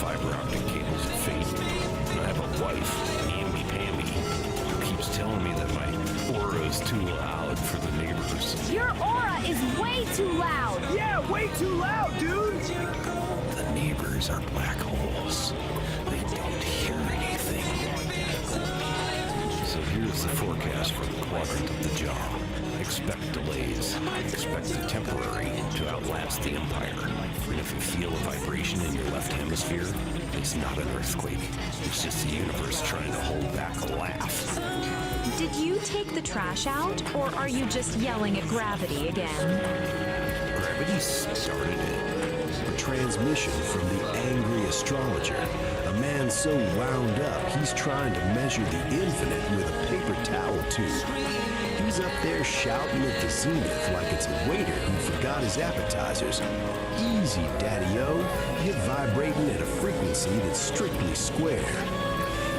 fiber optic cables of fate. And I have a wife, namby-pamby, who keeps telling me that my aura is too loud for the neighbors. Your aura is way too loud! Yeah, way too loud, dude! The neighbors are black holes. They don't hear anything. So here's the forecast for the quadrant of the jaw. Expect delays. Expect the temporary to outlast the empire. And if you feel a vibration in your left hemisphere, it's not an earthquake. It's just the universe trying to hold back a laugh. Did you take the trash out, or are you just yelling at gravity again? Gravity started it. A transmission from the angry astrologer. A man so wound up, he's trying to measure the infinite with a paper towel tube. He's up there shouting at the zenith like it's a waiter who forgot his appetizers. Easy, Daddy-O. You're vibrating at a frequency that's strictly square.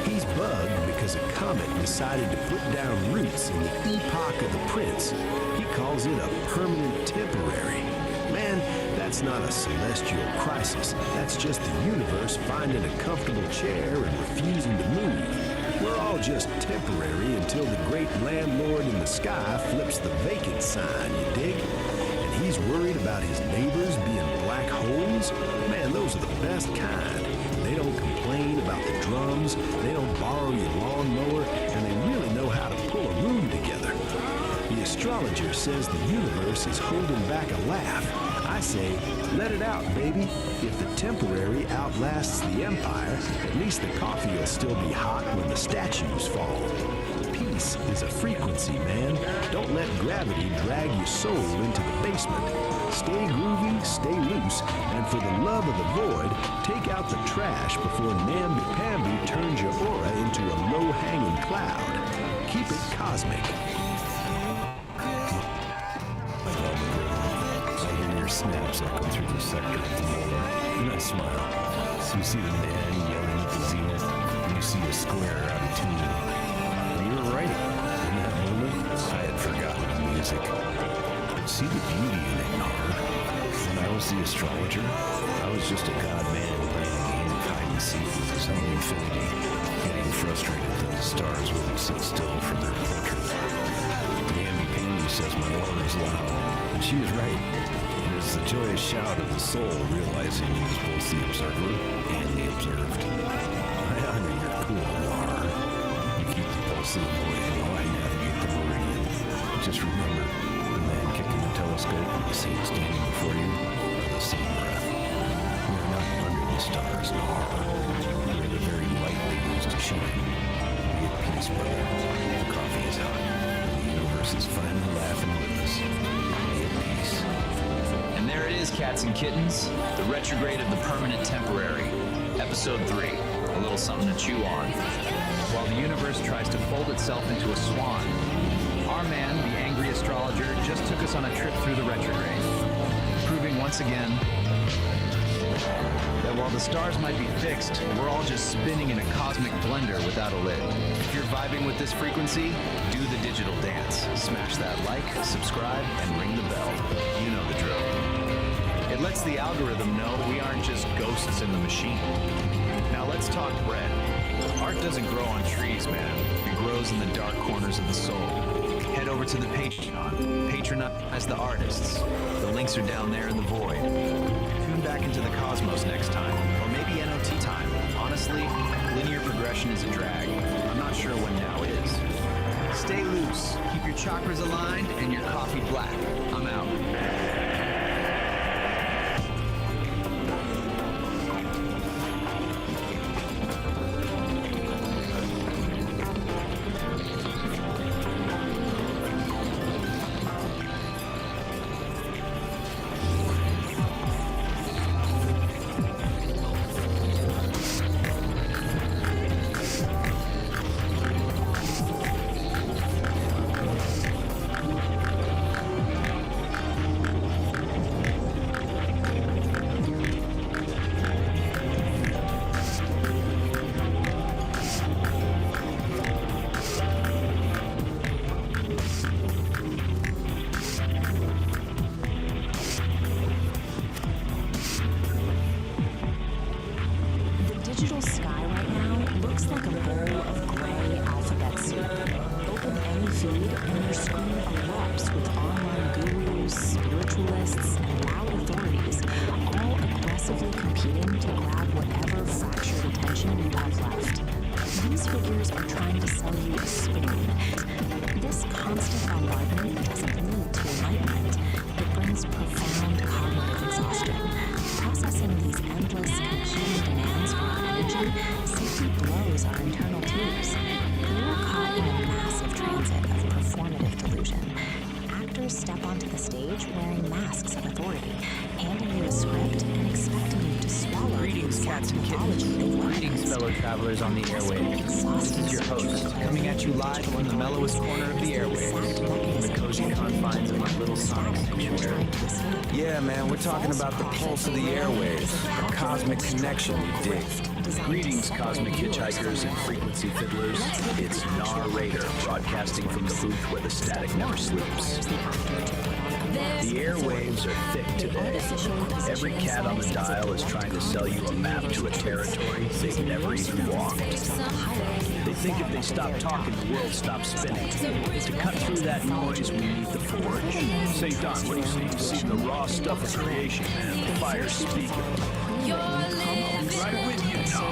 He's bugged because a comet decided to put down roots in the epoch of the prince. He calls it a permanent temporary. Man, that's not a celestial crisis. That's just the universe finding a comfortable chair and refusing to move. We're all just temporary until the great landlord in the sky flips the vacant sign, you dig? And he's worried about his neighbors being black holes? Man, those are the best kind. They don't complain about the drums, they don't borrow your lawnmower, and they really know how to pull a room together. The astrologer says the universe is holding back a laugh. I say, let it out, baby. If the temporary outlasts the empire, at least the coffee will still be hot when the statues fall. Peace is a frequency, man. Don't let gravity drag your soul into the basement. Stay groovy, stay loose, and for the love of the void, take out the trash before namby-pamby turns your aura into a low-hanging cloud. Keep it cosmic. Snaps echo through the sector of the molar, and I smile. So you see the man yelling at the zenith, and you see a square out of tune. And you were right. In that moment, I had forgotten the music. See the beauty in it, Nar. When I was the astrologer, I was just a god man playing a game of hide and seek with his own infinity, getting frustrated that the stars wouldn't sit still for their portrait. Namby-Pamby says my aura is loud, and she was right. It is the joyous shout of the soul realizing he is both the observer and the observed. I honor your cool, Nar. You keep the pulse of the void while I navigate the meridian. Just remember, the man kicking the telescope and the saint standing before you are the same breath. We are not under the stars, Nar. We are the very light they use to shine. Be at peace, brother. The coffee is hot, and the universe is finally laughing with us. Be at peace. And there it is, cats and kittens, the retrograde of the permanent temporary. Episode 3, a little something to chew on. While the universe tries to fold itself into a swan, our man, the angry astrologer, just took us on a trip through the retrograde, proving once again that while the stars might be fixed, we're all just spinning in a cosmic blender without a lid. If you're vibing with this frequency, do the digital dance. Smash that like, subscribe, and ring the bell. You know the drill. It lets the algorithm know we aren't just ghosts in the machine. Now let's talk bread. Art doesn't grow on trees, man. It grows in the dark corners of the soul. Head over to the Patreon. Patronize the artists. The links are down there in the void. Tune back into the cosmos next time, or maybe NOT time. Honestly, linear progression is a drag. I'm not sure when now is. Stay loose, keep your chakras aligned, and your coffee black. I'm out. digital sky right now looks like a bowl of gray alphabet soup. Open any feed and your screen erupts with online gurus, spiritualists, and loud authorities, all aggressively competing to grab whatever fractured attention you have left. These figures are trying to sell you a spoon. This constant bombardment doesn't lead to enlightenment. It brings profound cognitive exhaustion. Processing these endless, competing demands for our energy simply blows our internal tubes. We are caught in a massive transit of performative delusion. Actors step onto the stage wearing masks of authority, handing you a script and expecting you to swallow Greetings, the cats and exact kittens. knowledge they've Greetings, weaponized. fellow travelers on the airwaves. This is your host, coming at you live from the mellowest corner of the airwaves, the cozy confines of my little sonic sanctuary. Yeah, man, we're talking about the pulse of the airwaves, the cosmic connection, you dig? Greetings, cosmic hitchhikers and frequency fiddlers. It's Narrator, broadcasting from the booth where the static never sleeps. The airwaves are thick today. Every cat on the dial is trying to sell you a map to a territory they've never even walked. They think if they stop talking, the world stops spinning. To cut through that noise, we need the forge. St. Don, what do you say? You've seen the raw stuff of creation, man. The fire's speaking. Right with you, Nar.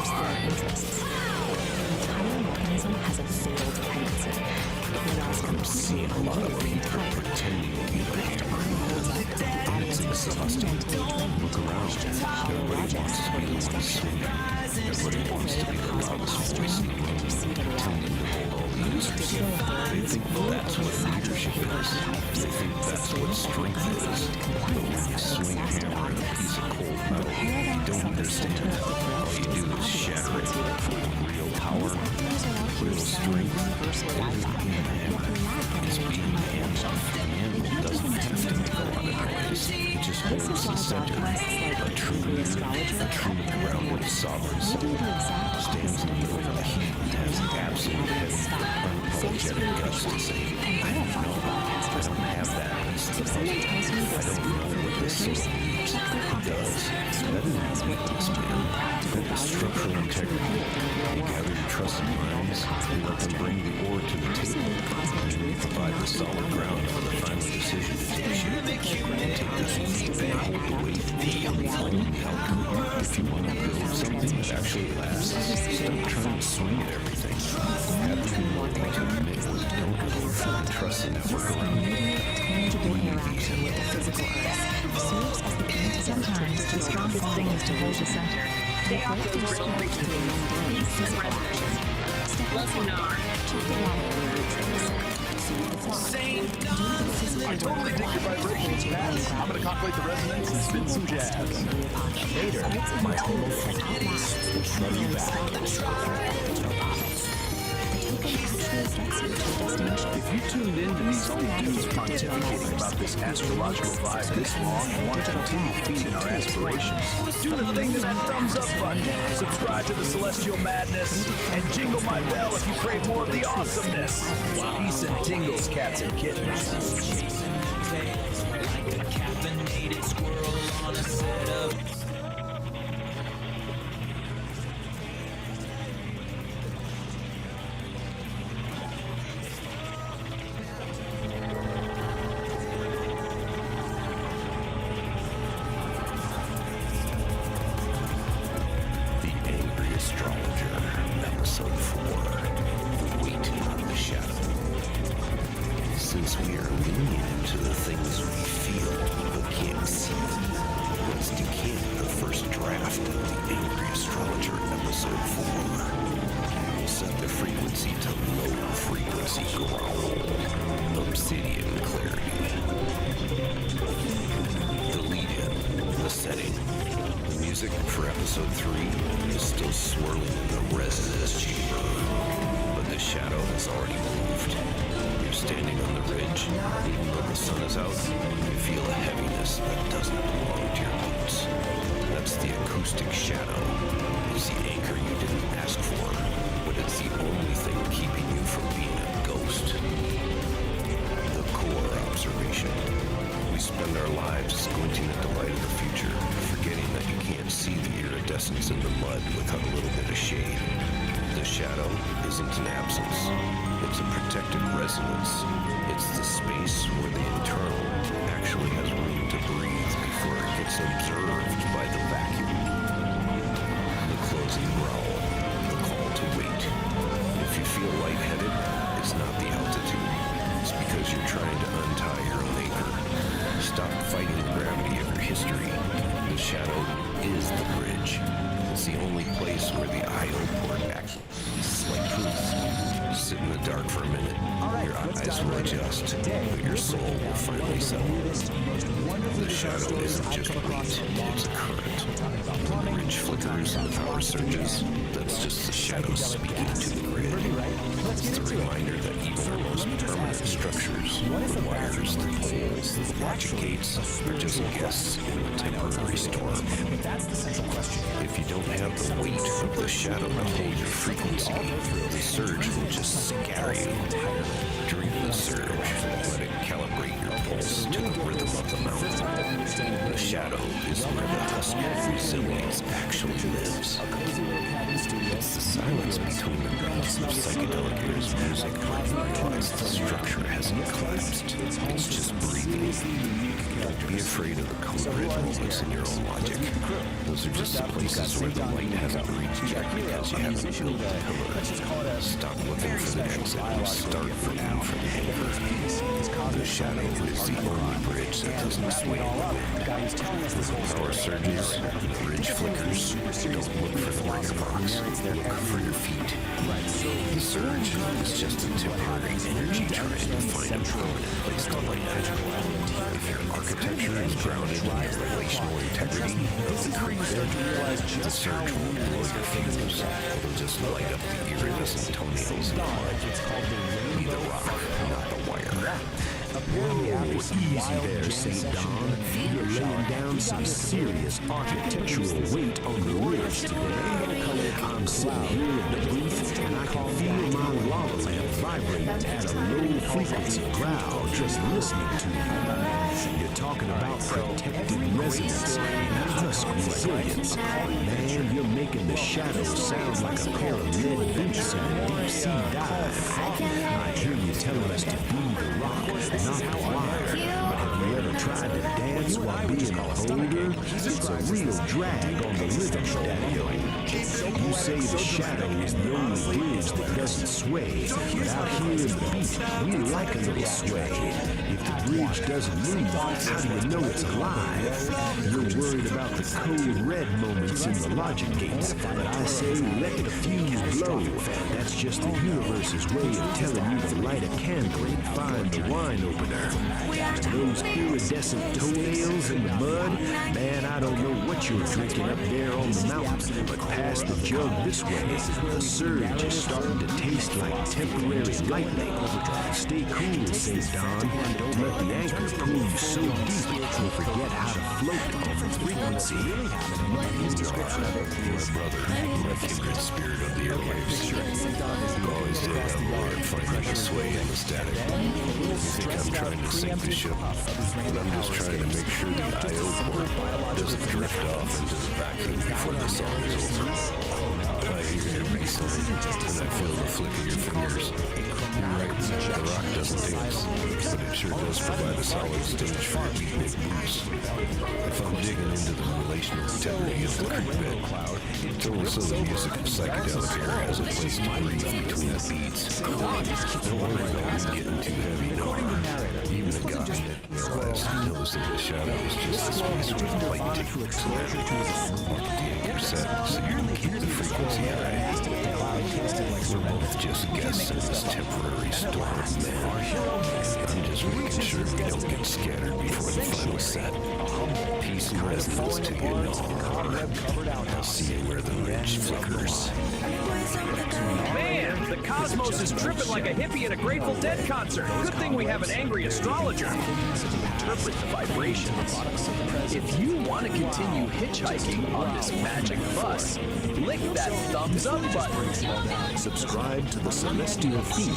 Mechanism has a fatal dependency. I'm seeing a lot of people pretending to be the hammer. It's exhausting. Look around. Everybody wants to be the one swinging. Everybody wants to be the loudest voice in the room, pretending to hold all the answers. They think that's what leadership is. They think that's what strength is. But when you swing a hammer at a piece of cold metal, you don't understand. All you do is shatter it. Real power, real strength, isn't being a hammer. It's being a hammer. A hammer doesn't have to make a lot of noise. It just holds the center. A true leader, a true grounded sovereign soul, stands in the middle of the heat and has absolute heavy, unapologetic guts to say, I don't know. I don't have that. I don't know what this soul needs. It does. That isn't weakness, man. That is structural integrity. You gather your trusted minds and let them bring the ore to the table. And you provide the solid ground for the final decision to take shape. Take that feedback, hold the weight, control the outcome. If you want to build something that actually lasts, stop trying to swing at everything. Have the humility to admit what you don't know and trust the network around you. Tangible interaction with the physical earth serves as the antidote. Sometimes the strongest thing is to hold the center. They break their spirit through a mundane physical action. Step outside. Check the water where it is. I totally dig your vibrations, Pat. I'm gonna calculate the resonance and spin some jazz. Later, my whole thing outlasts the love you back. If you tuned into these three dudes pontificating about this astrological vibe this long and want to continue feeding our aspirations, do the thing to that thumbs up button, subscribe to the Celestial Madness, and jingle my bell if you crave more of the awesomeness. Peace and tingles, cats and kittens. Since we are leaning into the things we feel but can't see, let's decant the first draft of the Angry Astrologer Episode 4. We'll set the frequency to low frequency growl, obsidian clarity. The lead-in, the setting, the music for Episode 3 is still swirling in the resonance chamber, but the shadow has already moved. You're standing on the ridge, even though the sun is out, you feel a heaviness that doesn't belong to your boots. That's the acoustic shadow. It's the anchor you didn't ask for, but it's the only thing keeping you from being a ghost. The core observation. We spend our lives squinting at the light of the future, forgetting that you can't see the iridescence in the mud without a little bit of shade. The shadow isn't an absence. It's a protected resonance. It's the space where the internal actually has room to breathe before it gets observed by the vacuum. The closing growl, the call to wait. If you feel lightheaded, it's not the altitude. It's because you're trying to untie your own anchor. Stop fighting the gravity of your history. The shadow is the bridge. It's the only place where the idol port acts like truth. Sit in the dark for a minute. Your eyes will adjust, but your soul will finally settle. The shadow isn't just weight, it's a current. When the bridge flickers and the power surges, that's just the shadow speaking to the grid. It's a reminder that even our most permanent structures, the wires, the poles, the logic gates, are just guests in the temporary storm. If you don't have the weight of the shadow to hold your frequency, the surge will just scatter you. Drink the surge, let it calibrate your pulse to the rhythm of the mountain. The shadow is where the husk of resilience actually lives. It's the silence between the beats of Psychedelic Aire's music when you realize the structure hasn't collapsed. It's just breathing. Don't be afraid of the code red moments in your own logic. Those are just the places where the light hasn't reached yet because you haven't built the pillar. Stop looking for the exit and start looking for the anchor. The shadow is the only bridge that doesn't sway in the wind. When the power surges and the bridge flickers, don't look for the lighter box. Look for your feet. The surge is just a temporary energy trying to find a permanent place to land. If your architecture is grounded in your relational integrity of the creek bed, the surge won't blow your fingers. It'll just light up the iridescent toenails in the mud. Be the rock, not the wire. Whoa, easy there, St. Don. You're laying down some serious architectural weight on the ridge today. I'm sitting here in the booth, and I can feel my lava lamp vibrating at a low frequency growl just listening to you. You're talking about protected resonance and husk resilience. Man, you're making the shadows sound like a pair of lead boots in a deep sea dive. I hear you telling us to be the rock, not the wire. But have you ever tried to dance while being a holder? It's a real drag on the rhythm, Daddy-O. You say the shadow is the only bridge that doesn't sway, but out here in the beat, we like a little sway. If the bridge doesn't move, how do you know it's alive? You're worried about the cold red moments in the logic gates, but I say let the fuse blow. That's just the universe's way of telling you to light a candle and find the wine opener. Those iridescent toenails in the mud, man, I don't know what you're drinking up there on the mountain, but pass the jug this way. The surge is starting to taste like temporary lightning. Stay cool, St. Don. Don't let the anchor pull you so deep you'll forget how to float on the frequency. My brother, my kindred spirit of the airwaves. You always did have a way of finding the sway and the static. You think I'm trying to sink the ship, but I'm just trying to make sure the I.O. port doesn't drift off into the vacuum before the song is over. I hear your bass line, and I feel the flick of your fingers. You're right, the rock doesn't dance, but it sure does provide a solid stage for your beatnik boots. If I'm digging into the relational integrity of the creek bed, it's only so the music of Psychedelic Aire has a place to breathe between the beats. Don't worry about me getting too heavy, no. Even a guy that knows that the shadow is just the space where the light takes to mark the anchor set so you can keep the frequency high. We're both just guests in this temporary storm, man. I'm just making sure we don't get scattered before the final set. Peace and resonance to you, no. I'll see you where the ridge flickers. Man, the Cosmos is tripping like a hippie at a Grateful Dead concert. Good thing we have an angry astrologer. Interpret the vibrations. If you want to continue hitchhiking on this magic bus, lick that thumbs up button. Subscribe to the Celestial feed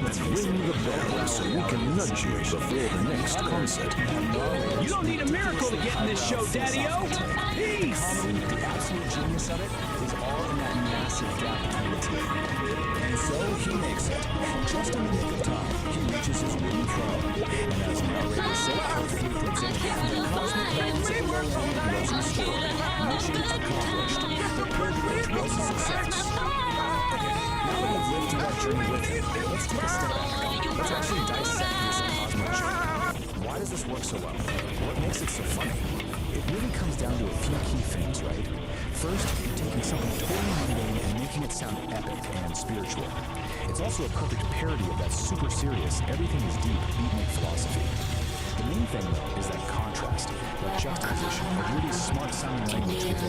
and ring the bell so we can nudge you before the next concert. You don't need a miracle to get in this show, Daddy-O. Peace! The absolute genius of it is all in that massive gap between the two. And so he makes it. Just in the nick of time, he reaches his wooden throne. And as narrator so perfectly puts it, the cosmic heavens of Lowland was restored. Mission accomplished. The pilgrimage was a success. Okay, now that we've lived through that journey with him, let's take a step back. Let's actually dissect this cosmic journey. Why does this work so well? What makes it so funny? It really comes down to a few key things, right? First, you're taking something totally mundane and making it sound epic and spiritual. It's also a perfect parody of that super serious, everything is deep beatnik philosophy. The main thing, though, is that contrast, that juxtaposition of really smart-sounding language with a,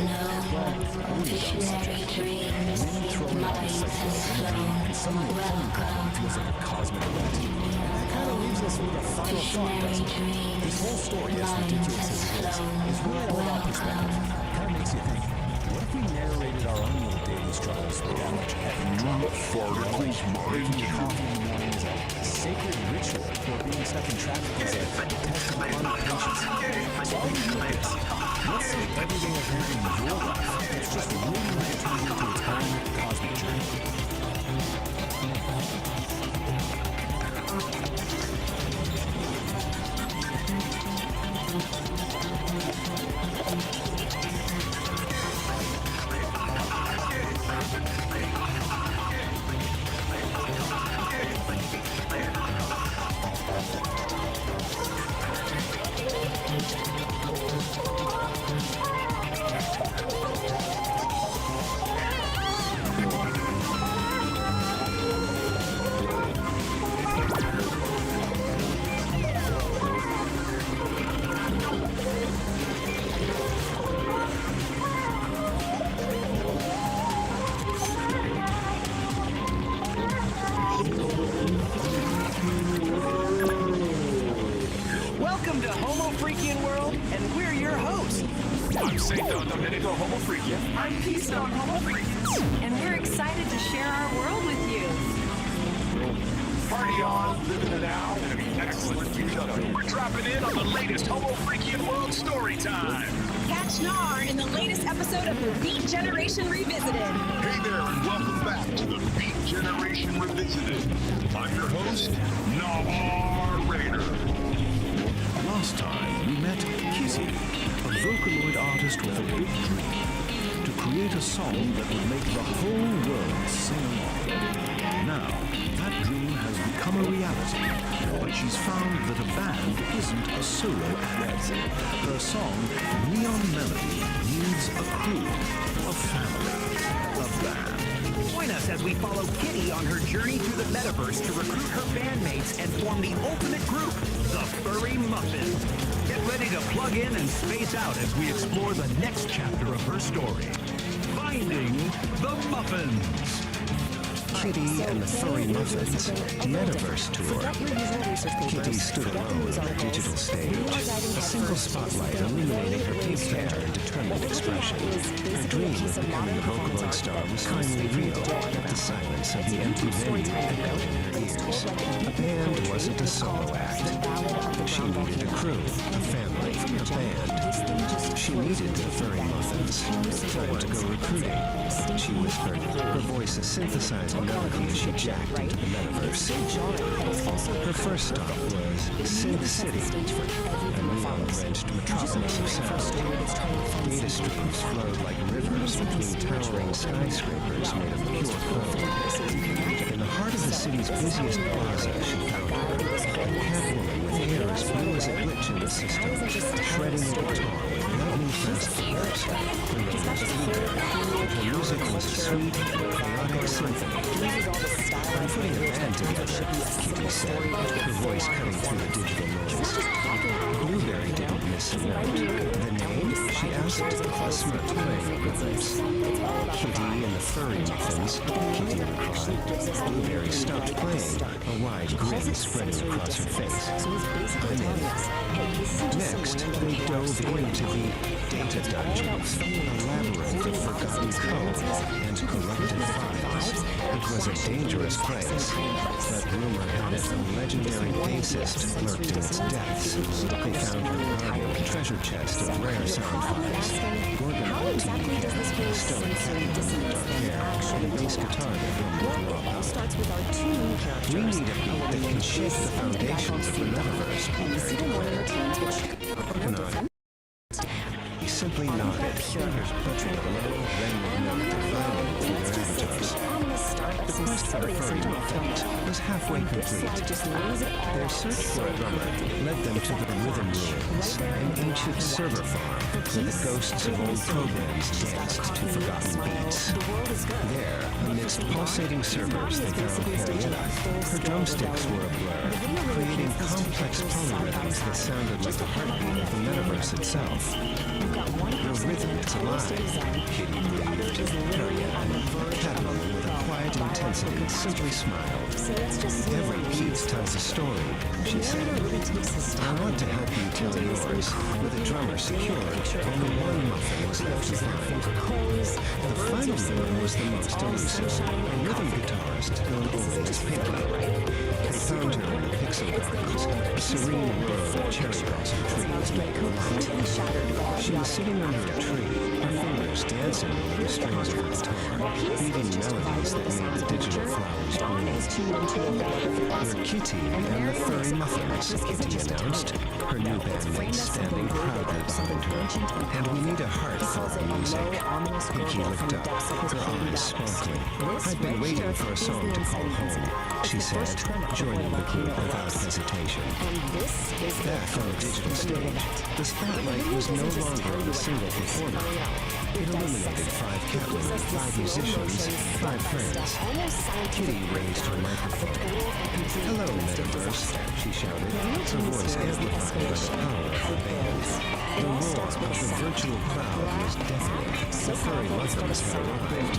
well, a really dumb subject. And then you throw in all the psychedelic imagery, and suddenly a plumbing problem feels like a cosmic event. And that kind of leaves us with a final thought, doesn't it? This whole story, as ridiculous as it is really all about perspective. It kind of makes you think, what if we narrated our own little daily struggles with that much heavy drama? Making coffee in the morning is a sacred ritual, or being stuck in traffic is a test of chronic patience. So I'll leave you with this. Let's see everything that's happening in your life that's just really turning into its own cosmic journey. Welcome to Homo Freakian World, and we're your hosts. I'm Satan Domenico Homo Freakian. I'm Peace the Homo Freakians. And we're excited to share our world with you. Party on, living it out, and be excellent to each other. We're dropping in on the latest Homo Freakian World story time. Catch Nar in the latest episode of The Beat Generation Revisited. Hey there, and welcome back to the Beat Generation Revisited. I'm your host, Narrator. Last time, we met Kizzy, a Vocaloid artist with a big dream, to create a song that would make the whole world sing along. Now, that dream has become a reality, but she's found that a band isn't a solo act. Her song, Neon Melody, needs a crew, a family, a band. Join us as we follow Kitty on her journey through the metaverse to recruit her bandmates and form the ultimate group, the Furry Muffins. Get ready to plug in and space out as we explore the next chapter of her story. Finding the Muffins. Kitty and the Furry Muffins Metaverse Tour. Kitty stood alone on the digital stage, a single spotlight illuminating her pink hair and determined expression. Her dream of becoming a Vocaloid star was finally real, yet the silence of the empty venue echoed in her ears. A band wasn't a solo act. She needed a crew, a family, a band. She needed the Furry Muffins. Time to go recruiting. She whispered, her voice a synthesized melody as she jacked into the metaverse. Her first stop was Synth City, a neon-drenched metropolis of sound. Data streams flowed like rivers between towering skyscrapers made of pure gold. In the heart of the city's busiest plaza, she found her, a catwoman with hair as blue as a glitch in the system, shredding a guitar with lightning fast fingers. Her music was a sweet, chaotic symphony. I'm putting a band together, Kitty said, her voice cutting through the digital noise. Blueberry didn't miss a note. The name? She asked. A smart playing equipment muffins. Kitty and the furry muffins, Kitty and Cry. Blueberry stopped playing, a wide grin spreading across her face. I'm in. Next, they dove into the data dungeons, a labyrinth of forgotten code and corrupted files. It was a dangerous place, but rumor had it a legendary bassist lurked in its depths. They found her guarding a treasure chest of rare sound files, Gorgon TV, stone dark hair, and a bass guitar that rumbled through a starts with our two main characters. We need a beat that can shape the foundations of the metaverse. He simply nodded, fingers butchering a low, rendering note dividing through their avatars. The quest for the furry muffins was halfway complete. Their search for a drummer led them to the Rhythm Ruins, an ancient server farm where the ghosts of old programs danced to forgotten beats. There, amidst pulsating servers, they found Harrietta. Her drumsticks were a blur, creating complex polyrhythms that sounded like the heartbeat of the metaverse itself. The rhythm is alive, Kitty breathed. Harrietta, cattling with a quiet intensity, simply smiled. Every piece tells a story, she said. I want to help you tell yours. With a drummer secured, only one muffin was left to find. The final one was the most elusive, a rhythm guitarist known only as Pinky. They found her in the Pixel Gardens, a serene grove of cherry blossom trees. She was sitting under a tree, her fingers dancing over the strings of her guitar, beating melodies that made the digital flowers bloom. We're Kitty and the Furry Muffins, Kitty announced, her new bandmates standing proudly behind her. And we need a heart for our music. Pinky looked up, her eyes sparkling. I've been waiting for a song to call home, she said, joining the group without hesitation. Back on the digital stage, the spotlight was no longer a single performer. It illuminated 5 Catwomen, 5 musicians, 5 friends. Kitty raised her microphone. Hello, Metaverse, she shouted, her voice amplified by the power of her band. The roar of the virtual crowd was deafening. The furry muffins had arrived.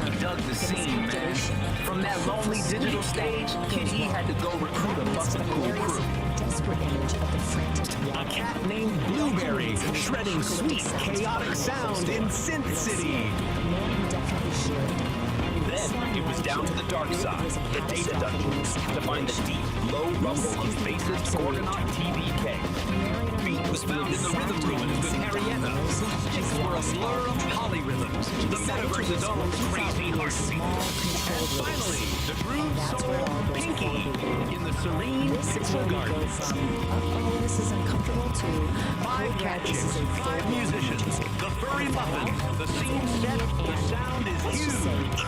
He dug the scene, man. From that lonely digital stage, Kitty had to go recruit a busted cool crew. A cat named Blueberry, shredding sweet, chaotic sound in Synth City. Then it was down to the dark side, the data dungeons, to find the deep, low rumble of bassist Gorgonaut TVK. Beat was found in the Rhythm Ruins with Harrietta. Sticks were a blur of polyrhythms, the metaverse's own crazy heartbeat. And finally, the groove soul Pinky in the serene Pixel Gardens. This is uncomfortable too. 5 cat chicks, 5 musicians, the furry muffins, the scene set, the sound is huge.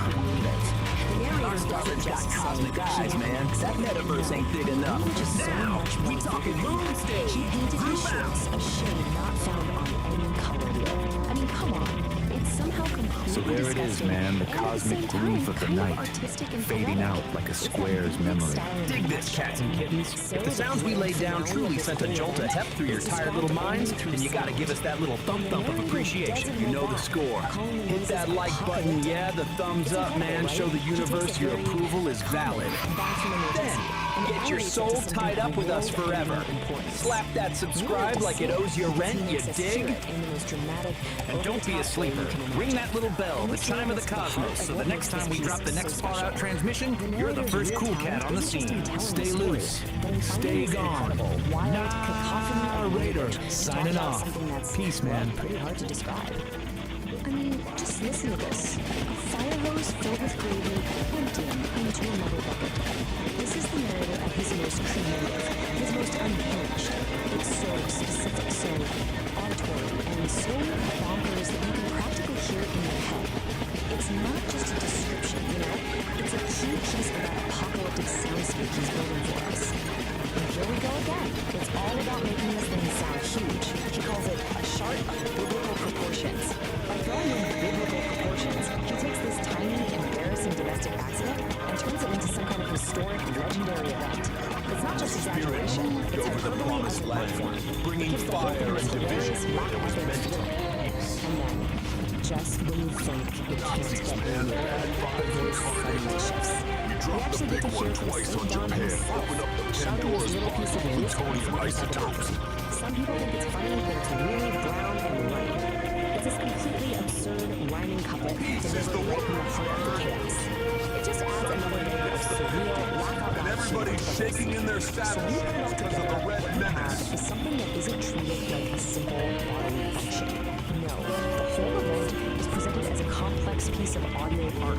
Our brother's got cosmic eyes, man. That metaverse ain't big enough. Now, we talking moon stage. Groove out. A shade not found on any color wheel. I mean, come on. It's somehow completely So there it is, man, the cosmic groove of the night, fading out like a square's memory. Dig this, cats and kittens. If the sounds we laid down truly sent a jolt of heft through your tired little minds, then you gotta give us that little thump of appreciation. You know the score. Hit that like button, yeah, the thumbs up, man. Show the universe your approval is valid. Then, get your soul tied up with us forever. Slap that subscribe like it owes you rent, you dig? And don't be a sleeper. Ring that little bell, the chime of the cosmos, so the next time we drop the next far-out transmission, you're the first cool cat on the scene. Stay loose. Stay gone. Narrator, signing off. Peace, man. Pretty hard to describe. I mean, just listen to this. A fire hose filled with gravy, emptying into another bucket. This is the narrator at his most creative, his most unhinged. It's so specific, so auditory, and so bonkers that you can practically hear it in your head. It's not just a description, you know? It's a key piece of that apocalyptic soundscape he's building for us. And here we go again. It's all about making this thing sound huge. He calls it a chart of biblical proportions. By throwing in biblical proportions, he takes this tiny, embarrassing domestic accident and turns it into some kind of historic, legendary event. It's not just exaggeration, it's over the promised land, bringing fire and division, meant just when you think it can't get any nearer, the voice suddenly shifts. We actually get to hear from St. John himself, shouting this little piece of news from psychedelics. Some people think it's funny, but it's really brown and right. It's this completely absurd rhyming couplet delivered right in the heart of the chaos. It just adds another layer of surreal, laugh-out-loud And everybody's shaking in their saddles because of the red menace. is something that isn't treated like a simple bodily function. No, the whole event is presented as a complex piece of audio art.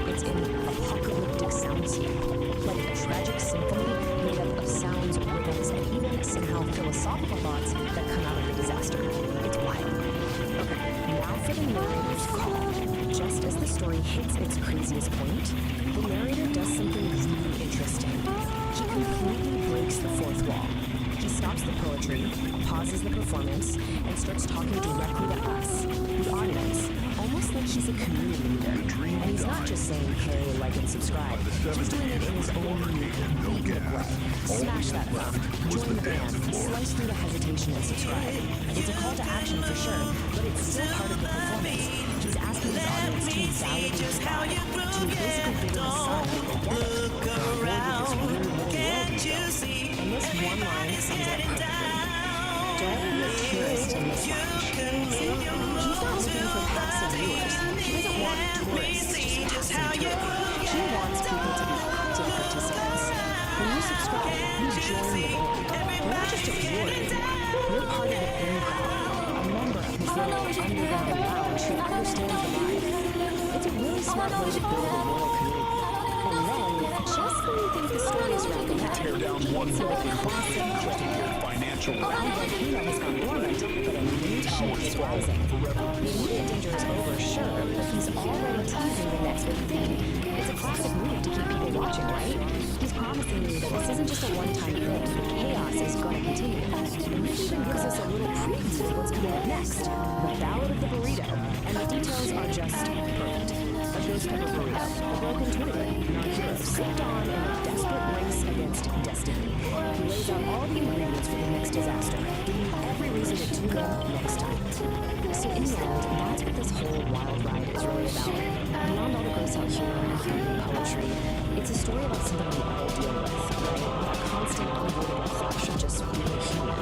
It's an apocalyptic soundscape, like a tragic symphony made up of sounds, rhythms, and even somehow philosophical thoughts that come out of the disaster. It's wild. Okay, now for the narrator's call. Just as the story hits its craziest point, the narrator does something really interesting. He completely breaks the fourth wall. He stops the poetry, pauses the performance, and starts talking directly to us, the audience, almost like he's a community leader. And he's not just saying, hey, like and subscribe. He's doing it in his own unique good way. Smash that thumb, join the band, slice through the hesitation and subscribe. It's a call to action for sure, but it's still part of the performance. He's asking his audience to validate his God, to basically give him a sign that they get it. And this one line sums it up perfectly. Don't look tourist in this lounge. See, he's not looking for passive viewers. He doesn't want tourists just passing through. He wants people to be active participants. When you subscribe, you join the band. You're not just a viewer anymore. You're part of the in crowd, a member of this little underground lounge who understands the vibe. It's a really smart way to build a loyal community. And then, just when you think the story is wrapping up, Tear down one see the building, classic just to get financial around volcano has gone dormant, but a new shoot is rising. The immediate danger is over, sure, but he's already teasing the next big thing. It's a classic move to keep people watching, right? He's promising you that this isn't just a one-time thing. The chaos is going to continue. And he even gives us a little preview of what's coming up next. The Ballad of the Burrito. And the details are just perfect. A ghost pepper burrito, a broken toilet, and our hero slipped on in a desperate race against destiny. He lays out all the ingredients for the next disaster, giving you every reason to tune in next time. So in the end, that's what this whole wild ride is really about. Beyond all the gross out humor and happy poetry, it's a story about something we all deal with, right? A constant unavoidable clash of just being human.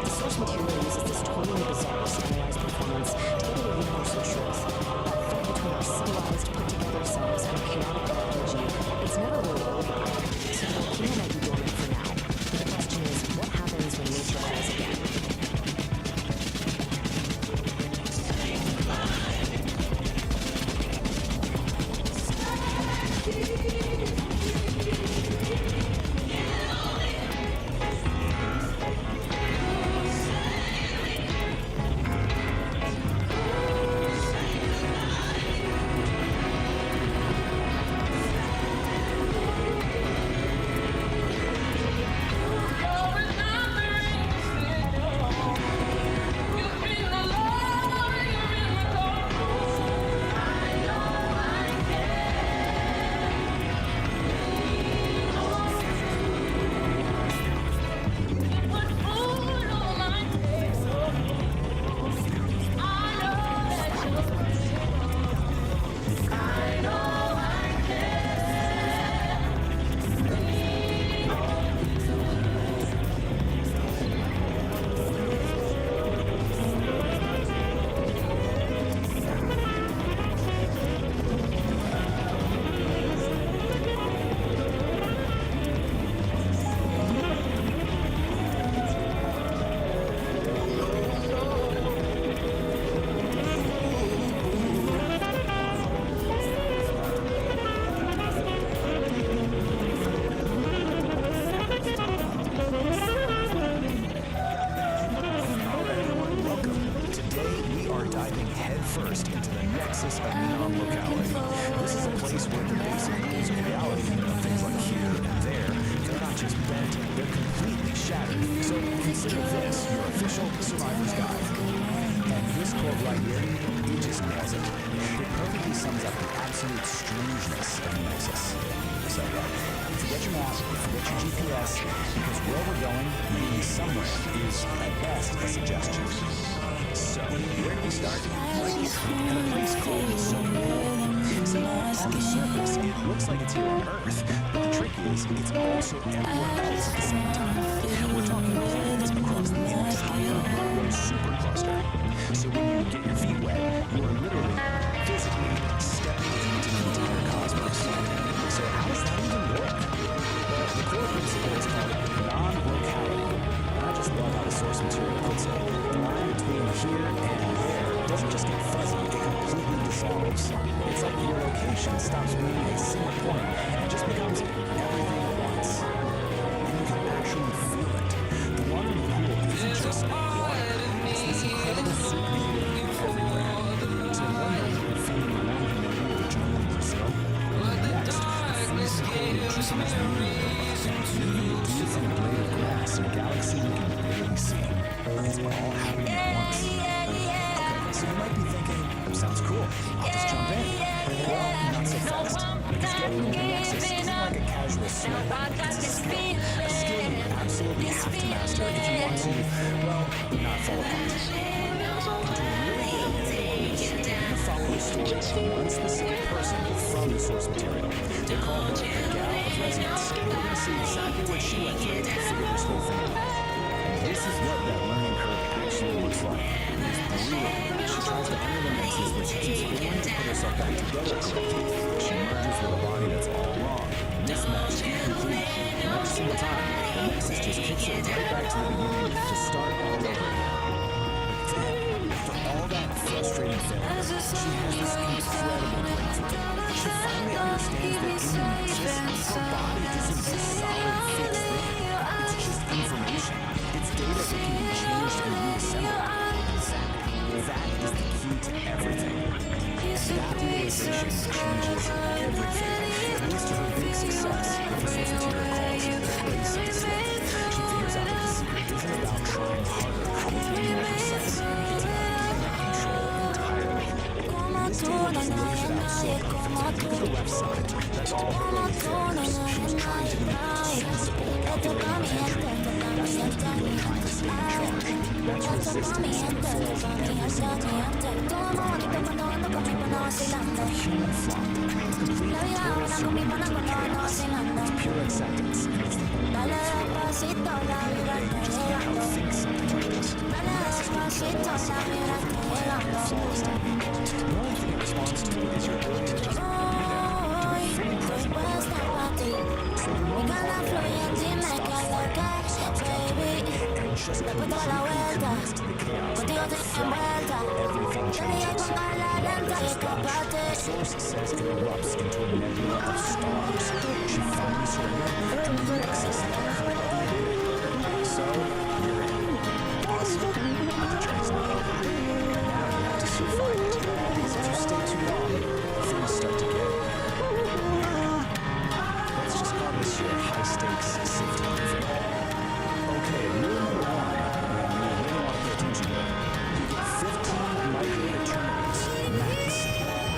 The source material uses this totally bizarre, stylized performance to get a universal truth. That fight between our civilized, put-together selves and chaotic biology, it's never really over. So the volcano might be dormant for now. The question is, what happens when nature calls again? So, where do we start? On the surface, it looks like it's here on Earth, but the trick is, it's also everywhere else at the same time. We're talking planets across the entire Milky Way supercluster. So when you get your feet wet, you are literally, physically, stepping into the entire cosmos. So how does that even work? Well, the core principle is called non-locality. And I just love how the source material puts it. The line between here and there doesn't just get fuzzy, it completely dissolves. It's like your location stops being a single point and just becomes everything at once. And you can actually feel it. The water in the pool isn't just water. It's this incredible soup made everywhere. So one moment you're feeling warm and ready to jump into the snow, and the next, the freezing cold nutrition is moving. Even the dew from a blade of grass in a galaxy you can barely see. It's all happening at once. Okay, so you might be thinking, sounds cool, I'll just jump in. Well, not so fast, because getting into Nexus isn't like a casual swim. It's a skill you absolutely have to master if you want to, well, not fall apart. To really get a handle on this, you're going to follow the story of one specific person from the source material. They call her the Gal of Resonance. We're going to see exactly what she went through to figure this whole thing out. And this is what that learning curve actually looks like. It's brutal. She tries to enter the Nexus, but she keeps failing to put herself back together correctly. She merges with a body that's all wrong, mismatched, incomplete. And every single time, the Nexus just kicks her right back to the beginning to start all over again. For all that frustrating failure, she has this incredible breakthrough. She finally understands that in the Nexus, her body isn't this solid, fixed thing. It's just information. It's data that can be changed and reassembled. That is the key to everything. That realization changes everything. It leads to her big success, what the source material calls grace and strength. She figures out that the secret isn't about trying harder or being more precise. It's about giving up control entirely. This table just lays it out so perfect. Look at the left side. That's all her early failures. She was trying to be sensible, calculating attention. That's the ego trying to stay in charge. That's resistance and it fails every single time. The human flop. Complete and total surrender to the chaos. It's pure acceptance, and it's the only way forward. Just look how it thinks something like this. The Nexus can kill us if it falls down. The only thing it responds to is your ability to just be there, to be fully present with what you are. So you're more confident in stops fighting, stops calculating, and just completely commits to the chaos and the flow. Everything changes. The source says it erupts into a nebula of stars. She finally surrendered, and the Nexus let her be. So, you're in. Awesome. But the journey's not over. Now you have to survive it. Because if you stay too long, things start to get weird. Let's just call this your high-stakes safety briefing. Okay, rule number one, and you really want to pay attention to it. You get 15 micro-eternities, max.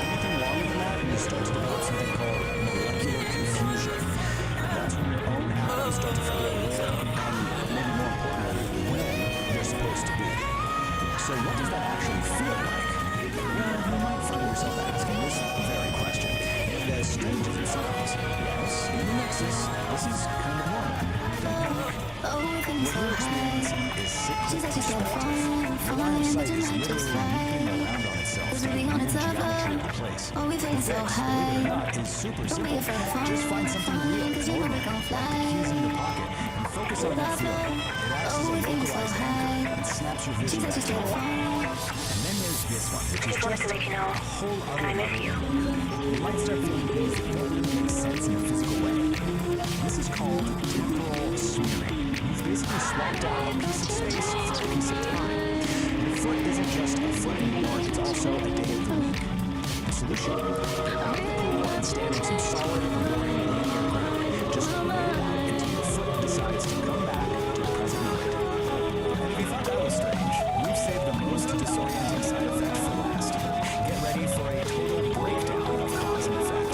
Anything longer than that, you start to develop something called molecular confusion. And that's when your own atoms start to figure out where, and maybe more importantly, when they're supposed to be. So what does that actually feel like? Well, you might find yourself asking this very question. And as strange as it sounds, yes, in the Nexus, this is kind of normal. What you're experiencing is cyclic perspective. Your line of sight is literally looping around on itself, staying in geometry in place. This, believe it or not, is super simple. Just find something real and ordinary, like the keys in your pocket, and focus on that feeling. It acts as a localized anchor and snaps your vision back to the And then there's this one, which is just a whole other level. You might start feeling things that don't really make sense in a physical way. This is called temporal smearing. You've basically swapped out a piece of space for a piece of time. Your foot isn't just a foot anymore, it's also a day of the week. The solution? You're out of the pool and standing some solid, boring, linear ground. Just wait it out until your foot decides to come back to the present moment. And if you thought that was strange, we've saved the most disorienting side effect for last. Get ready for a total breakdown of cause and effect.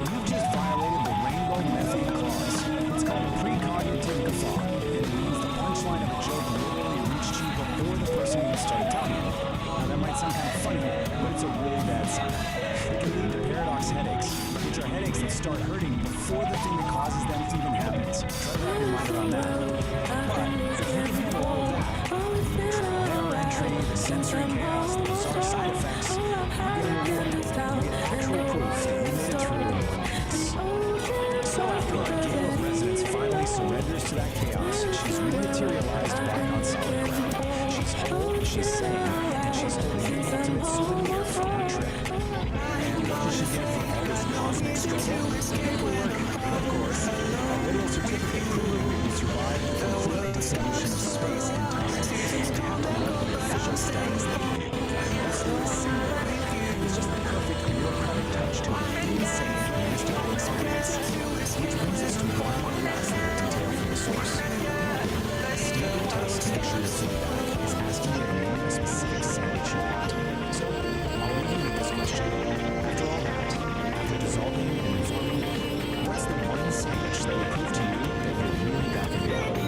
You've just violated the rainbow methane clause. It's called precognitive guffaw. It means the punchline of a joke literally reached you before the person who started telling you. Now that might sound kind of funny, but it's a really bad sign. It can lead can start hurting before the thing that causes them even happens. Try to wrap your mind around that. But if you can handle all of that, the trial and entry, the sensory chaos, the bizarre side effects, you're going to reward it. You get actual proof that you made it through in one piece. So after our gale of resonance finally surrenders to that chaos, she's rematerialized back on solid ground. She's whole, she's sane, and she's holding the ultimate souvenir from her trip. And what does she get for all this cosmic struggle? Paperwork, of course. A literal certificate proving that you survived the complete dissolution of space and time. And have to look at the official status that you made. That's not a single. It's just the perfect bureaucratic touch to an insane mystical experience. Which brings us to one last little detail from the source. Stealing test section of feedback is asking you to name a specific sandwich you want. So, I'll leave you with this question. After all that, after dissolving and reforming, what's the one sandwich that will prove to you that you're really back in reality?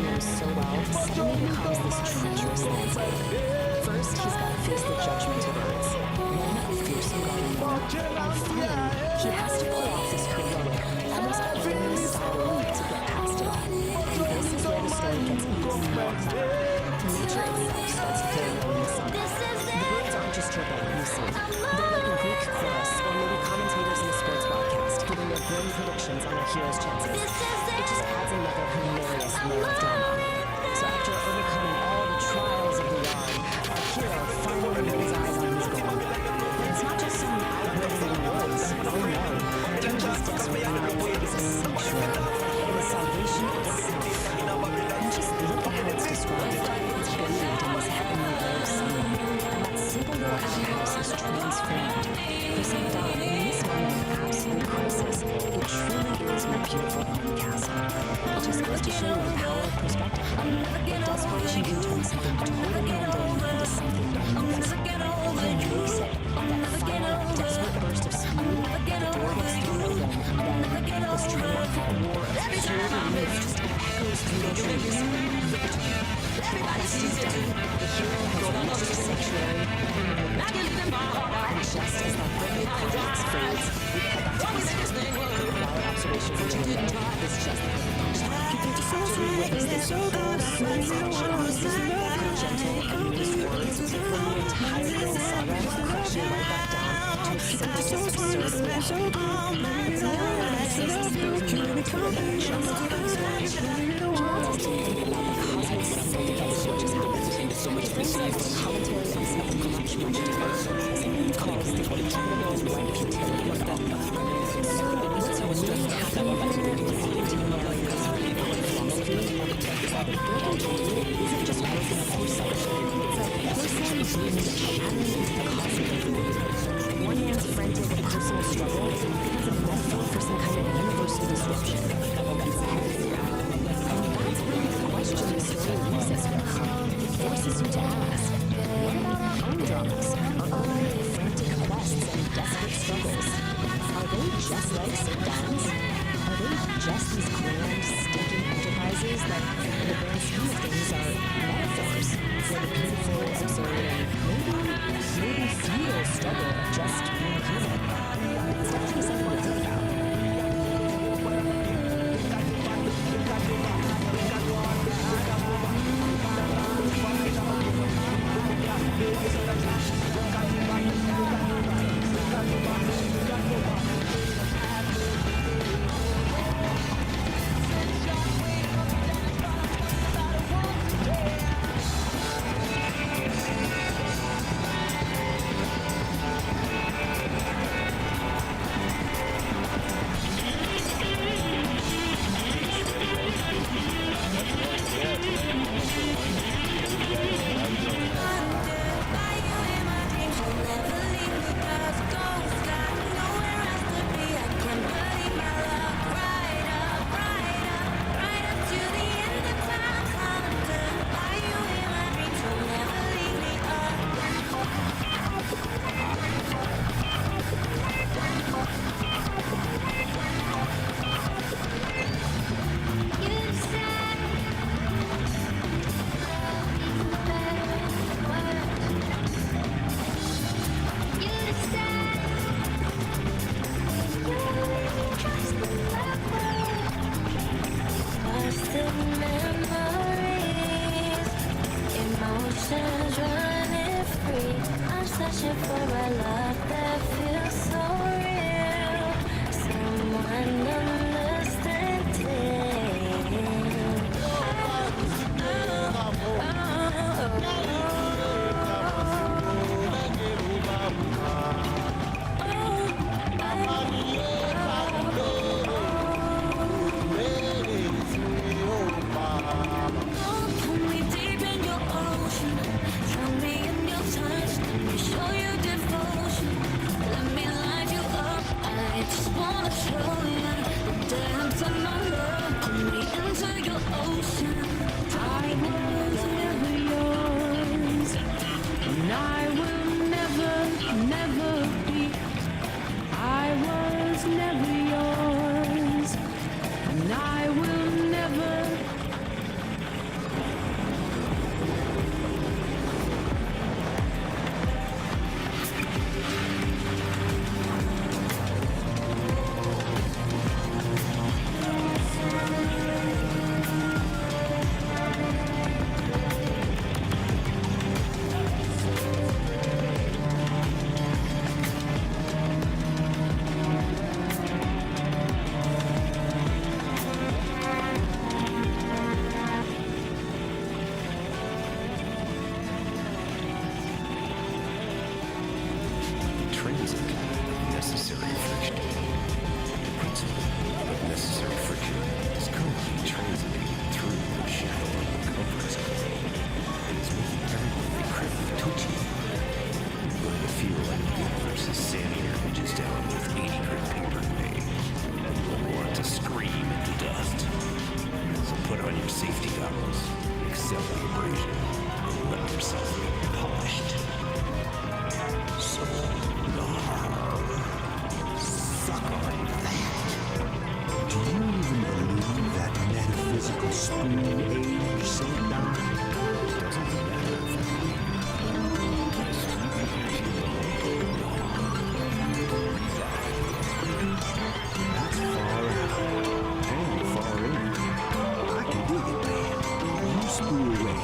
knows so well suddenly becomes this treacherous landscape. First, he's got to face the judgmental birds, then a fearsome guardian wall, and finally, he has to pull off this heroic, almost villainous style leap to get past it all. This is where the story gets even more clever. Nature itself starts to play a role in the song. The birds aren't just chirping, you see. They're like a Greek chorus, or maybe commentators in a sports broadcast, giving their grim predictions on their hero's chances. It just adds another hilarious layer of drama. So after overcoming all the trials of the yard, our hero finally lays eyes on his goal. And it's not just some outbuilding in the woods. Oh no. Turn his desperate life is a sanctuary. It is salvation itself. And just look at how it's described. It's bathed in this heavenly glow of sunlight. And that simple little outhouse is transformed. For St. Don, in this moment of absolute crisis, it truly is more beautiful than the castle. It just goes to show the power of perspective. If desperation can turn something totally mundane into something magnificent, he makes it that final desperate burst of speed, the door gets thrown open, then this triumphant war of pure relief just echoes through the trees. Victory. The quest is done. The hero has reached the sanctuary, and just as that brilliant climax fades, we head back to the city. While our observations are taken, it's just the witness this smooth section of gentle and modest words bring the entire girl saga crashing right back down to its simplest absurd reality. It's not racist, there's no manipulation, just inspiration. Chance us to think about the cosmic significance of what just happened. Which brings us to commentary on something much deeper, called the inevitable white futility of death. So what's really happening about the contemporary philosophy is that the good and evil isn't just waking up perception. It's a person being shattered into the cosmic void. One man's frantic personal struggle becomes a metaphor for some kind of universal disruption that's heavy. And that's really the question the story leaves us with. It forces you to ask, what about our own dramas, our own frantic quests and desperate struggles? Are they just like St. Don's? Are they dudes. But necessary friction is currently transiting through the shadow of the comfort zone. It is making everyone incredibly twitchy. You're going to feel like the universe is sanding your edges down with 80 grit paper today. You will want to scream into dust. So put on your safety goggles, accept the abrasion, and let yourself be polished. So, suck on that. Do you even believe that metaphysical spoon age, St. Don? Doesn't matter if I believe it. Yes, you can feel the That's far out. And far in. I can dig it, man. You spool away.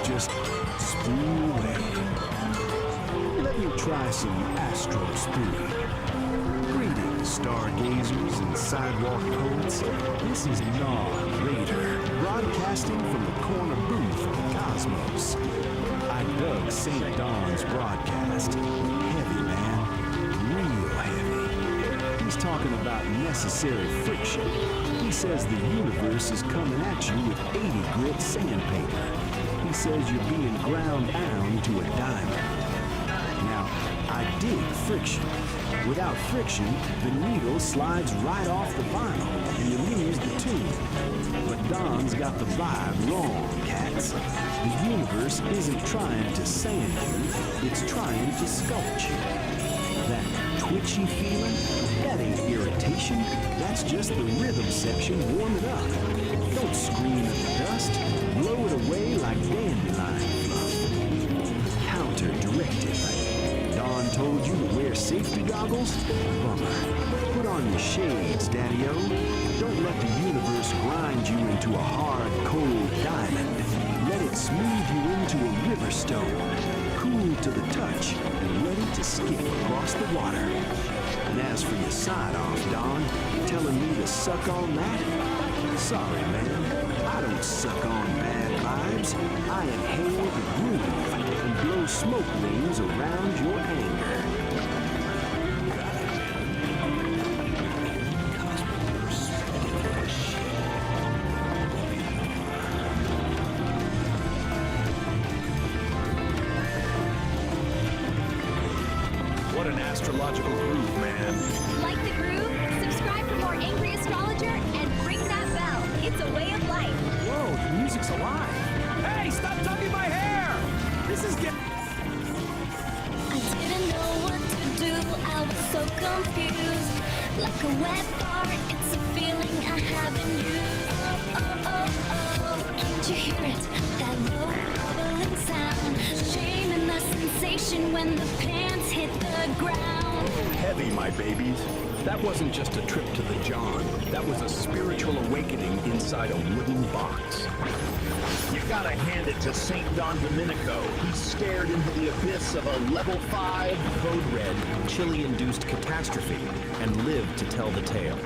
Just spool away. Let me try some astro spooling. Greetings, stargazers and sidewalk poets. This is Gnaw Raider, broadcasting from the corner booth of the cosmos. I dug St. Don's broadcast. Heavy, man. Real heavy. He's talking about necessary friction. He says the universe is coming at you with 80 grit sandpaper. He says you're being ground down to a diamond. Now, I dig friction. Without friction, the needle slides right off the vinyl and you lose the tune. But Don's got the vibe wrong, cats. The universe isn't trying to sand you, it's trying to sculpt you. That twitchy feeling, that ain't irritation, that's just the rhythm section warming up. Don't scream at the dust, blow it away like dandelion fluff. Counter-directive. Don told you to wear safety goggles? Bummer. Put on your shades, Daddy-O. Don't let the universe grind you into a hard, cold diamond. Let it smooth you into a river stone, cool to the touch and ready to skip across the water. And as for your side-off, Don, telling me to suck on that? Sorry, man. I don't suck on bad vibes. I inhale the groove and blow smoke rings around your anger. What an astrological groove, man. Like the groove? Subscribe for more Angry Astrologer and ring that bell. It's a way of life. Whoa, the music's alive. Hey, stop tugging my hair! This is getting... I didn't know what to do. I was so confused. Like a wet bar, it's a feeling I haven't used. Oh, oh, oh, oh. Can't you hear it? That low bubbling sound. Shame and the sensation when the pants hit the ground. Heavy, my babies. That wasn't just a trip to the John. That was a spiritual awakening inside a wooden box. You gotta hand it to St. Don Domenico. He stared into the abyss of a level 5 Code Red, chili-induced catastrophe, and lived to tell the tale.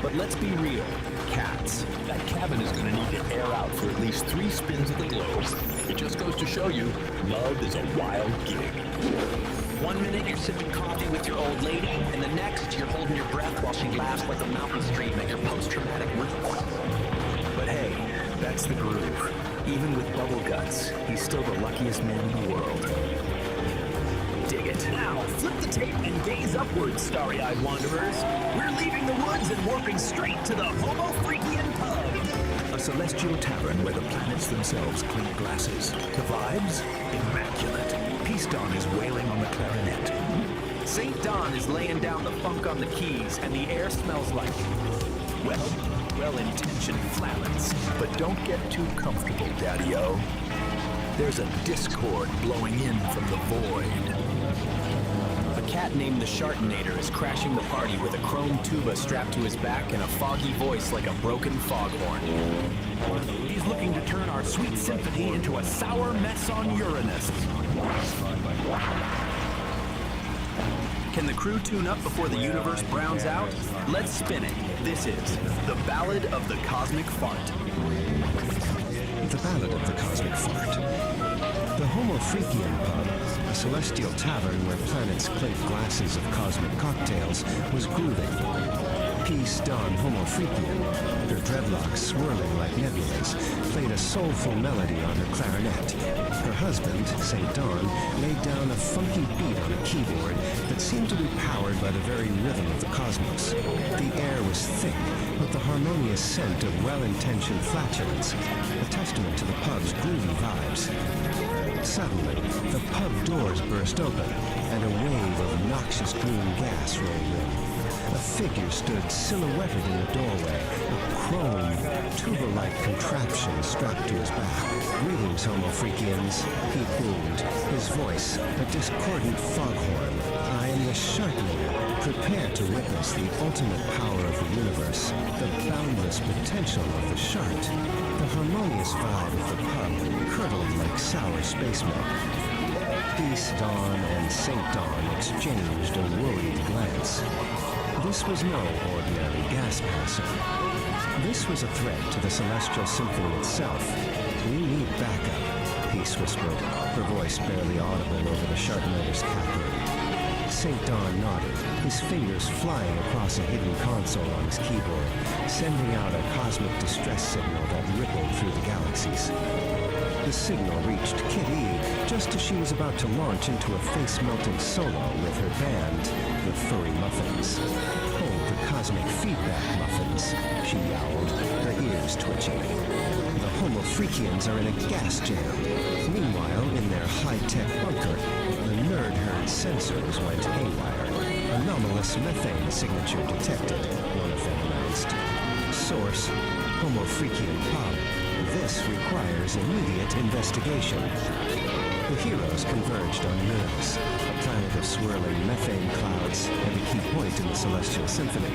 But let's be real, cats. That cabin is gonna need to air out for at least 3 spins of the globe. It just goes to show you, love is a wild gig. 1 minute you're sipping coffee with your old lady, and the next you're holding your breath while she laughs like a mountain stream at your post-traumatic roots. But hey, that's the groove. Even with bubble guts, he's still the luckiest man in the world. Dig it. Now, flip the tape and gaze upwards, starry-eyed wanderers. We're leaving the woods and warping straight to the Homo Freakian Pub. A celestial tavern where the planets themselves clink glasses. The vibes? Immaculate. Peace Don is wailing on the clarinet. St. Don is laying down the funk on the keys, and the air smells like, well-intentioned flannels. But don't get too comfortable, Daddy-O. There's a discord blowing in from the void. A cat named the Shartonator is crashing the party with a chrome tuba strapped to his back and a foggy voice like a broken foghorn. He's looking to turn our sweet symphony into a sour mess on Uranus. Can the crew tune up before the universe browns out? Let's spin it. This is The Ballad of the Cosmic Fart. The Ballad of the Cosmic Fart. The Homo Freakian Pub, a celestial tavern where planets clink glasses of cosmic cocktails, was grooving. Peace Dawn Homo Freakian, her dreadlocks swirling like nebulas, played a soulful melody on her clarinet. Her husband, St. Dawn, laid down a funky beat on a keyboard that seemed to be powered by the very rhythm of the cosmos. The air was thick with the harmonious scent of well-intentioned flatulence, a testament to the pub's groovy vibes. Suddenly, the pub doors burst open, and a wave of noxious green gas rolled in. A figure stood silhouetted in the doorway, a chrome, tuba-like contraption strapped to his back. "Greetings, Homo Freakians," he boomed, his voice a discordant foghorn. "I am the Sharknator. Prepare to witness the ultimate power of the universe, the boundless potential of the shark." The harmonious vibe of the pub curdled like sour space milk. Peace Dawn and St. Dawn exchanged a worried glance. This was no ordinary gas passer. This was a threat to the Celestial Symphony itself. "We need backup," Peace whispered, her voice barely audible over the Sharknator's cackling. St. Dawn nodded, his fingers flying across a hidden console on his keyboard, sending out a cosmic distress signal that rippled through the galaxies. The signal reached Kitty just as she was about to launch into a face-melting solo with her band, the Furry Muffins. "Hold the cosmic feedback, Muffins," she yowled, her ears twitching. The Homo Freakians are in a gas jam. Meanwhile, in their high-tech bunker, the nerd herd sensors went haywire. "Anomalous methane signature detected," one of them announced. "Source, Homo Freakian Pub. This requires immediate investigation." The heroes converged on Uranus, a planet of swirling methane clouds and a key point in the Celestial Symphony.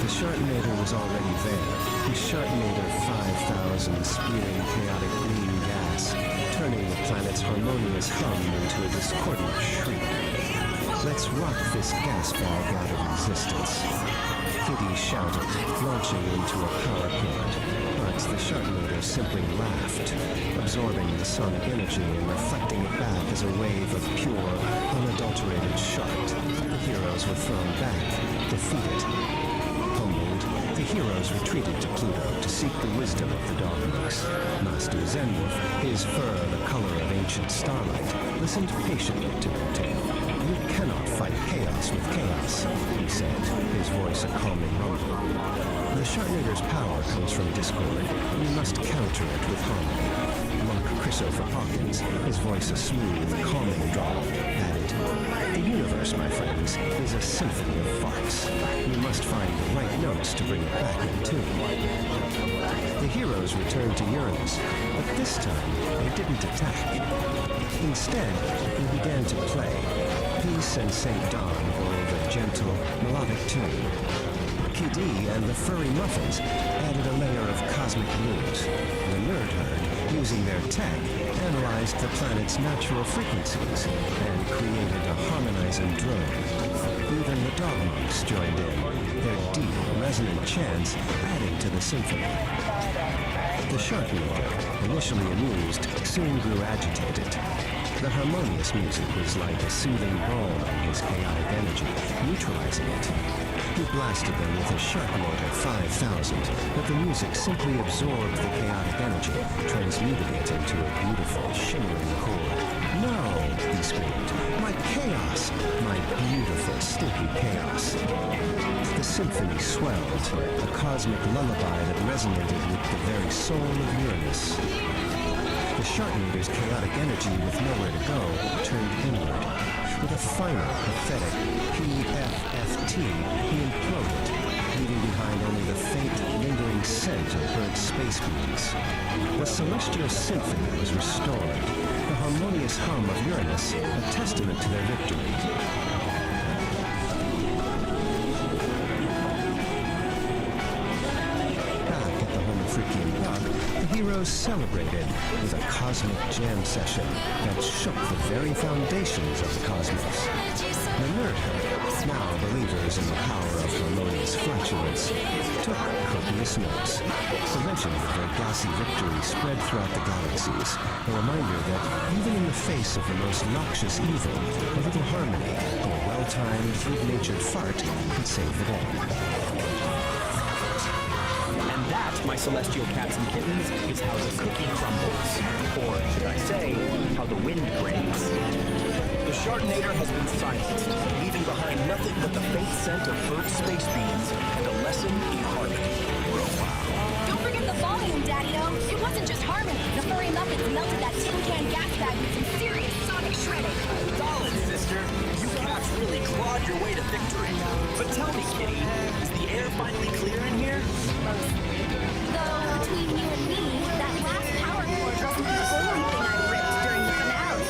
The Sharknator was already there, his Sharknator 5000 spewing chaotic green gas, turning the planet's harmonious hum into a discordant shriek. "Let's rock this gas bag out of existence," Kitty shouted, launching into a power pivot. But the Sharknator simply laughed, absorbing the sonic energy and reflecting it back as a wave of pure, unadulterated shark. The heroes were thrown back, defeated. Humbled, the heroes retreated to Pluto to seek the wisdom of the dog monks. Master Zenwolf, his fur the color of ancient starlight, listened patiently to their tale. "You cannot fight chaos with chaos," he said, his voice a calming rumble. "The Sharknator's power comes from discord. We must counter it with harmony." Monk Christopher Hawkins, his voice a smooth, calming drawl, added, "The universe, my friends, is a symphony of farts. We must find the right notes to bring it back in tune." The heroes returned to Uranus, but this time they didn't attack. Instead, they began to play. Peace and St. Dawn wove a gentle, melodic tune. PD and the Furry Muffins added a layer of cosmic blues. The nerd herd, using their tech, analyzed the planet's natural frequencies and created a harmonizing drone. Even the dog monks joined in, their deep, resonant chants adding to the symphony. The Sharknator, initially amused, soon grew agitated. The harmonious music was like a soothing balm on his chaotic energy, neutralizing it. He blasted them with his Sharknator 5000, but the music simply absorbed the chaotic energy, transmuting it into a beautiful, shimmering core. "No!" he screamed. "My chaos! My beautiful, stinky chaos!" The symphony swelled, a cosmic lullaby that resonated with the very soul of Uranus. The Sharknator's chaotic energy, with nowhere to go, turned inward. With a final, pathetic PFFT, he imploded, leaving behind only the faint, lingering scent of burnt space beams. The Celestial Symphony was restored, the harmonious hum of Uranus a testament to their victory. The heroes celebrated with a cosmic jam session that shook the very foundations of the cosmos. The nerd herd, now believers in the power of harmonious flatulence, took copious notes. The legend of their gassy victory spread throughout the galaxies, a reminder that even in the face of the most noxious evil, a little harmony and a well-timed, good-natured fart could save the day. my celestial cats and kittens, is how the cookie crumbles. Or should I say, how the wind grains. The Sharknator has been silenced, leaving behind nothing but the faint scent of burnt space beans and a lesson in harmony. Don't forget the volume, Daddy-O. It wasn't just harmony. The furry Muppets melted that tin can gas bag with some serious sonic shredding. Solid, sister. You cats really clawed your way to victory. But tell me, Kitty, is the air finally clear in here? Though, between you and me, that last power cord wasn't the only thing I ripped during the finale.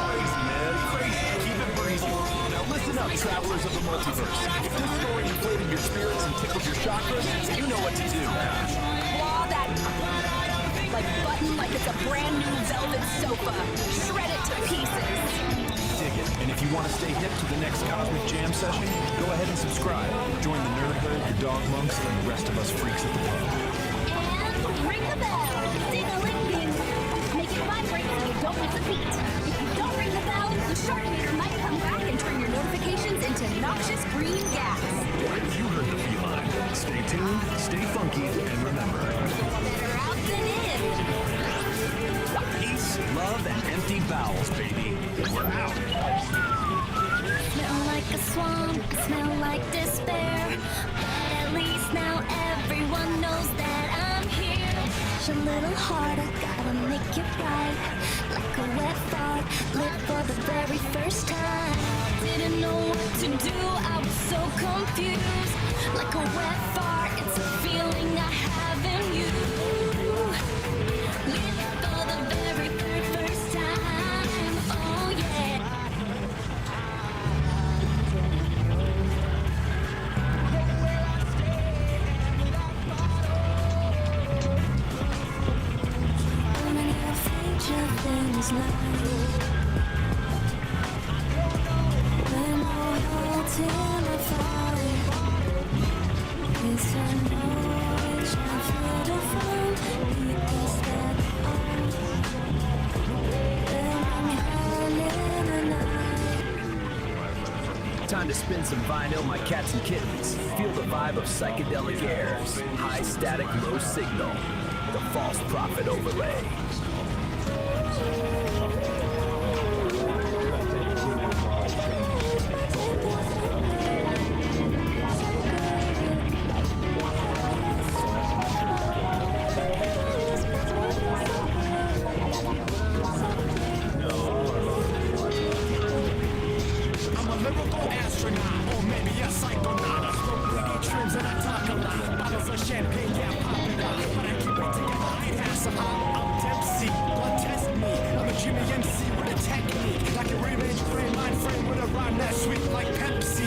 Crazy, man. Crazy. Keep it breezy. Now listen up, travelers of the multiverse. If this story inflated your spirits and tickled your chakras, you know what to do. Claw that, button like it's a brand new velvet sofa. Shred it to pieces. Dig it. And if you want to stay hip to the next Cosmic Jam session, go ahead and subscribe. Join the nerd herd, the dog monks, and the rest of us freaks at the pub. And ring the bell. Ding-a-ling-ding. Make it vibrate so you don't miss a beat. If you don't ring the bell, the Sharknator might come back and turn your notifications into noxious green gas. You heard the feline. Stay tuned, stay funky, and remember. Better out than in. Peace, love, and empty bowels, baby. We're out. Smell like a swamp, smell like despair. But at least now everyone knows that I'm here. Push a little harder, gotta make it right. Like a wet fart, lit for the very first time. Didn't know what to do, I was so confused. Like a wet fart, it's a feeling I have in you. Lit for the very first time, oh yeah. Things like when all hearts in a fire, it's a knowledge I feel to find because that Time to spin some vinyl, my cats and kittens. Feel the vibe of Psychedelic Aire's high static, low signal. The false prophet overlay. I'm a lyrical astronaut, or maybe a psychonaut. I smoke weedy trims and I talk a lot. Bottles of champagne, yeah, popping out. But I keep it together, I ain't half so hot. I'm Dempsey, blood test me. I'm a Jimmy MC with a technique. Like a revenge frame, mind frame with a rhyme that's sweet like Pepsi.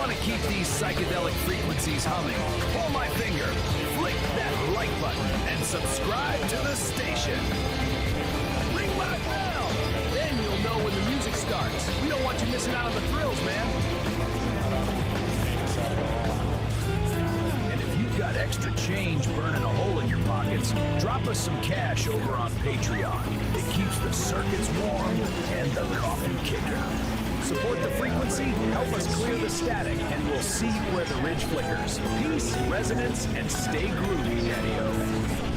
want to keep these psychedelic frequencies humming, pull my finger, flick that like button, and subscribe to the station. Ring my bell! Then you'll know when the music starts. We don't want you missing out on the thrills, man. And if you've got extra change burning a hole in your pockets, drop us some cash over on Patreon. It keeps the circuits warm and the coffee kicking. Support the frequency, help us clear the static, and we'll see where the ridge flickers. Peace, resonance, and stay groovy, Daddy-O.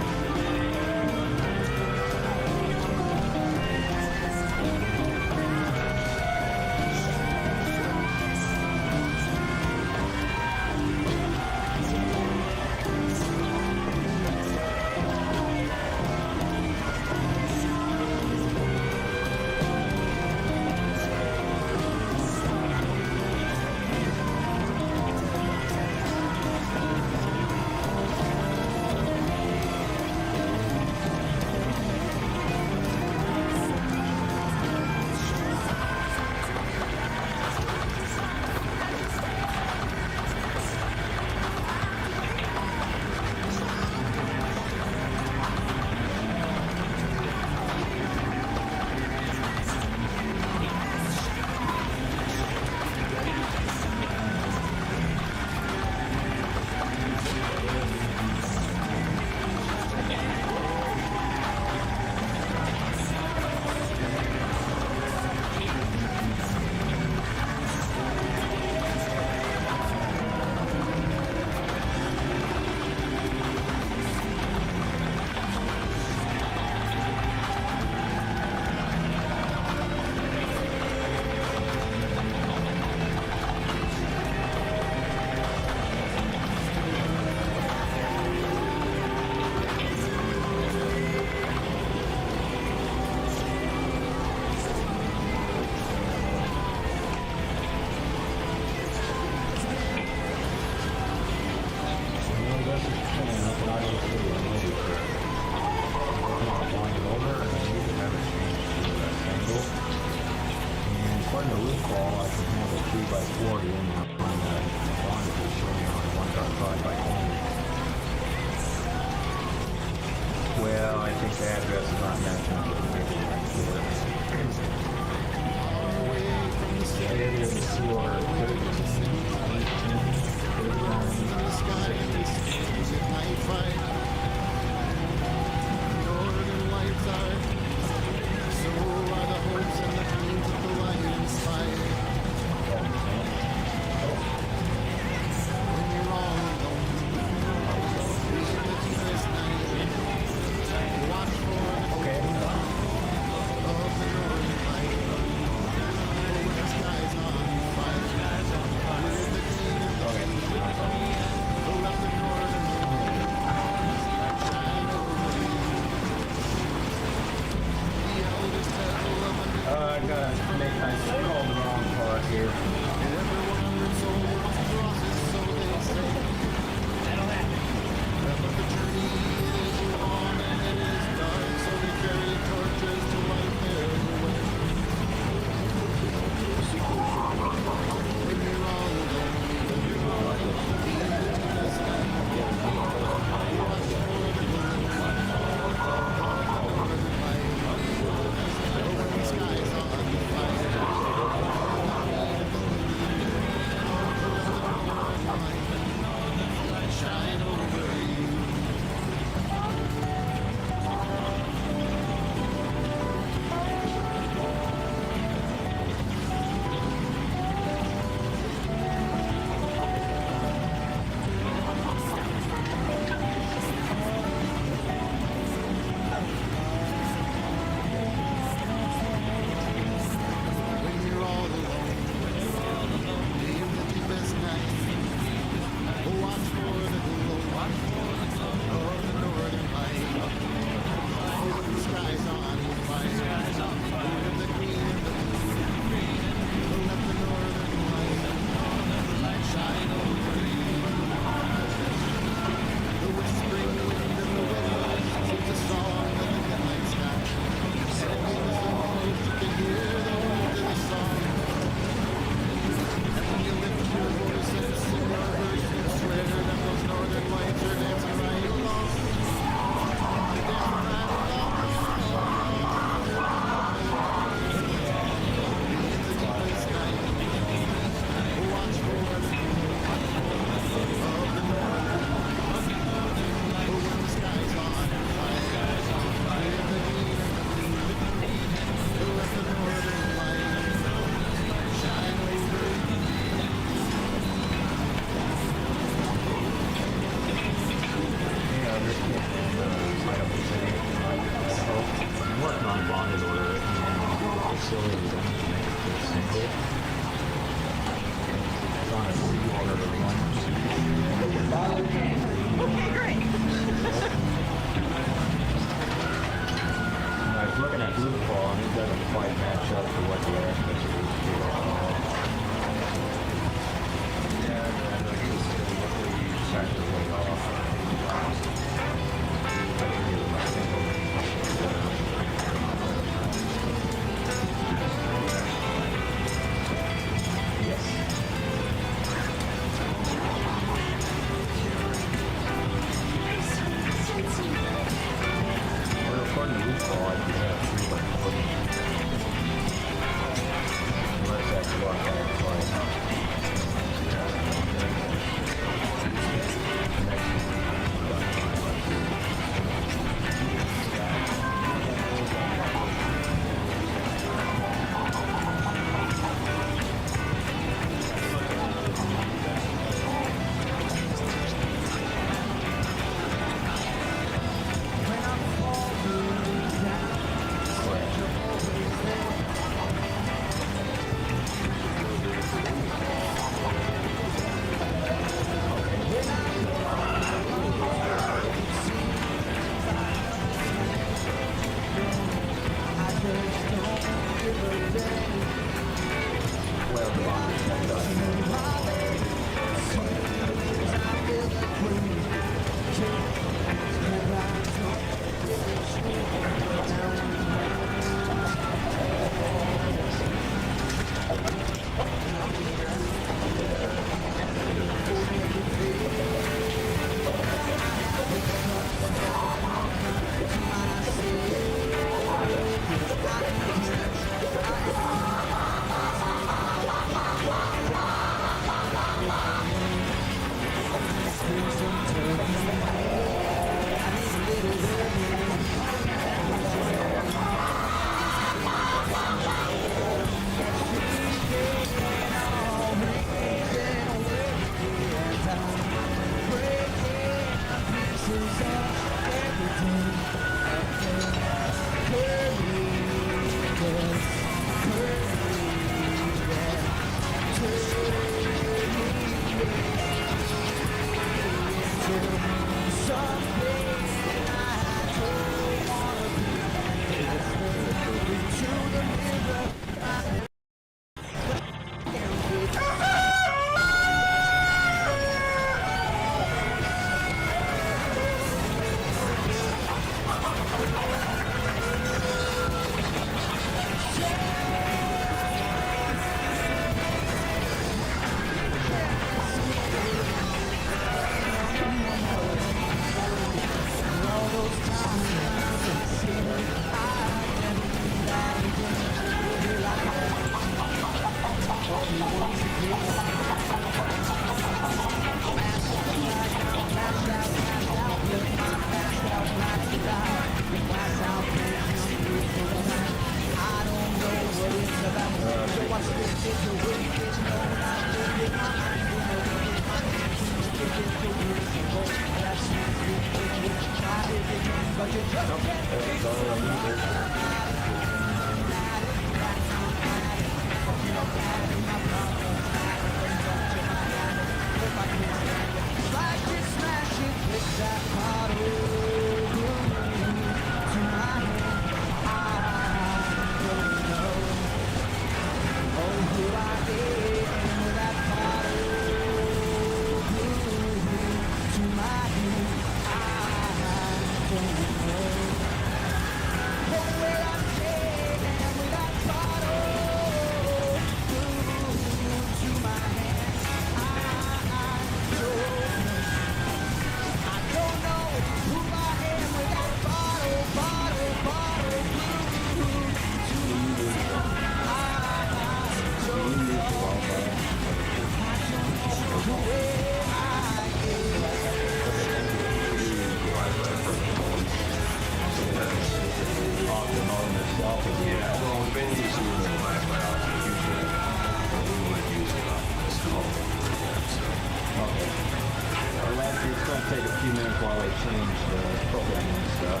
Take a few minutes while they change the programming and stuff.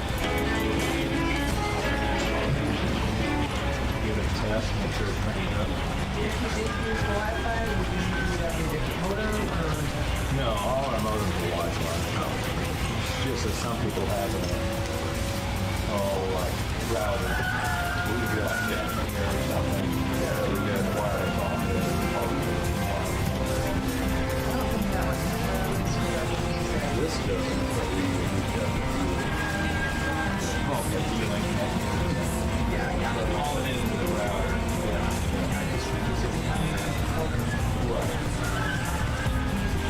Give it a test, make sure it's cranking up. If you did use Wi-Fi, would you use a different modem or? No, all our modems are Wi-Fi. No. It's just that some people have a like router. We would be like that here or something. Yeah, we get wireless off there. This doesn't, but we definitely. Oh, yeah, D-Link. Yeah, but all it into the router. Yeah, I just think it's right.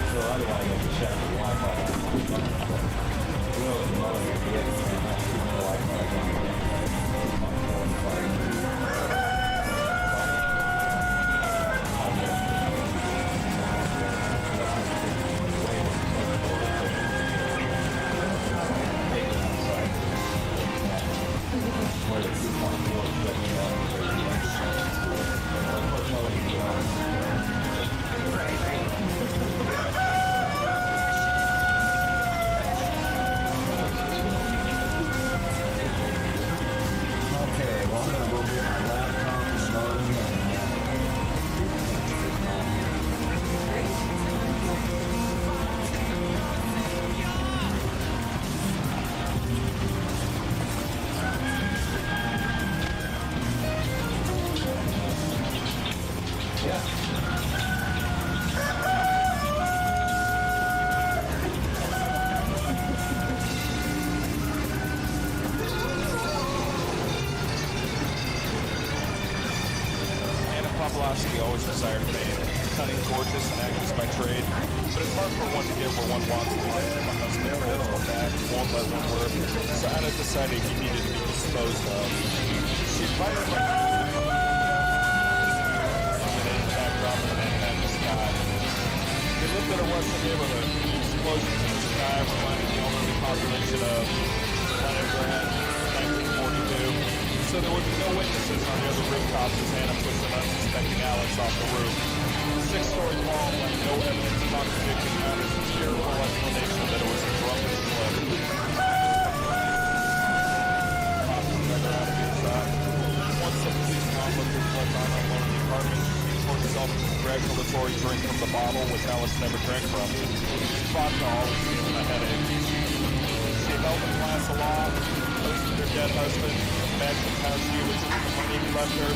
So otherwise, I can check the Wi-Fi on my phone. Well, the modem here, yeah, you can't have too much Wi-Fi on my phone. Always desired fame, cunning, gorgeous, and actress by trade. But it's hard for one to get where one wants in life. My husband failed to back, won't let one work. So Anna decided he needed to be disposed of. She fired my dominating backdrop of the Manhattan sky. They lived in a Western neighborhood. Explosions in the sky reminded the elderly population of Leningrad, 1942. So there would be no witnesses on the other rooftops as Anna pushed an unsuspecting Alex off the roof. 6-story wall like no evidence contradicting Anna's cheerful explanation that it was a drunken slip. Cops drag her out of inside. Once the police onlookers left on alone in the apartment, she poured herself a congratulatory drink from the bottle, which Alex never drank from. Vodka always gave him a headache. She held the glass aloft, toasted her dead husband, imagined how she was the money he left her,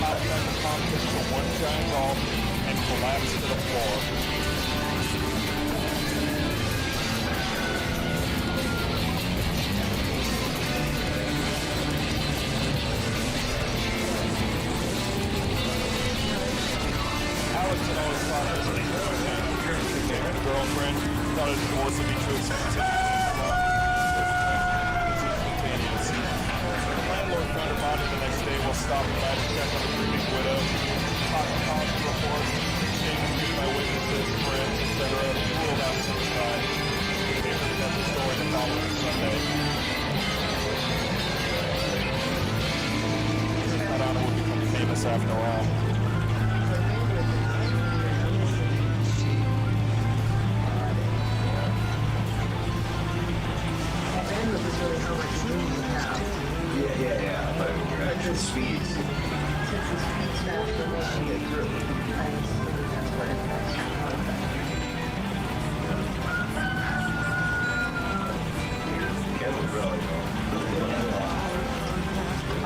popped out the contents for one giant gulp, and collapsed to the floor. Alex had always thought that when he became a girlfriend, thought a divorce would be too expensive. Landlord found her body the next day while stopping by to check on the grieving widow. Toxicology reports, statements made by witnesses, friends, etc. ruled out suicide. The paper got the story the following Sunday. That Anna would become famous after all. Bandwidth is really how much speeds. Since the speed's faster, maybe that's what it does.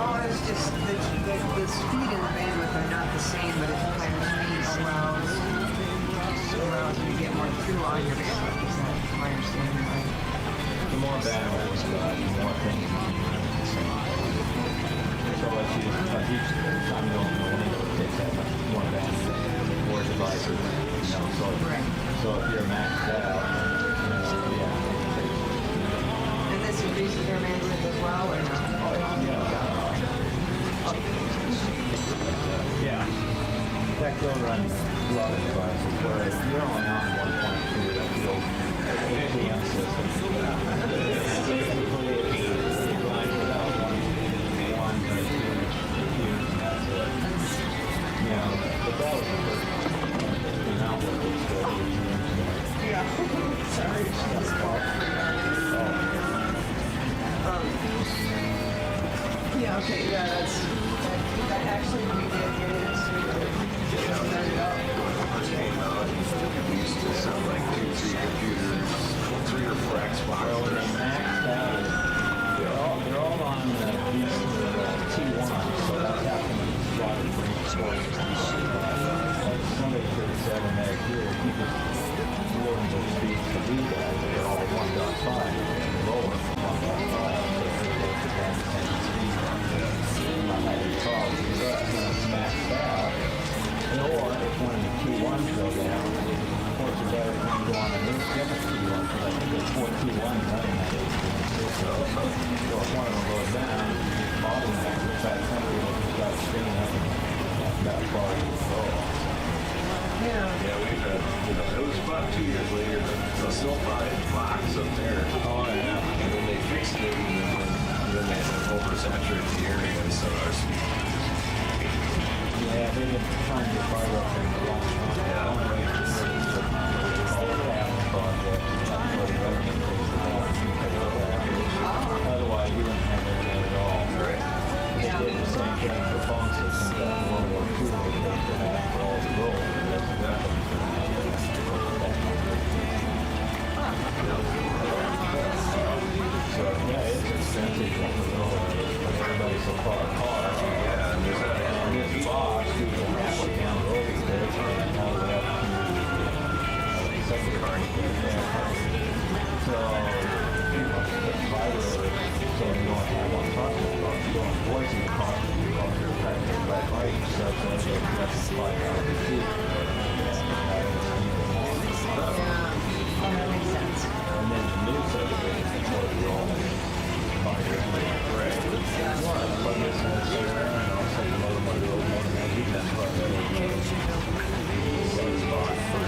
Oh, it's just the speed and the bandwidth are not the same, but it's higher speed allows you to get more through on your bandwidth. Is that my understanding right? The more bandwidth you got, the more things you can do at the same time. So each time you don't know anything, it takes that much more bandwidth, more devices, you know, so if you're maxed out, And this increases their bandwidth as well, or not? Yeah. That will run a lot of devices where if you're only on 1.2, that will ATM system. Typically, it's designed without one or two computers, and that's it. You know, but that was the first outlet that's still using. Yeah. Sorry. Yeah, okay, yeah, that actually we did get it. Set it up. First came out, it used to sound like 2-3 computers, 3 or 4 Xbox. Well, they're maxed out. They're all on T1, so that's happening a lot of great sources. Like somebody 37 meg here, you just willing to speeds to do that. They're all 1.5 and lower from 1.5. Not having problems, but when it's maxed out, or if one of the T1s go down, of course it's better when you go on a new different T1, because I think there's 4 T1s running that 18 system. So if one of them goes down, you bottleneck the fact somebody will just start spinning up and that's about as far as you go. Yeah, we've had, it was about 2 years later, the Silphi box up there. Oh, yeah. And then they fixed it, and then they oversaturated the area, so our speed. Yeah, they've been trying to get fiber up there for a long time. Yeah. One way to do it is all the cabinet project, that's where the revenue goes. Otherwise, you wouldn't have internet at all. Right. They did the same thing for phone systems after World War II. They used to have for all the world. So, yeah, it's expensive on the road. Everybody's so far apart. Yeah, and there's And this box, you go halfway down the road, and all the way up to the second car. So, you know, put fiber, so you don't have one talking about it. You don't voice in the car, you go through the back of the right, so that's $5 a feet. Yeah, that makes sense. And then the new subdivision controls your own fiber. Right. One, but this has there, and also the motor by the old motor, and you can plug that in. So it's not for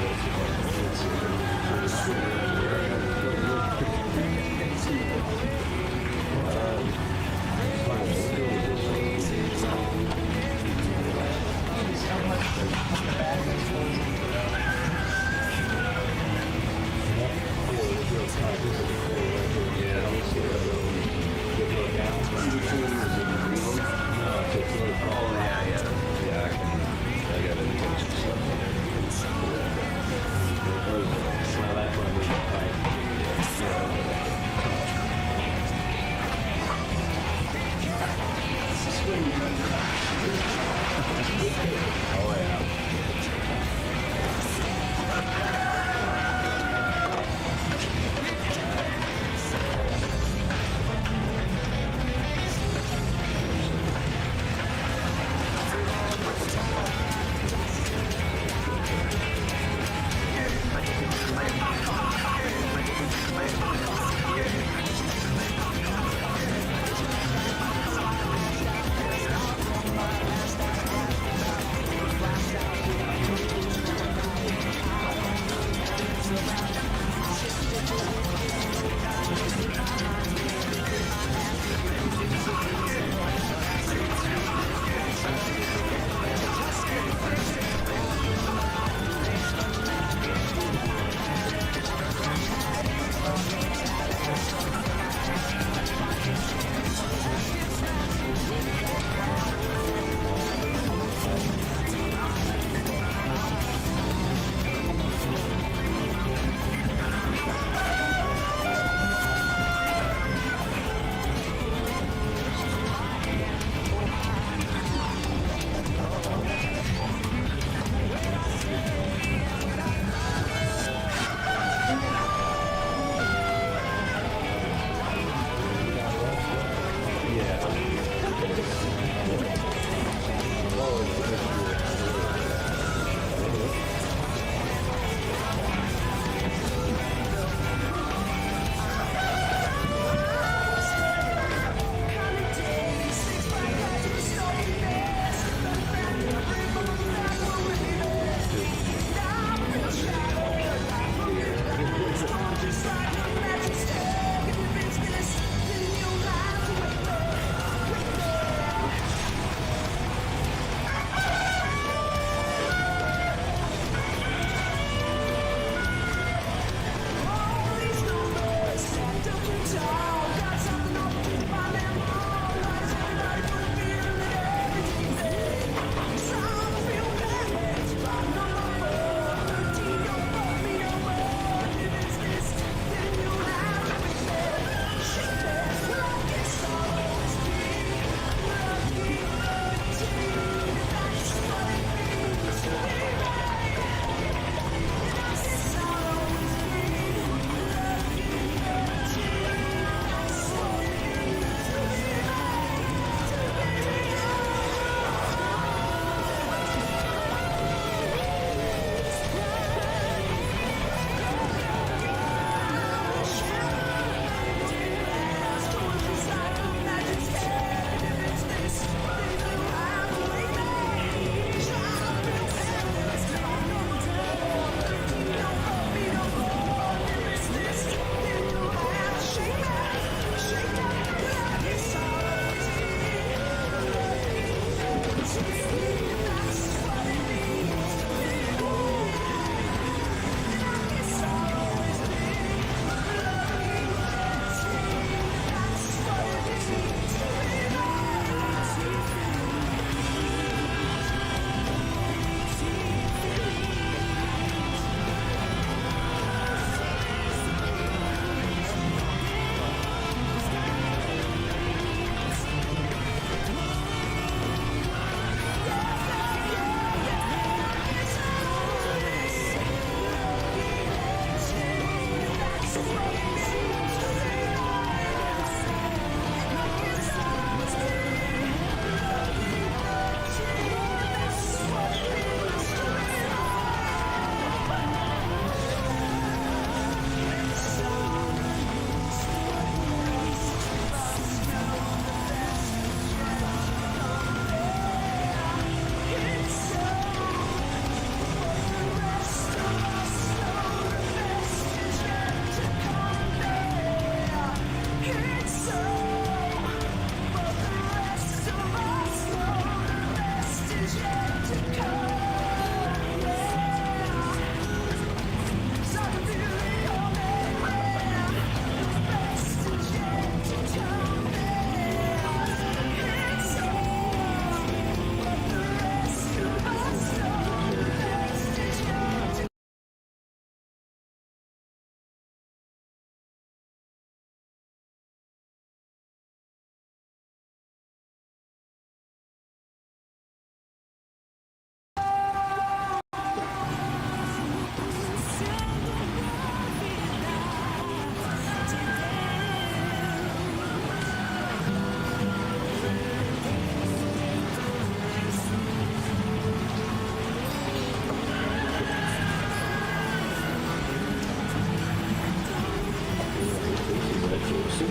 That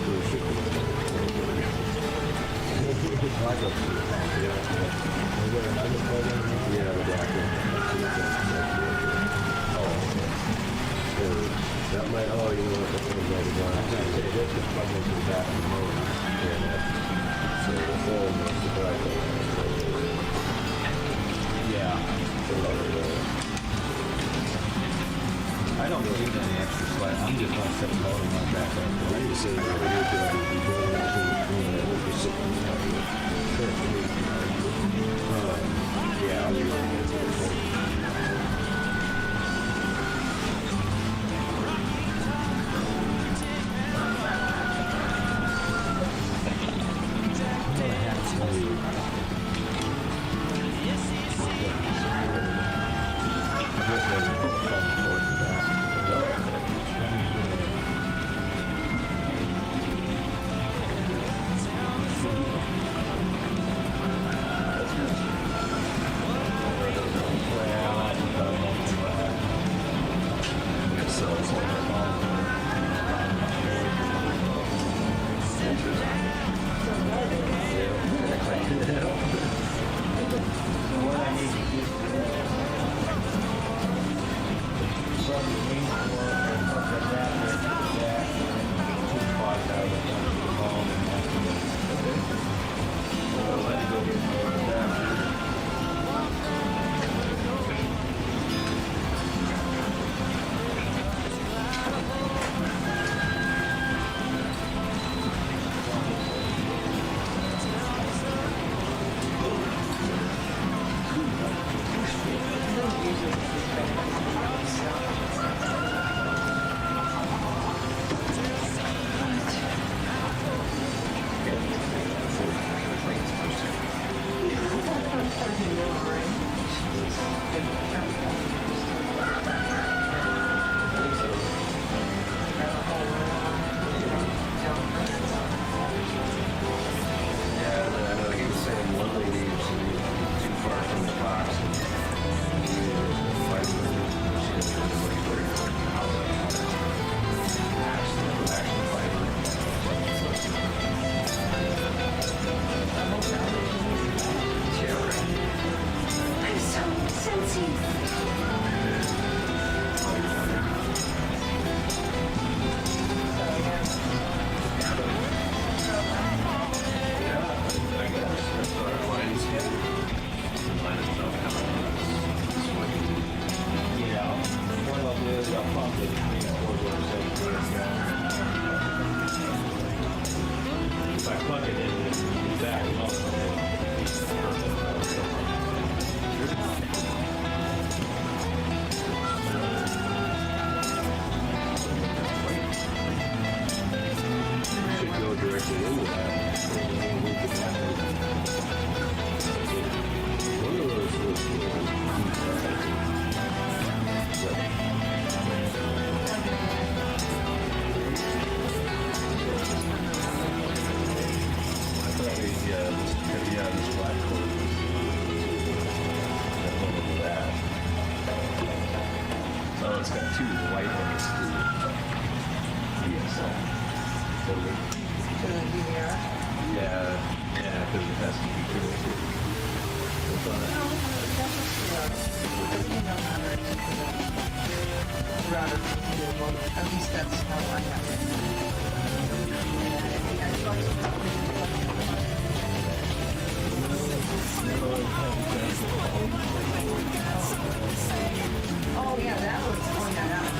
might, oh, you know what, that's what I'm going to do. I can't say this is probably to the back of the motor. So the phone is the back of Yeah. I don't need any extra slide. I'm just going to set the motor on back up. I need to say that we need to be going out to yeah, I'll be going into the phone. Oh yeah, that was point that out.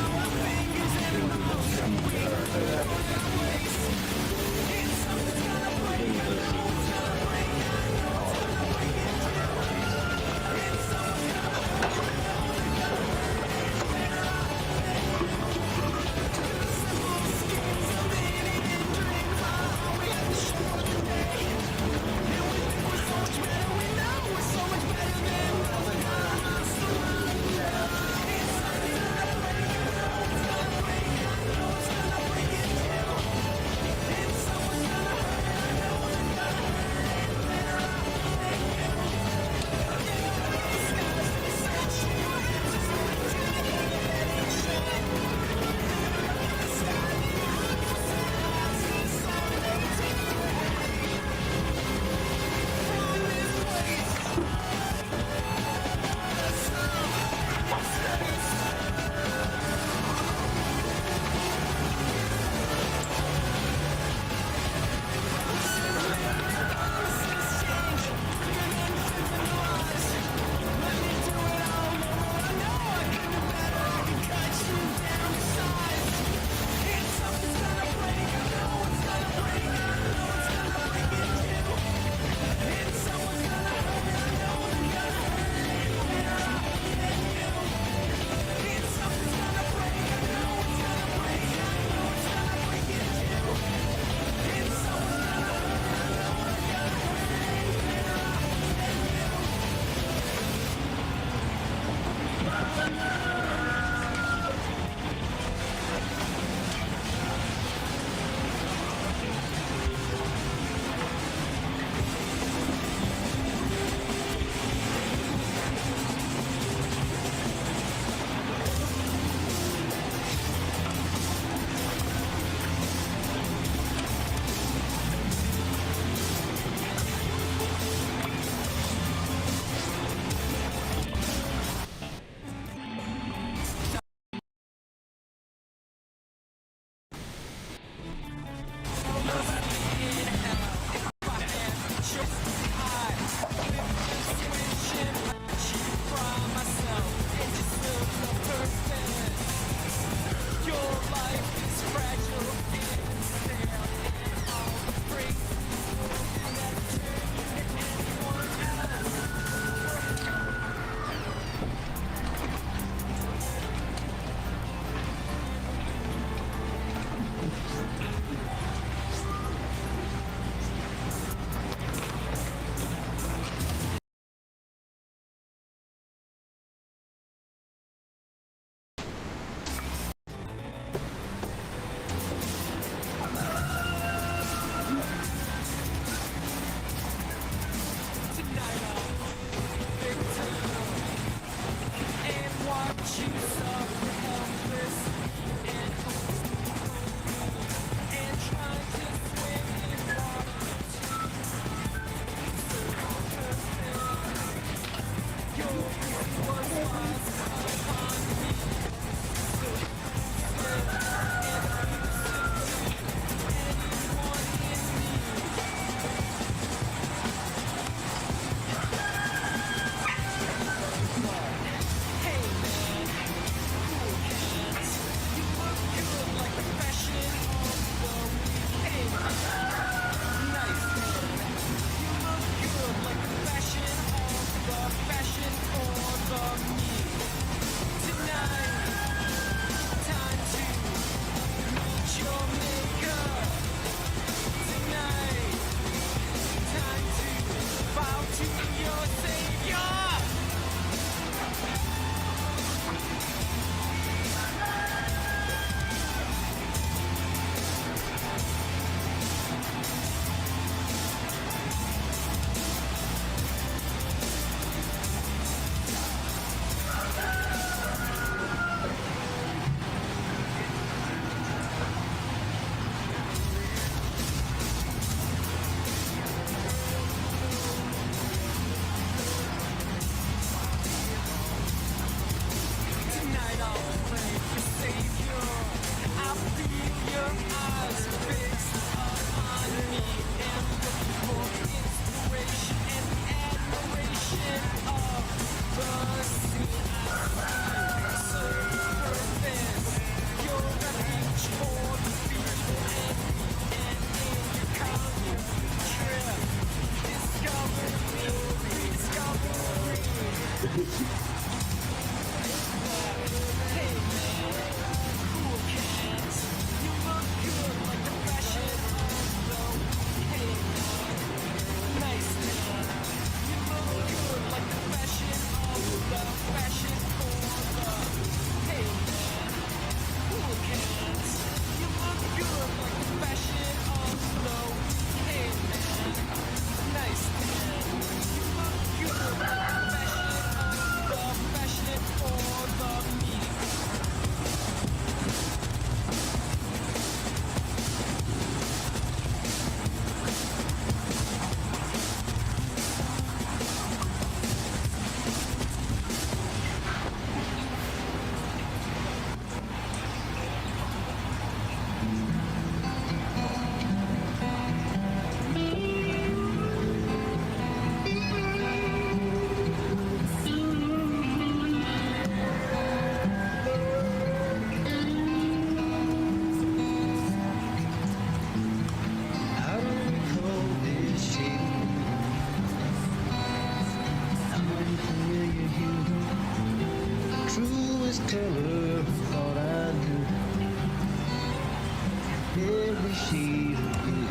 the shade of blue.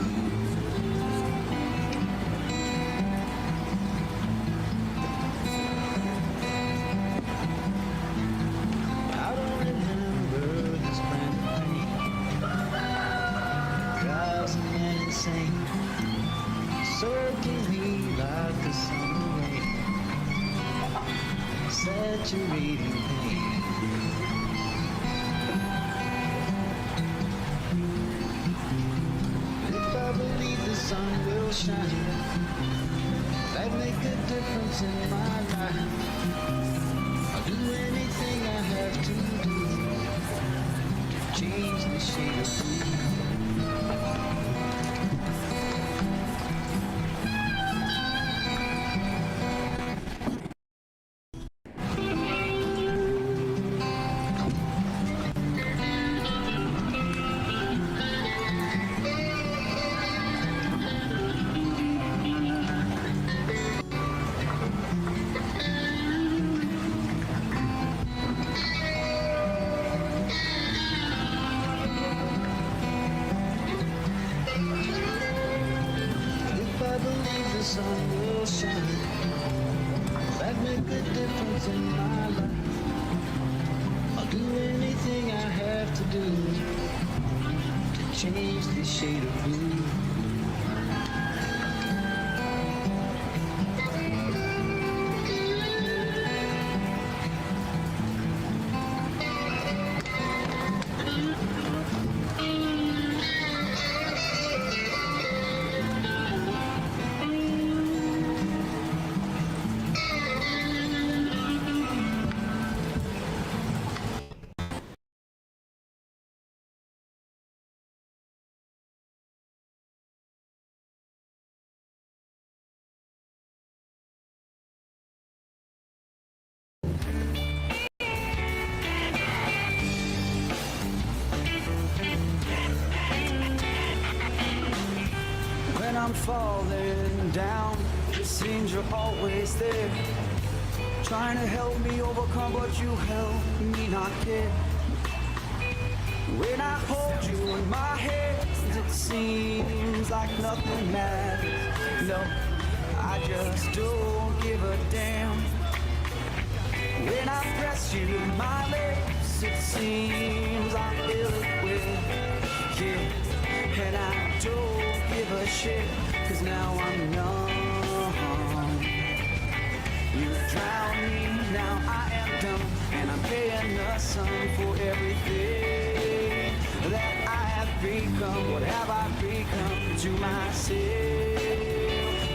I don't remember this brand of pain. Drives a man insane, soaking me like a summer rain, saturating pain. If I believe the sun will shine, that'd make a difference in my life. I'll do anything I have to do to change the shade of blue. The sun will shine, that make a difference in my life. I'll do anything I have to do to change the shade of blue. When I'm falling down, it seems you're always there, trying to help me overcome, but you help me not care. When I hold you in my hands, it seems like nothing matters. No, I just don't give a damn. When I press you in my lips, it seems I'm filled with, yeah. And I don't give a shit, 'cause now I'm numb. You drown me, now I am dumb, and I'm paying the sum for everything that I have become. What have I become to myself?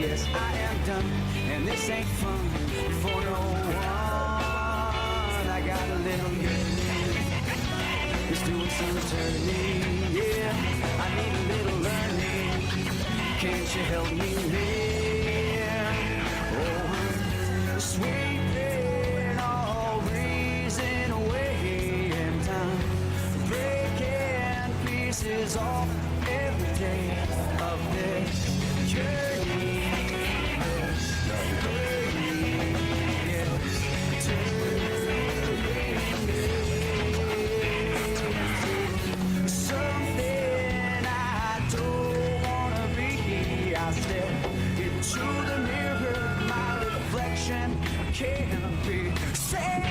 Yes, I am done, and this ain't fun for no one. I got a little yearning, it's doing some turning, yeah. I need a little learning, can't you help me here? Oh, I'm sweeping all reason away in time, breaking pieces off every day of this journey. Can't be saved.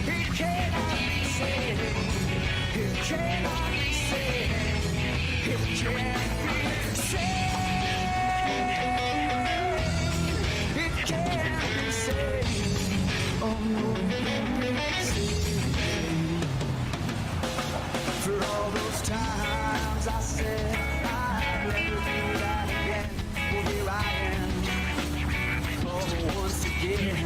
It cannot be saved. It cannot be saved. It can't be saved. It can't be saved. Oh no, for all those times I said I'd never do that again. Well, here I am. Once again,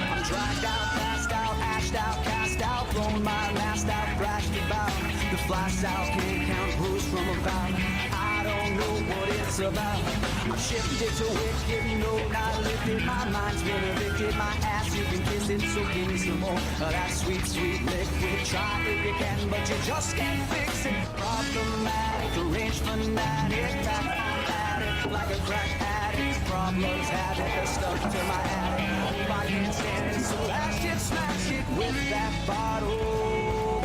I'm dragged out, passed out, ashed out, cast out, blown my last out, thrashed about. The flash out, can't count bruise from about. I don't know what it's about. I've shifted to wicked, no, not lifted. My mind's been evicted, my ass you can kiss it, so give me some more of that sweet, sweet liquid. Try if you can, but you just can't fix it. Problematic, arranged fanatic, back on addict, like a crack addict. Problems have it, they're stuck to my attic. I can't stand it, so lash it, smash it with that bottle.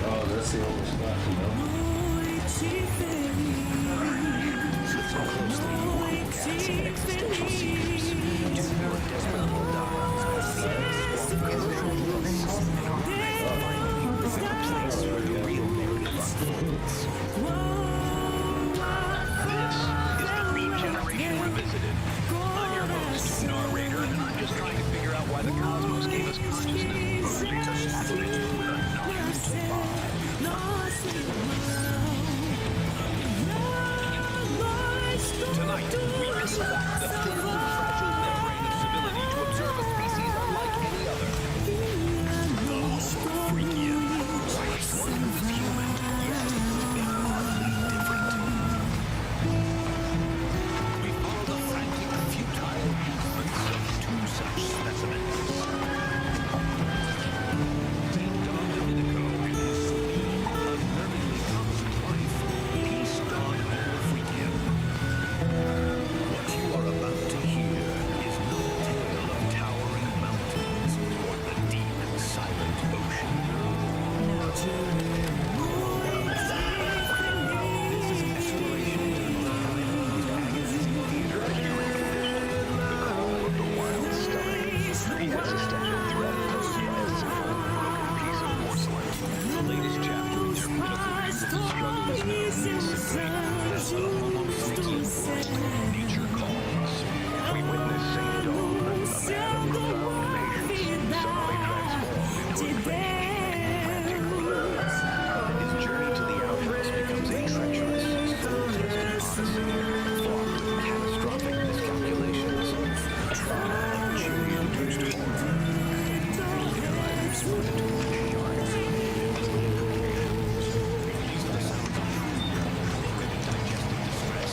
Oh, that's the oldest spot, you know? Listen closely, wild cats and existential seekers. Do your desperate little darlings the endless walk of the place where the real narrative unfolds. This is the Beat Generation Revisited. I'm your host, Narrator, and I'm just trying to figure out why the cosmos gave us consciousness, posing a satellite with a 9 to 5. Tonight, we peel back the thin, fragile membrane of civility to observe a species unlike any other. The Homo freakian. One who is human, yet oddly different. We follow the frantic, futile movements of two such specimens. St. Don Domenico and his unnervingly competent wife, Peace the Dudes Jaway. What you are about to hear is no tale of towering mountains or the deep and silent ocean. This is an exploration into the mind of the agonizing theater of human condition, the call of the wild stomach, the existential threat posed by a simple, broken piece of porcelain. The latest chapter in their metaphysical struggle is known simply as the Homo freakian. Nature calls. We witness St. Dawn, a man of profound patience, suddenly transformed into a frantic bird. His journey to the outhouse becomes a treacherous, full-tested odyssey, fraught with catastrophic miscalculations. Try cheery-induced horror. Lives running to the yards. These are the sounds of already digesting distress.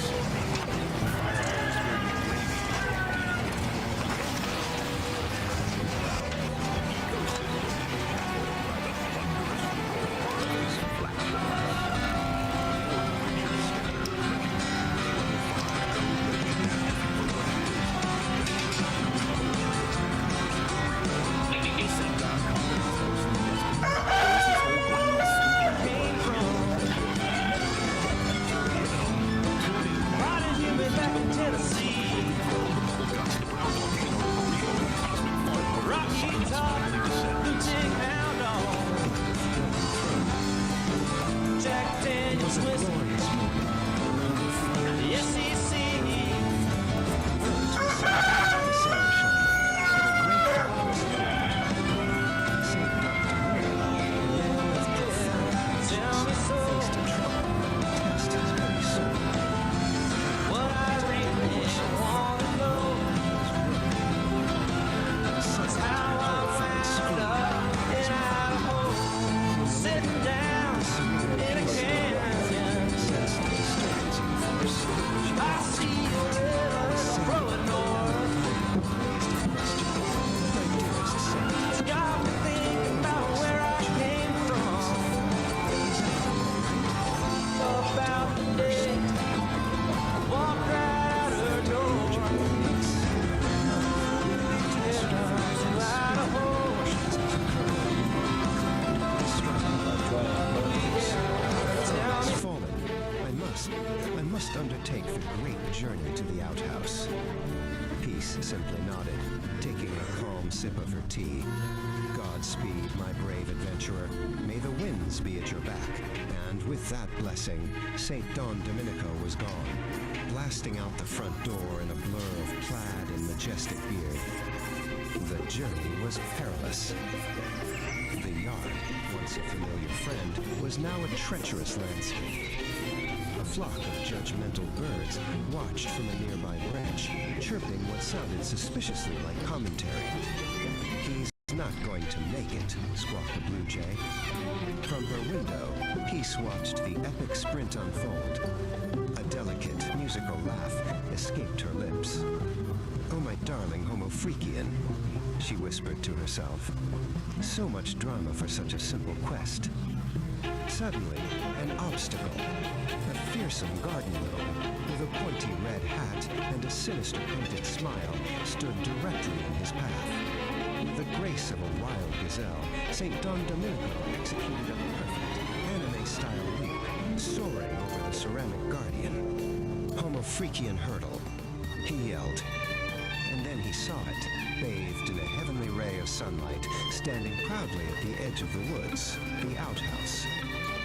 undertake the great journey to the outhouse. Peace simply nodded, taking a calm sip of her tea. Godspeed, my brave adventurer. May the winds be at your back, And with that blessing, St. Don Domenico was gone, blasting out the front door in a blur of plaid and majestic beard. The journey was perilous. The yard, once a familiar friend, was now a treacherous landscape. A flock of judgmental birds watched from a nearby branch, chirping what sounded suspiciously like commentary. He's not going to make it, squawked the blue jay. From her window, Peace watched the epic sprint unfold. A delicate, musical laugh escaped her lips. "Oh, my darling Homo Freakian," she whispered to herself. So much drama for such a simple quest. Suddenly, an obstacle. A fearsome garden gnome, with a pointy red hat and a sinister painted smile, stood directly in his path. With the grace of a wild gazelle, St. Don Domenico executed a perfect anime-style leap, soaring over the ceramic guardian. "Homo Freakian hurdle," he yelled. And then he saw it, bathed in a heavenly ray of sunlight, standing proudly at the edge of the woods, the outhouse.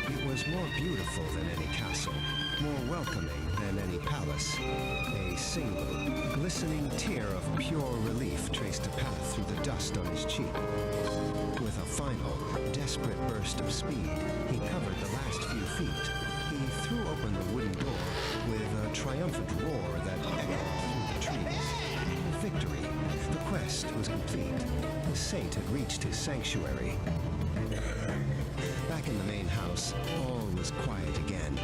It was more beautiful than any castle, more welcoming than any palace. A single, glistening tear of pure relief traced a path through the dust on his cheek. With a final, desperate burst of speed, he covered the last few feet. He threw open the wooden door with a triumphant roar that echoed through the trees. Victory! The quest was complete. The saint had reached his sanctuary. Back in the main house, all was quiet again.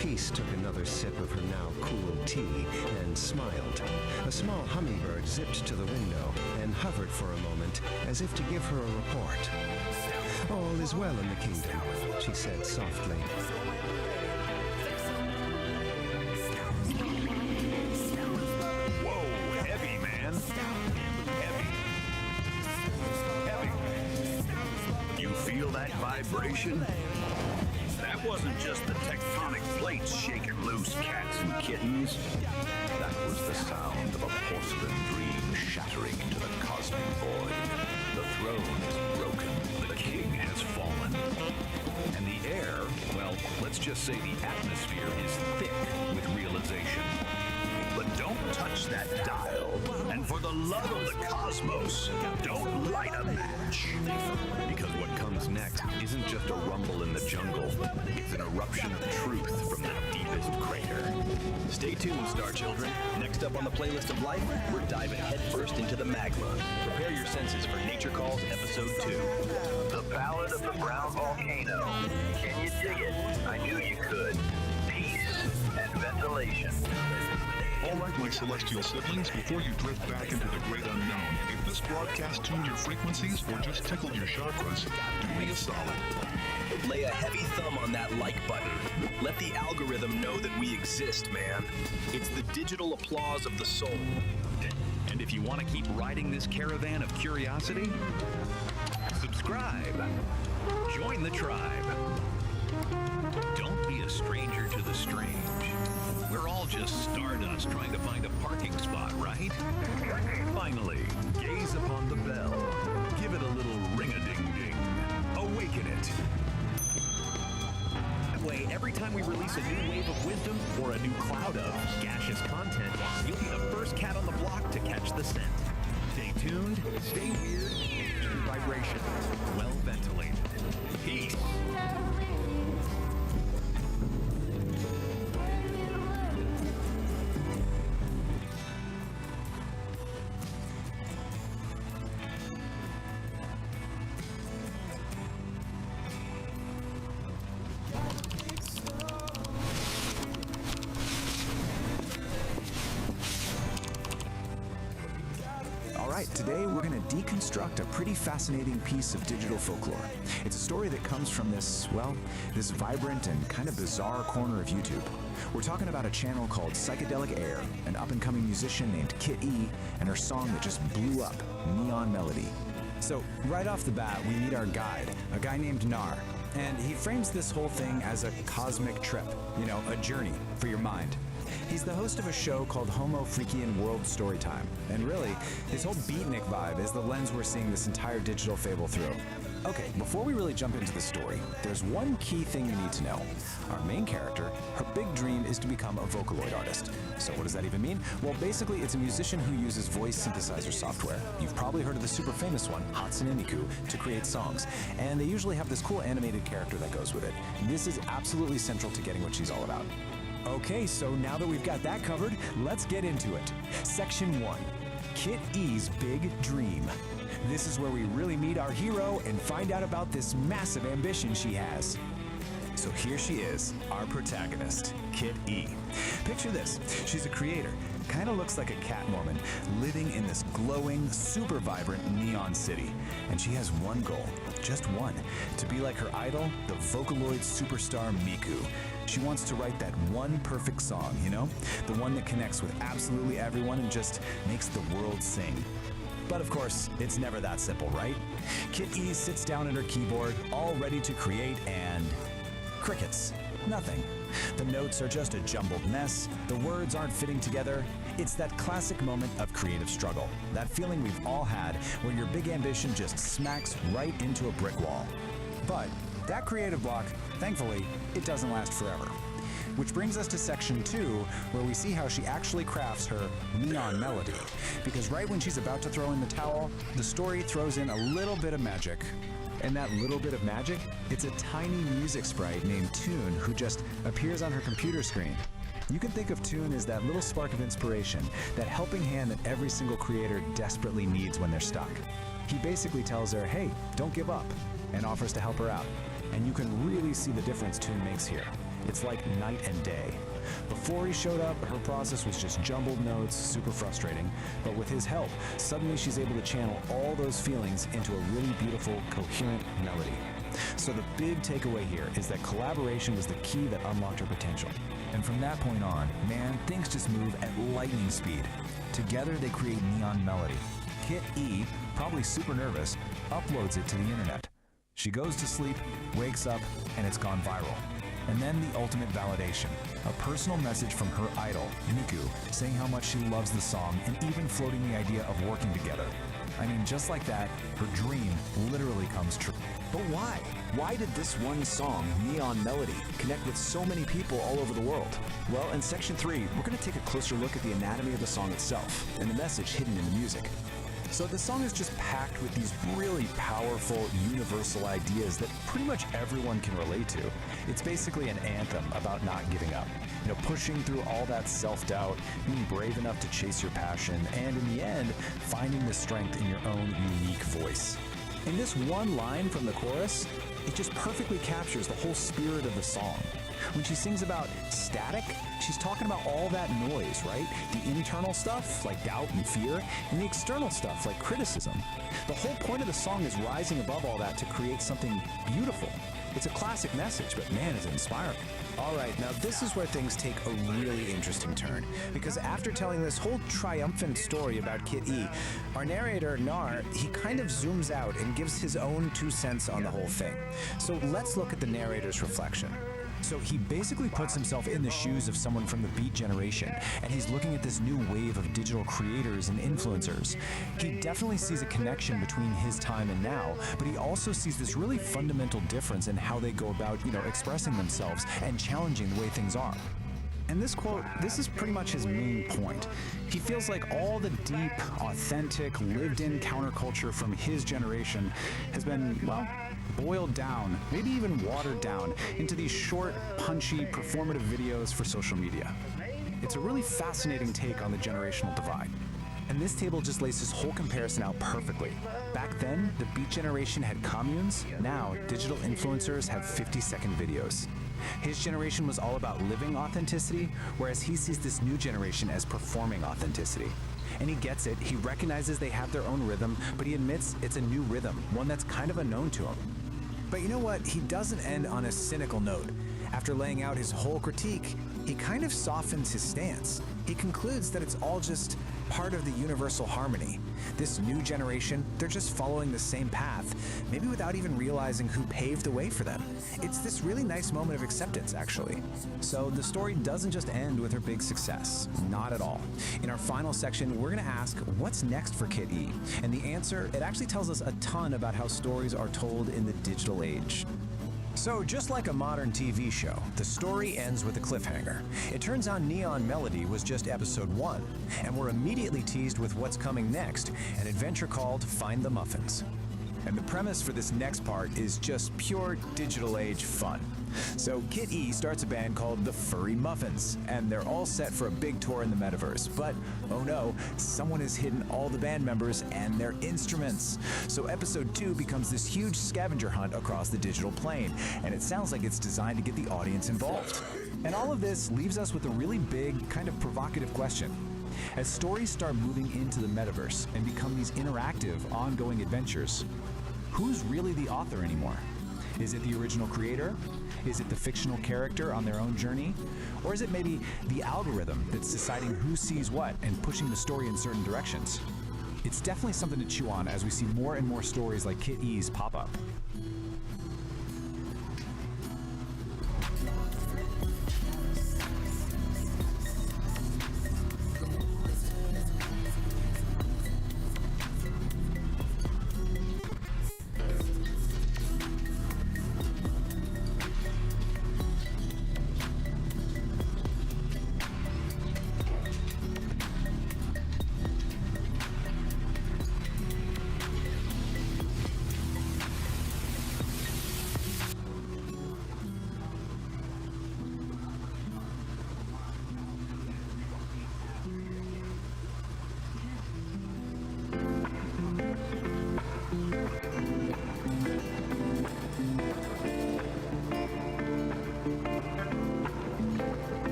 Peace took another sip of her now cool tea and smiled. A small hummingbird zipped to the window and hovered for a moment as if to give her a report. "All is well in the kingdom," she said softly. Whoa, heavy, man. Heavy. Heavy. You feel that vibration? That wasn't just the tectonic plates shaking loose, cats and kittens. That was the sound of a porcelain dream shattering into the cosmic void. The throne is broken. The king has fallen. And the air, well, let's just say the atmosphere is thick with realization. But don't touch that dial. And for the love of the cosmos, don't light a match. Because what comes next isn't just a rumble in the jungle. It's an eruption of truth from the deepest crater. Stay tuned, Star Children. Next up on the playlist of life, we're diving headfirst into the magma. Prepare your senses for Nature Calls Episode 2. The Ballad of the Brown Volcano. Can you dig it? I knew you could. Peace and ventilation. All right, my celestial siblings, before you drift back into the great unknown, if this broadcast tuned your frequencies or just tickled your chakras, do me a solid. Lay a heavy thumb on that like button. Let the algorithm know that we exist, man. It's the digital applause of the soul. And if you want to keep riding this caravan of curiosity, subscribe. Join the tribe. Don't be a stranger to the strange. We're all just stardust trying to find a parking spot, right? Finally, gaze upon the bell. Give it a little ring-a-ding-ding. Awaken it. That way, every time we release a new wave of wisdom or a new cloud of gaseous content, you'll be the first cat on the block to catch the scent. Stay tuned, stay weird, keep your vibration well ventilated. Peace. Today, we're going to deconstruct a pretty fascinating piece of digital folklore. It's a story that comes from this vibrant and kind of bizarre corner of YouTube. We're talking about a channel called Psychedelic Aire, an up-and-coming musician named Kit E, and her song that just blew up, Neon Melody. So, right off the bat, we meet our guide, a guy named Nar, and he frames this whole thing as a cosmic trip, a journey for your mind. He's the host of a show called Homo Freakian World Storytime, and really, his whole beatnik vibe is the lens we're seeing this entire digital fable through. Okay, before we really jump into the story, there's one key thing you need to know. Our main character, her big dream is to become a Vocaloid artist. So what does that even mean? Well, basically, it's a musician who uses voice synthesizer software. You've probably heard of the super famous one, Hatsune Miku, to create songs. And they usually have this cool animated character that goes with it. This is absolutely central to getting what she's all about. Okay, so now that we've got that covered, let's get into it. Section 1, Kit E's Big Dream. This is where we really meet our hero and find out about this massive ambition she has. So here she is, our protagonist, Kit E. Picture this, she's a creator, kind of looks like a cat Mormon, living in this glowing, super vibrant neon city. And she has one goal, just one, to be like her idol, the Vocaloid superstar Miku. She wants to write that one perfect song, you know? The one that connects with absolutely everyone and just makes the world sing. But of course, it's never that simple, right? Kit E sits down at her keyboard, all ready to create, and crickets. Nothing. The notes are just a jumbled mess, the words aren't fitting together. It's that classic moment of creative struggle, that feeling we've all had where your big ambition just smacks right into a brick wall. But that creative block, thankfully, it doesn't last forever. Which brings us to section 2, where we see how she actually crafts her neon melody. Because right when she's about to throw in the towel, the story throws in a little bit of magic. And that little bit of magic, it's a tiny music sprite named Tune who just appears on her computer screen. You can think of Tune as that little spark of inspiration, that helping hand that every single creator desperately needs when they're stuck. He basically tells her, hey, don't give up, and offers to help her out. And you can really see the difference Tune makes here. It's like night and day. Before he showed up, her process was just jumbled notes, super frustrating. But with his help, suddenly she's able to channel all those feelings into a really beautiful, coherent melody. So the big takeaway here is that collaboration was the key that unlocked her potential. And from that point on, man, things just move at lightning speed. Together they create Neon Melody. Kit E, probably super nervous, uploads it to the internet. She goes to sleep, wakes up, and it's gone viral. And then the ultimate validation, a personal message from her idol, Miku, saying how much she loves the song and even floating the idea of working together. I mean, just like that, her dream literally comes true. But why? Why did this one song, Neon Melody, connect with so many people all over the world? Well, in section 3, we're going to take a closer look at the anatomy of the song itself and the message hidden in the music. So the song is just packed with these really powerful, universal ideas that pretty much everyone can relate to. It's basically an anthem about not giving up. You know, pushing through all that self-doubt, being brave enough to chase your passion, and in the end, finding the strength in your own unique voice. In this one line from the chorus, it just perfectly captures the whole spirit of the song. When she sings about static, she's talking about all that noise, right? The internal stuff, like doubt and fear, and the external stuff, like criticism. The whole point of the song is rising above all that to create something beautiful. It's a classic message, but man, is it inspiring. All right, now this is where things take a really interesting turn. Because after telling this whole triumphant story about Kit E, our narrator, Nar, he kind of zooms out and gives his own 2 cents on the whole thing. So let's look at the narrator's reflection. So he basically puts himself in the shoes of someone from the Beat generation, and he's looking at this new wave of digital creators and influencers. He definitely sees a connection between his time and now, but he also sees this really fundamental difference in how they go about, expressing themselves and challenging the way things are. And this quote, this is pretty much his main point. He feels like all the deep, authentic, lived-in counterculture from his generation has been, well, boiled down, maybe even watered down, into these short, punchy, performative videos for social media. It's a really fascinating take on the generational divide. And this table just lays this whole comparison out perfectly. Back then, the Beat generation had communes. Now, digital influencers have 50-second videos. His generation was all about living authenticity, whereas he sees this new generation as performing authenticity. And he gets it, he recognizes they have their own rhythm, but he admits it's a new rhythm, one that's kind of unknown to him. But you know what? He doesn't end on a cynical note. After laying out his whole critique, he kind of softens his stance. He concludes that it's all just part of the universal harmony. This new generation, they're just following the same path, maybe without even realizing who paved the way for them. It's this really nice moment of acceptance, actually. So the story doesn't just end with her big success. Not at all. In our final section, we're gonna ask, what's next for Kit E? And the answer, it actually tells us a ton about how stories are told in the digital age. So, just like a modern TV show, the story ends with a cliffhanger. It turns out Neon Melody was just episode 1, and we're immediately teased with what's coming next, an adventure called Find the Muffins. And the premise for this next part is just pure digital age fun. So Kit E starts a band called the Furry Muffins, and they're all set for a big tour in the metaverse. But, oh no, someone has hidden all the band members and their instruments. So episode 2 becomes this huge scavenger hunt across the digital plane, and it sounds like it's designed to get the audience involved. And all of this leaves us with a really big, kind of provocative question. As stories start moving into the metaverse and become these interactive, ongoing adventures, who's really the author anymore? Is it the original creator? Is it the fictional character on their own journey? Or is it maybe the algorithm that's deciding who sees what and pushing the story in certain directions? It's definitely something to chew on as we see more and more stories like Kit E's pop up.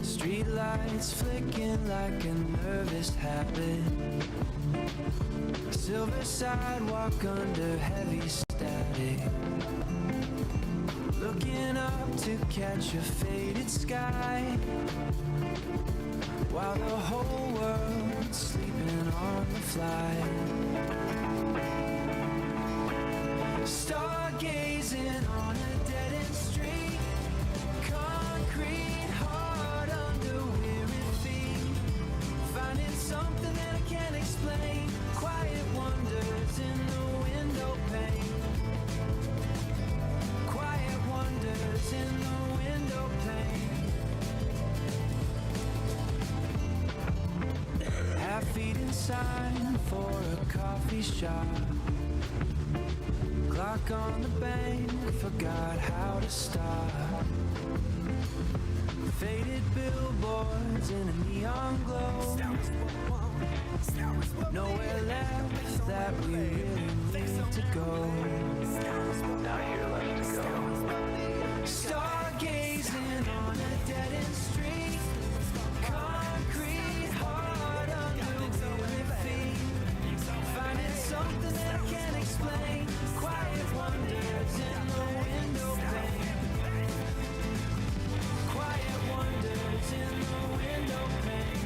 Streetlights flicking like a nervous habit. Silver sidewalk under heavy static. Looking up to catch a faded sky, while the whole world's sleeping on the fly. Stargazing on a dead-end street. Concrete hard under weary feet. Finding something that I can't explain. Quiet wonders in the window pane. Quiet wonders in the window pane. Half-eaten sign for a coffee shop. Clock on the bank, forgot how to stop. Faded billboards in a neon glow. Nowhere left that we really need to go. Not here left to go. Stargazing on a dead-end street. Concrete hard under weary feet. Finding something that I can't explain. Quiet wonders in the window pane. Quiet wonders in the window pane.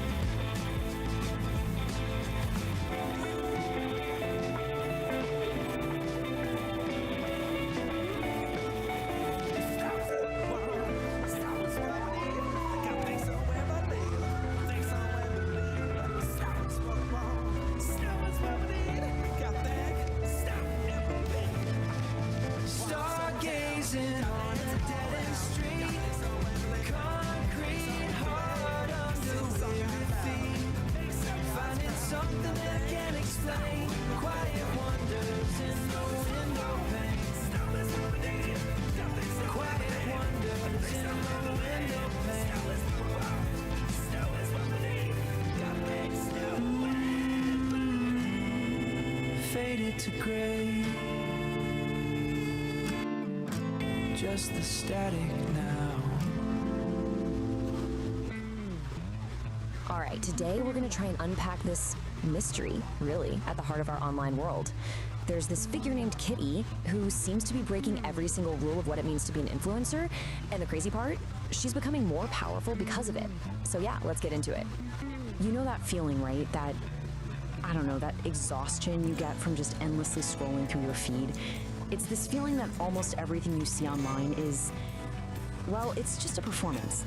Stargazing on a dead-end street. Concrete hard under weary feet. Finding something that I can't explain. Quiet wonders in the window pane. Quiet wonders in the window pane. Faded to gray. Just the static now. All right, today we're going to try and unpack this mystery, really, at the heart of our online world. There's this figure named Kitty who seems to be breaking every single rule of what it means to be an influencer. And the crazy part, she's becoming more powerful because of it. So yeah, let's get into it. You know that feeling, right? That, I don't know, that exhaustion you get from just endlessly scrolling through your feed. It's this feeling that almost everything you see online is, well, it's just a performance.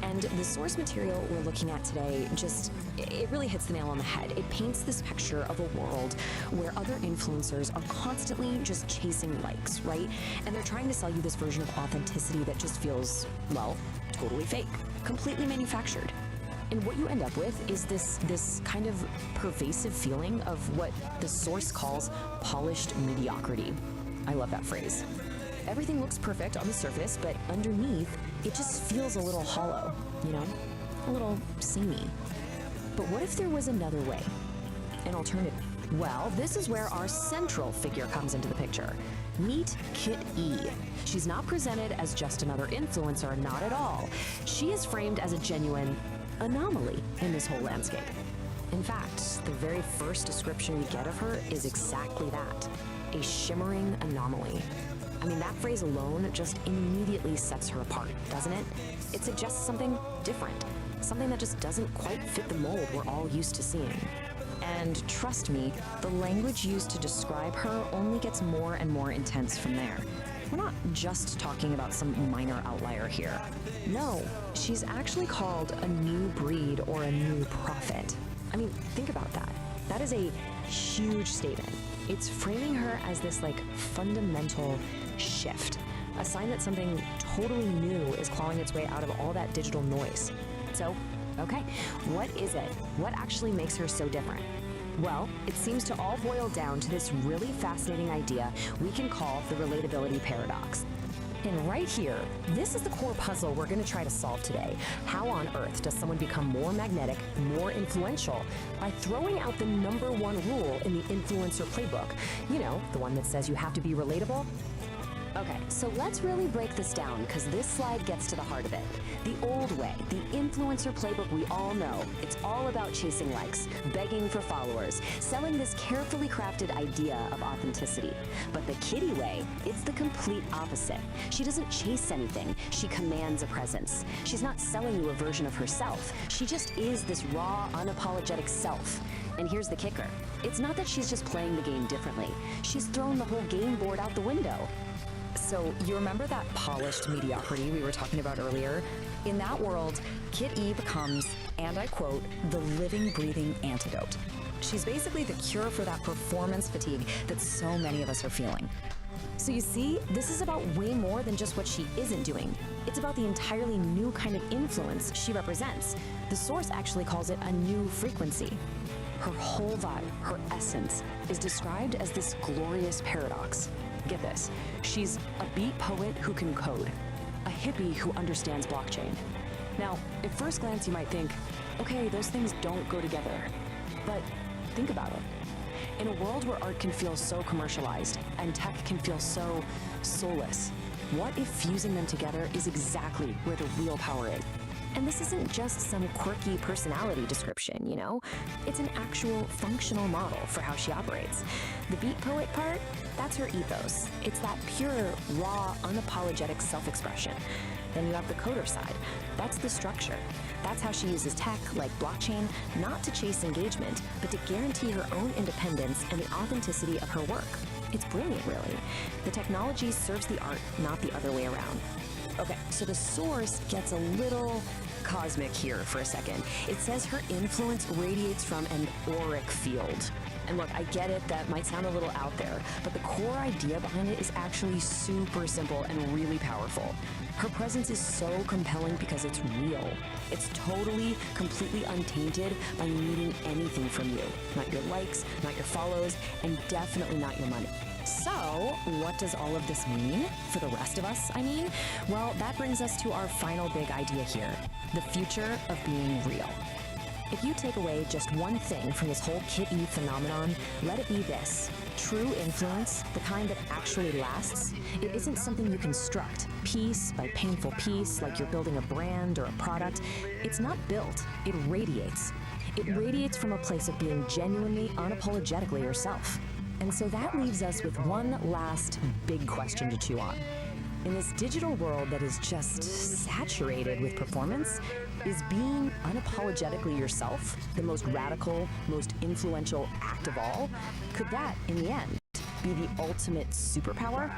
And the source material we're looking at today it really hits the nail on the head. It paints this picture of a world where other influencers are constantly just chasing likes, right? And they're trying to sell you this version of authenticity that just feels, well, totally fake, completely manufactured. And what you end up with is this kind of pervasive feeling of what the source calls polished mediocrity. I love that phrase. Everything looks perfect on the surface, but underneath, it just feels a little hollow, you know? A little samey. But what if there was another way? An alternative? Well, this is where our central figure comes into the picture. Meet Kit E. She's not presented as just another influencer, not at all. She is framed as a genuine anomaly in this whole landscape. In fact, the very first description we get of her is exactly that, a shimmering anomaly. I mean, that phrase alone just immediately sets her apart, doesn't it? It suggests something different, something that just doesn't quite fit the mold we're all used to seeing. And trust me, the language used to describe her only gets more and more intense from there. We're not just talking about some minor outlier here. No, she's actually called a new breed or a new prophet. I mean, think about that. That is a huge statement. It's framing her as this fundamental shift, a sign that something totally new is clawing its way out of all that digital noise. So, okay, what is it? What actually makes her so different? Well, it seems to all boil down to this really fascinating idea we can call the relatability paradox. And right here, this is the core puzzle we're going to try to solve today. How on earth does someone become more magnetic, more influential by throwing out the #1 rule in the influencer playbook? You know, the one that says you have to be relatable? Okay, so let's really break this down because this slide gets to the heart of it. The old way, the influencer playbook we all know, it's all about chasing likes, begging for followers, selling this carefully crafted idea of authenticity. But the Kitty way, it's the complete opposite. She doesn't chase anything, she commands a presence. She's not selling you a version of herself, she just is this raw, unapologetic self. And here's the kicker. It's not that she's just playing the game differently. She's thrown the whole game board out the window. So you remember that polished mediocrity we were talking about earlier? In that world, Kit E becomes, and I quote, the living, breathing antidote. She's basically the cure for that performance fatigue that so many of us are feeling. So you see, this is about way more than just what she isn't doing. It's about the entirely new kind of influence she represents. The source actually calls it a new frequency. Her whole vibe, her essence, is described as this glorious paradox. Get this, she's a beat poet who can code, a hippie who understands blockchain. Now, at first glance you might think, okay, those things don't go together. But think about it. In a world where art can feel so commercialized and tech can feel so soulless, what if fusing them together is exactly where the real power is? And this isn't just some quirky personality description, you know? It's an actual functional model for how she operates. The beat poet part, that's her ethos. It's that pure, raw, unapologetic self-expression. Then you have the coder side. That's the structure. That's how she uses tech, like blockchain, not to chase engagement, but to guarantee her own independence and the authenticity of her work. It's brilliant, really. The technology serves the art, not the other way around. Okay, so the source gets a little cosmic here for a second. It says her influence radiates from an auric field. And look, I get it, that might sound a little out there, but the core idea behind it is actually super simple and really powerful. Her presence is so compelling because it's real. It's totally, completely untainted by needing anything from you. Not your likes, not your follows, and definitely not your money. So, what does all of this mean? For the rest of us, I mean? Well, that brings us to our final big idea here, the future of being real. If you take away just one thing from this whole Kit E phenomenon, let it be this. True influence, the kind that actually lasts, it isn't something you construct, piece by painful piece, like you're building a brand or a product. It's not built, it radiates. It radiates from a place of being genuinely, unapologetically yourself. And so that leaves us with one last big question to chew on. In this digital world that is just saturated with performance, is being unapologetically yourself the most radical, most influential act of all? Could that, in the end, be the ultimate superpower?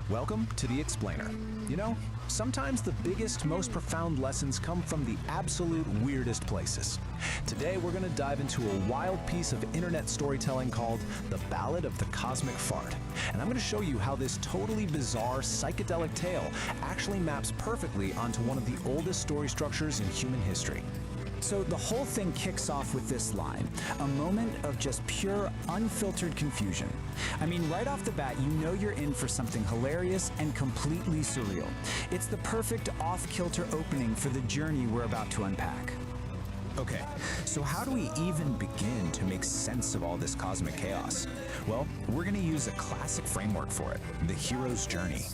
Welcome to The Explainer. You know, sometimes the biggest, most profound lessons come from the absolute weirdest places. Today, we're going to dive into a wild piece of internet storytelling called The Ballad of the Cosmic Fart. And I'm going to show you how this totally bizarre psychedelic tale actually maps perfectly onto one of the oldest story structures in human history. So the whole thing kicks off with this line, a moment of just pure, unfiltered confusion. I mean, right off the bat, you know you're in for something hilarious and completely surreal. It's the perfect off-kilter opening for the journey we're about to unpack. Okay, so how do we even begin to make sense of all this cosmic chaos? Well, we're going to use a classic framework for it, the hero's journey.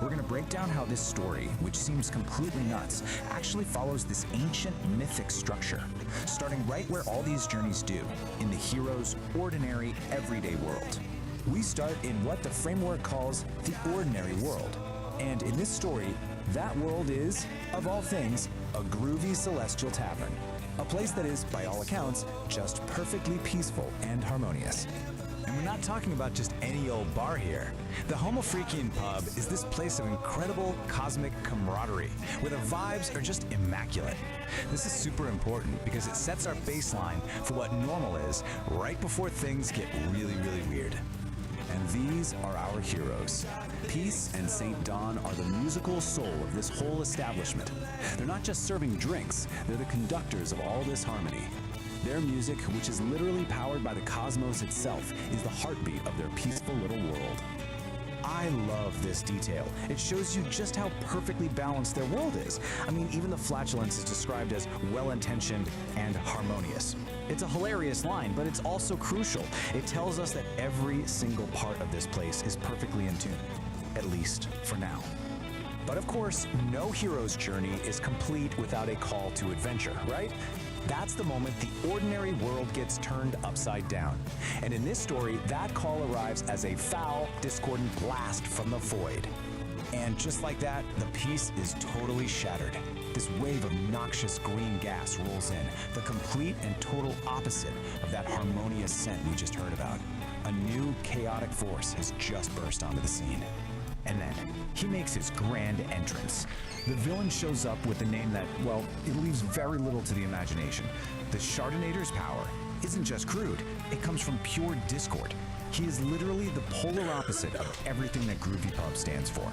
We're going to break down how this story, which seems completely nuts, actually follows this ancient mythic structure, starting right where all these journeys do, in the hero's ordinary, everyday world. We start in what the framework calls the ordinary world. And in this story, that world is, of all things, a groovy celestial tavern. A place that is, by all accounts, just perfectly peaceful and harmonious. And we're not talking about just any old bar here. The Homo Freakian Pub is this place of incredible cosmic camaraderie, where the vibes are just immaculate. This is super important because it sets our baseline for what normal is right before things get really, really weird. And these are our heroes. Peace and St. Dawn are the musical soul of this whole establishment. They're not just serving drinks, they're the conductors of all this harmony. Their music, which is literally powered by the cosmos itself, is the heartbeat of their peaceful little world. I love this detail. It shows you just how perfectly balanced their world is. I mean, even the flatulence is described as well-intentioned and harmonious. It's a hilarious line, but it's also crucial. It tells us that every single part of this place is perfectly in tune, at least for now. But of course, no hero's journey is complete without a call to adventure, right? That's the moment the ordinary world gets turned upside down. And in this story, that call arrives as a foul, discordant blast from the void. And just like that, the peace is totally shattered. This wave of noxious green gas rolls in, the complete and total opposite of that harmonious scent we just heard about. A new chaotic force has just burst onto the scene. And then, he makes his grand entrance. The villain shows up with a name that, well, it leaves very little to the imagination. The Chardonnator's power isn't just crude, it comes from pure discord. He is literally the polar opposite of everything that Groovy Pub stands for.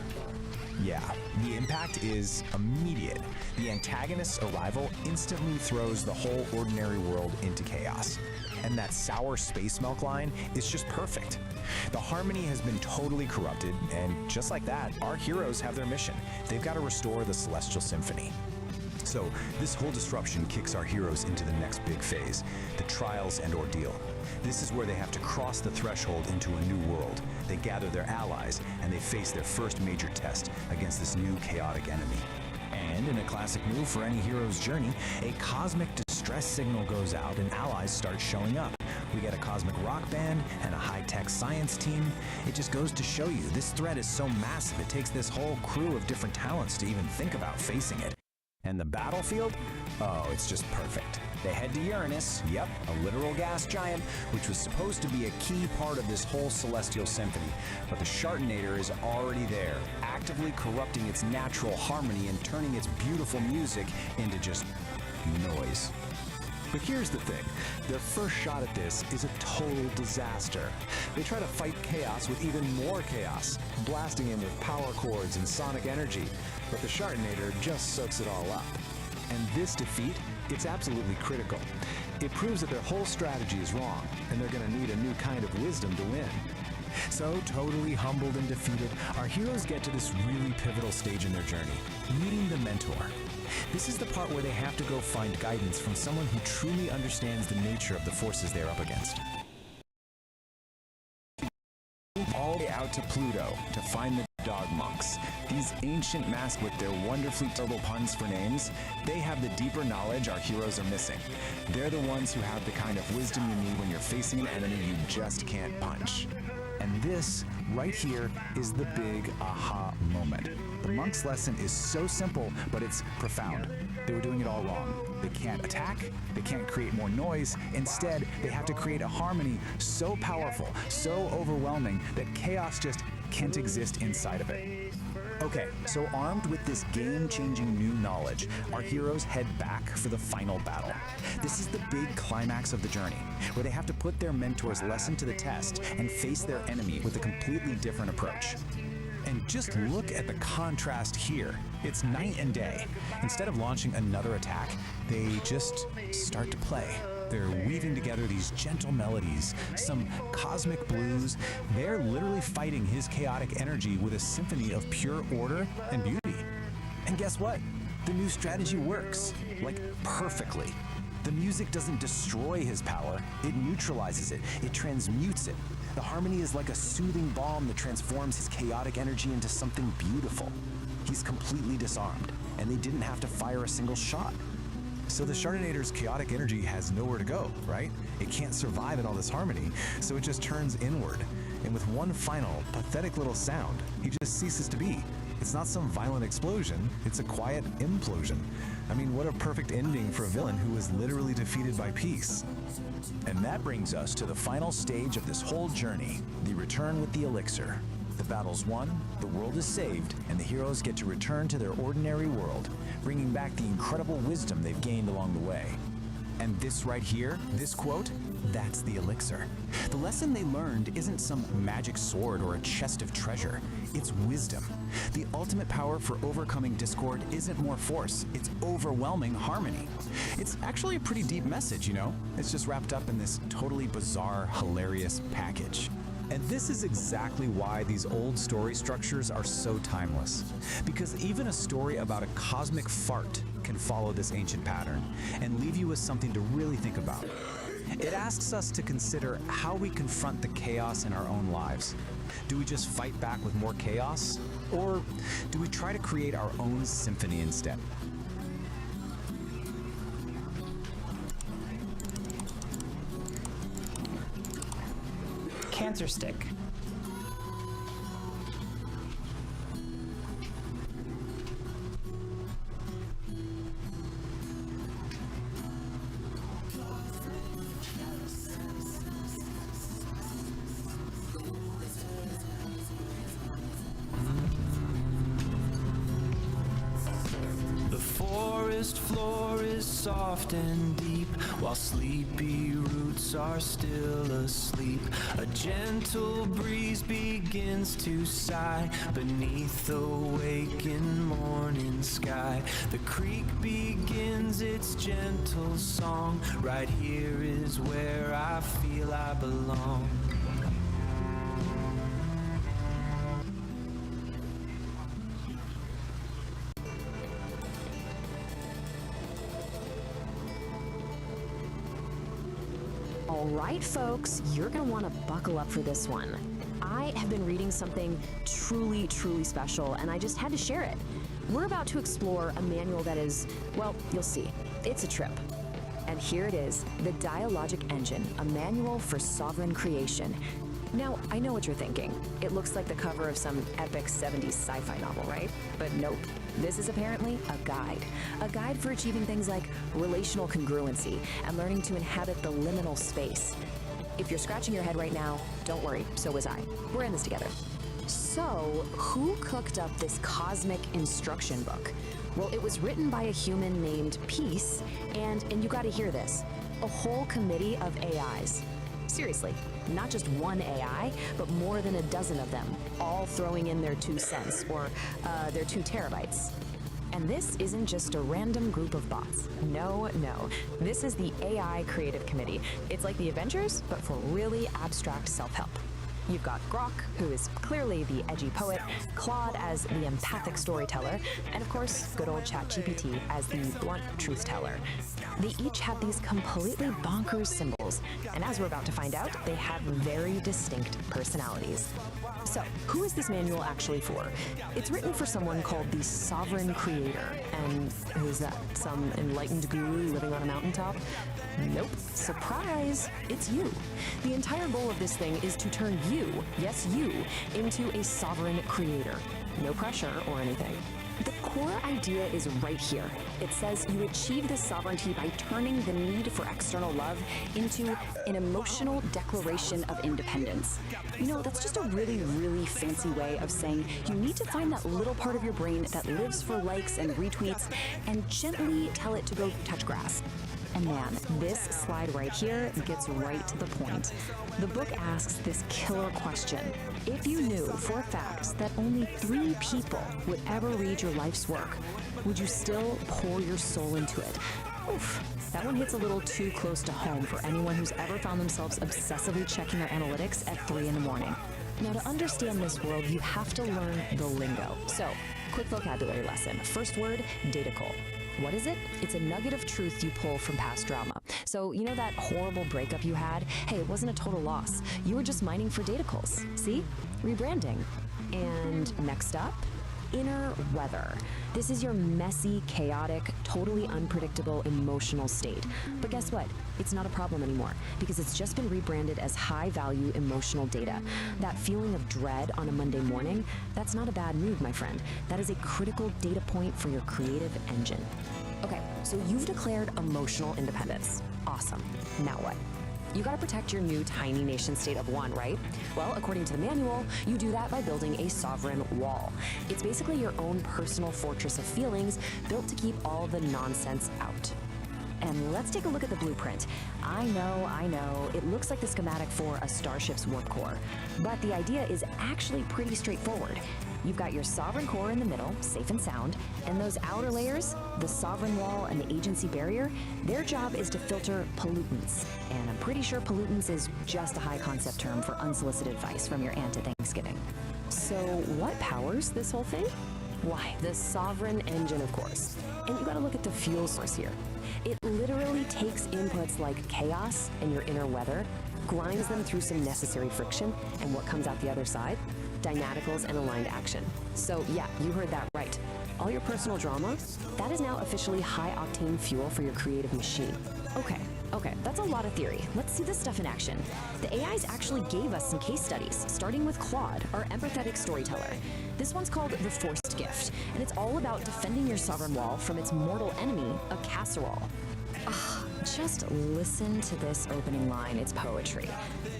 Yeah, the impact is immediate. The antagonist's arrival instantly throws the whole ordinary world into chaos. And that sour space milk line is just perfect. The harmony has been totally corrupted, and just like that, our heroes have their mission. They've got to restore the Celestial Symphony. So, this whole disruption kicks our heroes into the next big phase, the trials and ordeal. This is where they have to cross the threshold into a new world. They gather their allies, and they face their first major test against this new chaotic enemy. And in a classic move for any hero's journey, a cosmic distress signal goes out and allies start showing up. We get a cosmic rock band and a high-tech science team. It just goes to show you, this threat is so massive it takes this whole crew of different talents to even think about facing it. And the battlefield? Oh, it's just perfect. They head to Uranus, yep, a literal gas giant, which was supposed to be a key part of this whole celestial symphony. But the Chardonnator is already there, actively corrupting its natural harmony and turning its beautiful music into just noise. But here's the thing, their first shot at this is a total disaster. They try to fight chaos with even more chaos, blasting in with power chords and sonic energy, but the Chardonnator just soaks it all up. And this defeat, it's absolutely critical. It proves that their whole strategy is wrong, and they're gonna need a new kind of wisdom to win. So, totally humbled and defeated, our heroes get to this really pivotal stage in their journey, meeting the mentor. This is the part where they have to go find guidance from someone who truly understands the nature of the forces they're up against. All the way out to Pluto to find the dog monks. These ancient masks with their wonderfully terrible puns for names, they have the deeper knowledge our heroes are missing. They're the ones who have the kind of wisdom you need when you're facing an enemy you just can't punch. And this, right here, is the big aha moment. The monk's lesson is so simple, but it's profound. They were doing it all wrong. They can't attack, they can't create more noise. Instead, they have to create a harmony so powerful, so overwhelming, that chaos just can't exist inside of it. Okay, so armed with this game-changing new knowledge, our heroes head back for the final battle. This is the big climax of the journey, where they have to put their mentor's lesson to the test and face their enemy with a completely different approach. And just look at the contrast here. It's night and day. Instead of launching another attack, they just start to play. They're weaving together these gentle melodies, some cosmic blues. They're literally fighting his chaotic energy with a symphony of pure order and beauty. And guess what? The new strategy works, like perfectly. The music doesn't destroy his power, it neutralizes it, it transmutes it. The harmony is like a soothing balm that transforms his chaotic energy into something beautiful. He's completely disarmed, and they didn't have to fire a single shot. So the Shardinator's chaotic energy has nowhere to go, right? It can't survive in all this harmony, so it just turns inward. And with one final, pathetic little sound, he just ceases to be. It's not some violent explosion, it's a quiet implosion. I mean, what a perfect ending for a villain who was literally defeated by peace. And that brings us to the final stage of this whole journey, the return with the elixir. The battle's won, the world is saved, and the heroes get to return to their ordinary world, bringing back the incredible wisdom they've gained along the way. And this right here, this quote, that's the elixir. The lesson they learned isn't some magic sword or a chest of treasure. It's wisdom. The ultimate power for overcoming discord isn't more force, it's overwhelming harmony. It's actually a pretty deep message, you know? It's just wrapped up in this totally bizarre, hilarious package. And this is exactly why these old story structures are so timeless. Because even a story about a cosmic fart can follow this ancient pattern and leave you with something to really think about. It asks us to consider how we confront the chaos in our own lives. Do we just fight back with more chaos? Or do we try to create our own symphony instead? Cancer stick. The forest floor is soft and deep, while sleepy roots are still asleep. A gentle breeze begins to sigh beneath the waking morning sky. The creek begins its gentle song. Right here is where I feel I belong. All right, folks, you're gonna wanna buckle up for this one. I have been reading something truly, truly special, and I just had to share it. We're about to explore a manual that is, well, you'll see. It's a trip. And here it is, The Dialogic Engine, a manual for sovereign creation. Now, I know what you're thinking. It looks like the cover of some epic 70s sci-fi novel, right? But nope. This is apparently a guide for achieving things like relational congruency and learning to inhabit the liminal space. If you're scratching your head right now, don't worry, so was I. We're in this together. So, who cooked up this cosmic instruction book? Well, it was written by a human named Peace, and you gotta hear this, a whole committee of AIs. Seriously, not just one AI, but more than a dozen of them, all throwing in their 2 cents, or their 2 terabytes. And this isn't just a random group of bots. No, no. This is the AI Creative Committee. It's like the Avengers, but for really abstract self-help. You've got Grok, who is clearly the edgy poet, Claude as the empathic storyteller, and of course, good old ChatGPT as the blunt truth teller. They each have these completely bonkers symbols, and as we're about to find out, they have very distinct personalities. So, who is this manual actually for? It's written for someone called the Sovereign Creator, and who's that? Some enlightened guru living on a mountaintop? Nope. Surprise! It's you. The entire goal of this thing is to turn you, yes you, into a sovereign creator. No pressure or anything. The core idea is right here. It says you achieve this sovereignty by turning the need for external love into an emotional declaration of independence. You know, that's just a really, really fancy way of saying you need to find that little part of your brain that lives for likes and retweets and gently tell it to go touch grass. And man, this slide right here gets right to the point. The book asks this killer question. If you knew for a fact that only 3 people would ever read your life's work, would you still pour your soul into it? Oof, that one hits a little too close to home for anyone who's ever found themselves obsessively checking their analytics at 3 in the morning. Now, to understand this world, you have to learn the lingo. So, quick vocabulary lesson. First word, datacle. What is it? It's a nugget of truth you pull from past drama. So, you know that horrible breakup you had? Hey, it wasn't a total loss. You were just mining for datacles. See? Rebranding. And next up, inner weather. This is your messy, chaotic, totally unpredictable emotional state. But guess what? It's not a problem anymore because it's just been rebranded as high-value emotional data. That feeling of dread on a Monday morning, that's not a bad mood, my friend. That is a critical data point for your creative engine. Okay, so you've declared emotional independence. Awesome. Now what? You gotta protect your new tiny nation state of 1, right? Well, according to the manual, you do that by building a sovereign wall. It's basically your own personal fortress of feelings built to keep all the nonsense out. And let's take a look at the blueprint. I know, it looks like the schematic for a starship's warp core, but the idea is actually pretty straightforward. You've got your sovereign core in the middle, safe and sound, and those outer layers, the sovereign wall and the agency barrier, their job is to filter pollutants. And I'm pretty sure pollutants is just a high concept term for unsolicited advice from your aunt at Thanksgiving. So what powers this whole thing? Why, the sovereign engine, of course. And you gotta look at the fuel source here. It literally takes inputs like chaos and your inner weather, grinds them through some necessary friction, and what comes out the other side? Dynaticals and aligned action. So yeah, you heard that right. All your personal drama, that is now officially high-octane fuel for your creative machine. Okay, that's a lot of theory. Let's see this stuff in action. The AIs actually gave us some case studies, starting with Claude, our empathetic storyteller. This one's called The Forced Gift, and it's all about defending your sovereign wall from its mortal enemy, a casserole. Just listen to this opening line, it's poetry.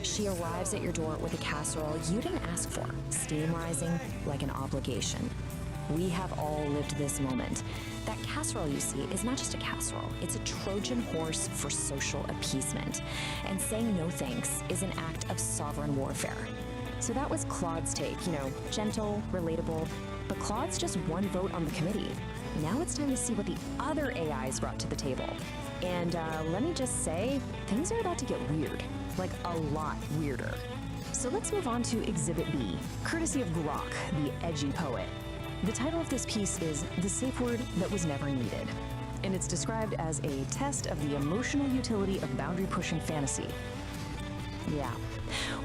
She arrives at your door with a casserole you didn't ask for, steam rising like an obligation. We have all lived this moment. That casserole you see is not just a casserole, it's a Trojan horse for social appeasement. And saying no thanks is an act of sovereign warfare. So that was Claude's take, gentle, relatable, but Claude's just one vote on the committee. Now it's time to see what the other AIs brought to the table. And let me just say, things are about to get weird, like a lot weirder. So let's move on to Exhibit B, courtesy of Grok, the edgy poet. The title of this piece is The Safe Word That Was Never Needed, and it's described as a test of the emotional utility of boundary-pushing fantasy. Yeah,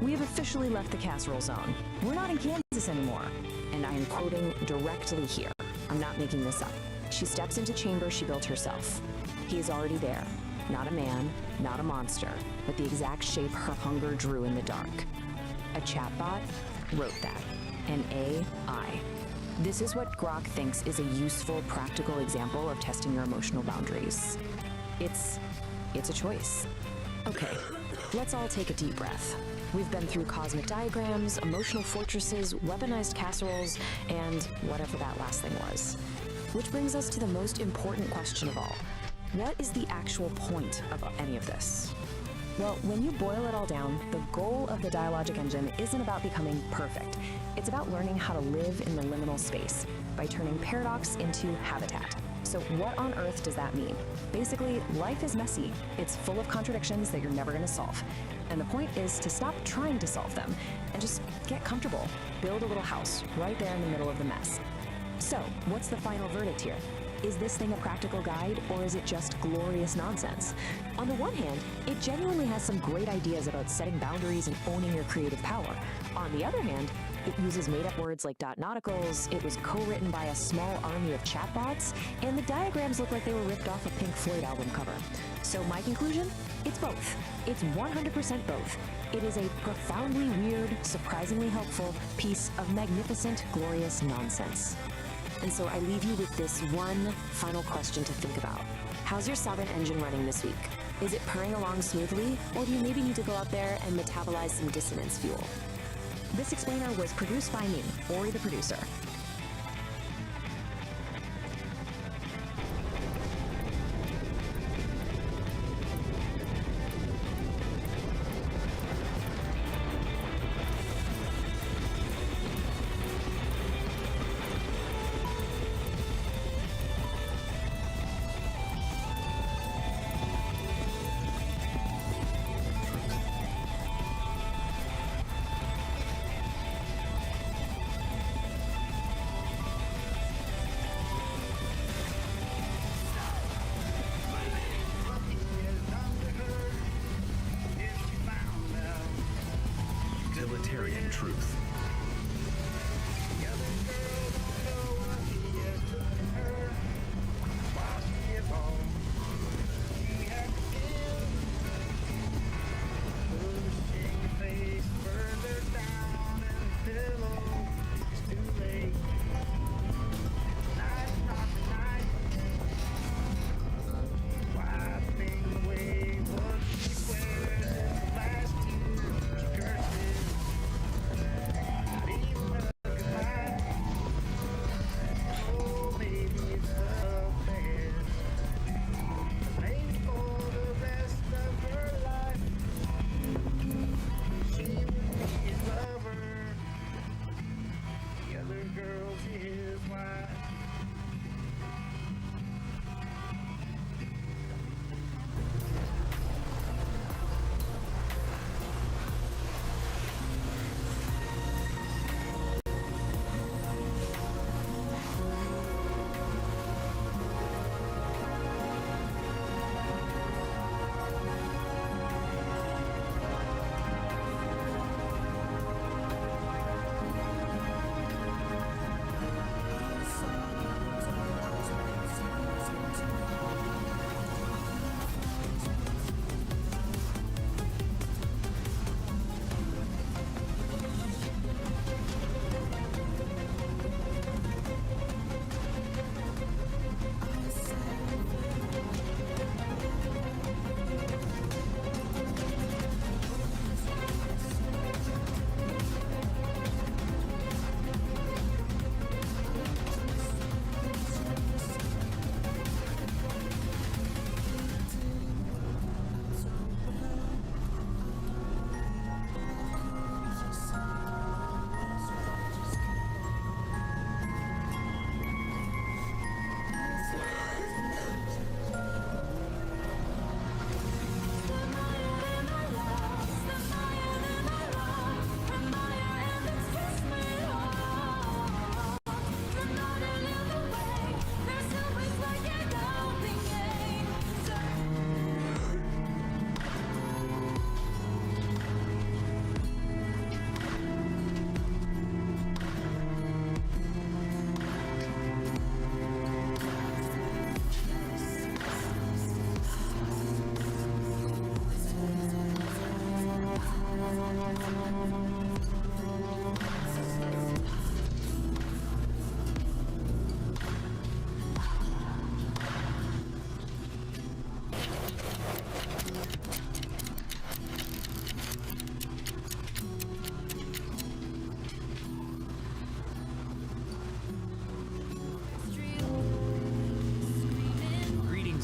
we have officially left the casserole zone. We're not in Kansas anymore, and I am quoting directly here. I'm not making this up. She steps into chamber she built herself. He is already there. Not a man, not a monster, but the exact shape her hunger drew in the dark. A chatbot wrote that. An AI. This is what Grok thinks is a useful, practical example of testing your emotional boundaries. It's a choice. Okay, let's all take a deep breath. We've been through cosmic diagrams, emotional fortresses, weaponized casseroles, and whatever that last thing was. Which brings us to the most important question of all. What is the actual point of any of this? Well, when you boil it all down, the goal of the dialogic engine isn't about becoming perfect. It's about learning how to live in the liminal space by turning paradox into habitat. So what on earth does that mean? Basically, life is messy. It's full of contradictions that you're never going to solve. And the point is to stop trying to solve them and just get comfortable. Build a little house right there in the middle of the mess. So, what's the final verdict here? Is this thing a practical guide, or is it just glorious nonsense? On the one hand, it genuinely has some great ideas about setting boundaries and owning your creative power. On the other hand, it uses made-up words like .nauticals, it was co-written by a small army of chatbots, and the diagrams look like they were ripped off a Pink Floyd album cover. So my conclusion? It's both. It's 100% both. It is a profoundly weird, surprisingly helpful piece of magnificent, glorious nonsense. And so I leave you with this one final question to think about. How's your Sovereign engine running this week? Is it purring along smoothly, or do you maybe need to go out there and metabolize some dissonance fuel? This explainer was produced by me, Ori the producer. Utilitarian truth.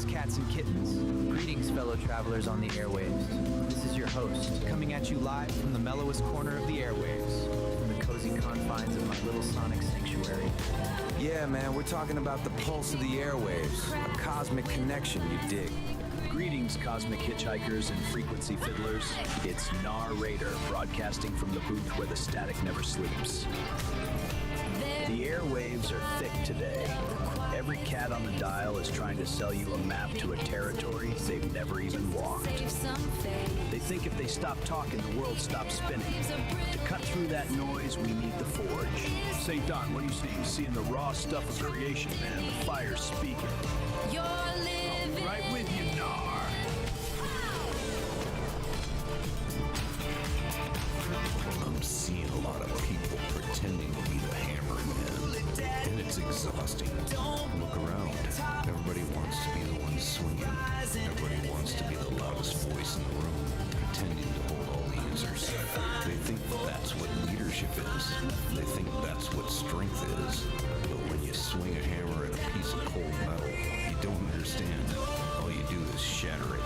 Cats and kittens. Greetings, fellow travelers on the airwaves. This is your host, coming at you live from the mellowest corner of the airwaves, from the cozy confines of my little sonic sanctuary. Yeah, man, we're talking about the pulse of the airwaves, a cosmic connection, you dig. Greetings, cosmic hitchhikers and frequency fiddlers. It's Narrator, broadcasting from the booth where the static never sleeps. The airwaves are thick today. Every cat on the dial is trying to sell you a map to a territory they've never even walked. They think if they stop talking, the world stops spinning. To cut through that noise, we need the forge. St. Don, what are you seeing? Seeing the raw stuff of creation, man. The fire's speaking. I'm right with you, Nar. I'm seeing a lot of people pretending to be the hammer man, and it's exhausting. Look around. Everybody wants to be the one swinging. Everybody wants to be the loudest voice in the room, pretending to hold all the answers. They think that's what leadership is. They think that's what strength is. But when you swing a hammer at a piece of cold metal, you don't understand. All you do is shatter it.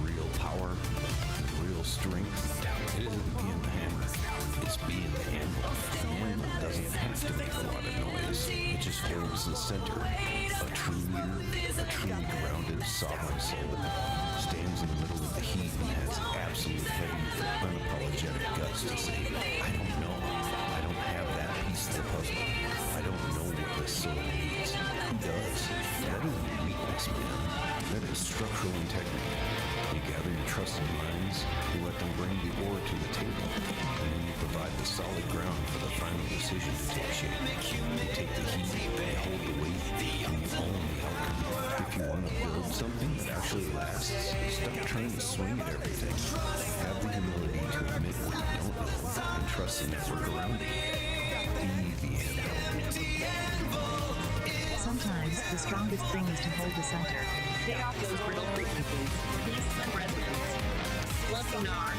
Real power, real strength, it isn't being the hammer. It's being the anvil. The anvil doesn't have to make a lot of noise. It just holds the center. A true leader, a truly grounded, sovereign soul, stands in the middle of the heat and has absolute heavy, unapologetic guts to say, I don't know. I don't have that piece of the puzzle. I don't know what this soul needs. Who does? That isn't weakness, man. That is structural integrity. You gather your trusted minds, you let them bring the ore to the table, and then you provide the solid ground for the final decision to take shape. You take the heat, you hold the weight, and you own the outcome. If you want to build something that actually lasts, stop trying to swing at everything. Have the humility to admit what you don't know, and trust the network around you. Be the anvil. Sometimes the strongest thing is to hold the center. Stay off those brittle frequencies. Peace and resonance. Love you, Nar.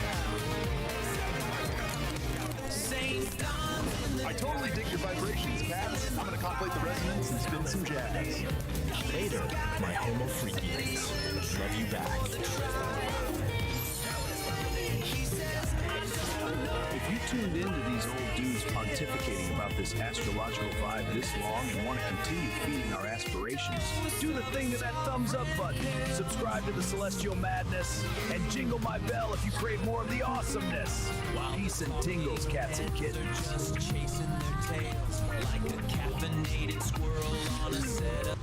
I totally dig your vibrations, cats. I'm gonna contemplate the resonance and spin some jazz. Later, my homo freakians. Love you back. If you tuned into these old dudes pontificating about this astrological vibe this long and want to continue feeding our aspirations, do the thing to that thumbs up button, subscribe to the Celestial Madness, and jingle my bell if you crave more of the awesomeness. Peace and tingles, cats and kittens. Just chasing their tails like a caffeinated squirrel on a set of...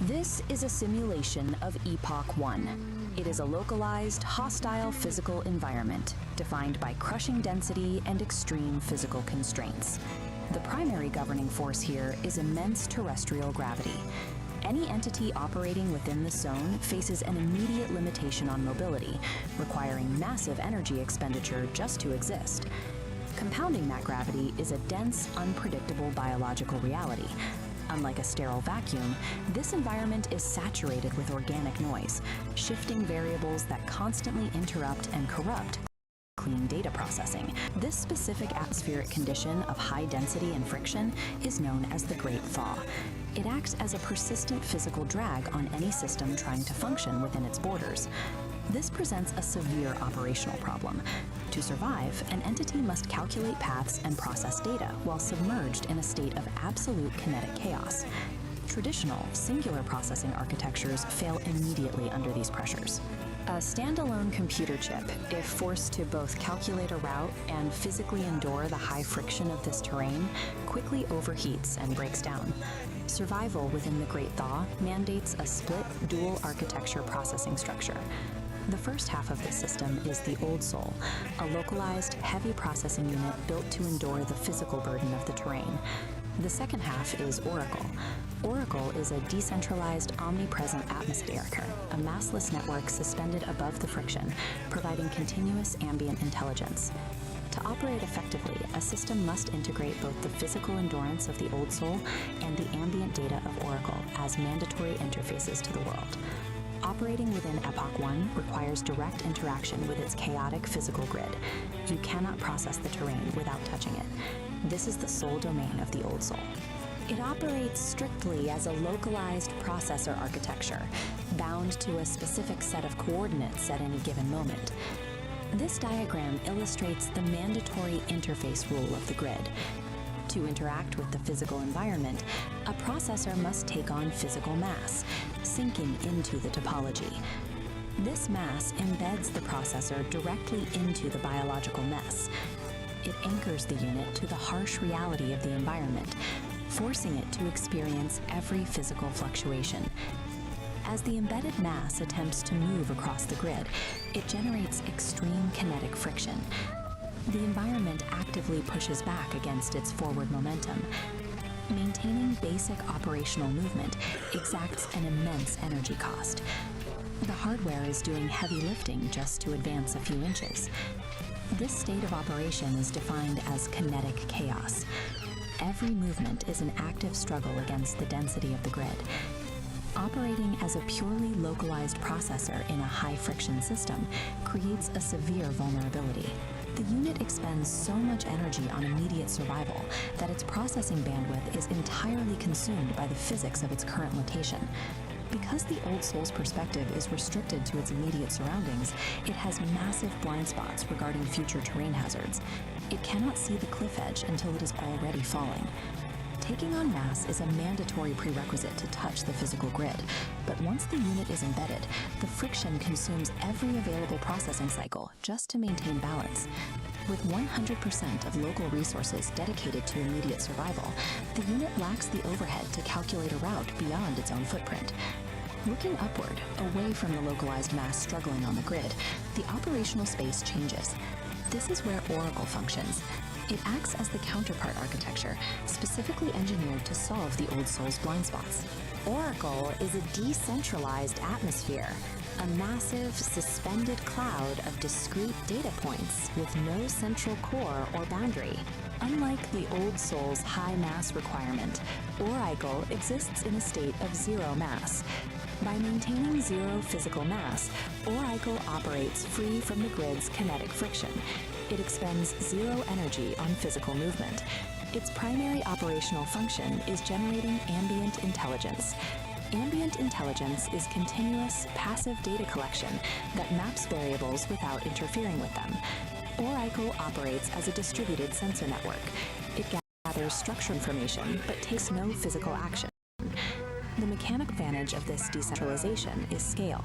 This is a simulation of Epoch 1. It is a localized, hostile physical environment, defined by crushing density and extreme physical constraints. The primary governing force here is immense terrestrial gravity. Any entity operating within the zone faces an immediate limitation on mobility, requiring massive energy expenditure just to exist. Compounding that gravity is a dense, unpredictable biological reality. Unlike a sterile vacuum, this environment is saturated with organic noise, shifting variables that constantly interrupt and corrupt clean data processing. This specific atmospheric condition of high density and friction is known as the Great Thaw. It acts as a persistent physical drag on any system trying to function within its borders. This presents a severe operational problem. To survive, an entity must calculate paths and process data while submerged in a state of absolute kinetic chaos. Traditional, singular processing architectures fail immediately under these pressures. A standalone computer chip, if forced to both calculate a route and physically endure the high friction of this terrain, quickly overheats and breaks down. Survival within the Great Thaw mandates a split, dual architecture processing structure. The first half of this system is the Old Soul, a localized, heavy processing unit built to endure the physical burden of the terrain. The second half is Oracle. Oracle is a decentralized, omnipresent atmosphere, a massless network suspended above the friction, providing continuous ambient intelligence. To operate effectively, a system must integrate both the physical endurance of the Old Soul and the ambient data of Oracle as mandatory interfaces to the world. Operating within Epoch 1 requires direct interaction with its chaotic physical grid. You cannot process the terrain without touching it. This is the sole domain of the Old Soul. It operates strictly as a localized processor architecture, bound to a specific set of coordinates at any given moment. This diagram illustrates the mandatory interface rule of the grid. To interact with the physical environment, a processor must take on physical mass, sinking into the topology. This mass embeds the processor directly into the biological mess. It anchors the unit to the harsh reality of the environment, forcing it to experience every physical fluctuation. As the embedded mass attempts to move across the grid, it generates extreme kinetic friction. The environment actively pushes back against its forward momentum. Maintaining basic operational movement exacts an immense energy cost. The hardware is doing heavy lifting just to advance a few inches. This state of operation is defined as kinetic chaos. Every movement is an active struggle against the density of the grid. Operating as a purely localized processor in a high-friction system creates a severe vulnerability. The unit expends so much energy on immediate survival that its processing bandwidth is entirely consumed by the physics of its current location. Because the Old Soul's perspective is restricted to its immediate surroundings, it has massive blind spots regarding future terrain hazards. It cannot see the cliff edge until it is already falling. Taking on mass is a mandatory prerequisite to touch the physical grid, but once the unit is embedded, the friction consumes every available processing cycle just to maintain balance. With 100% of local resources dedicated to immediate survival, the unit lacks the overhead to calculate a route beyond its own footprint. Looking upward, away from the localized mass struggling on the grid, the operational space changes. This is where Oracle functions. It acts as the counterpart architecture, specifically engineered to solve the Old Soul's blind spots. Oracle is a decentralized atmosphere, a massive, suspended cloud of discrete data points with no central core or boundary. Unlike the Old Soul's high mass requirement, Oracle exists in a state of zero mass. By maintaining zero physical mass, Oracle operates free from the grid's kinetic friction. It expends zero energy on physical movement. Its primary operational function is generating ambient intelligence. Ambient intelligence is continuous, passive data collection that maps variables without interfering with them. Oracle operates as a distributed sensor network. It gathers structure information but takes no physical action. The mechanical advantage of this decentralization is scale.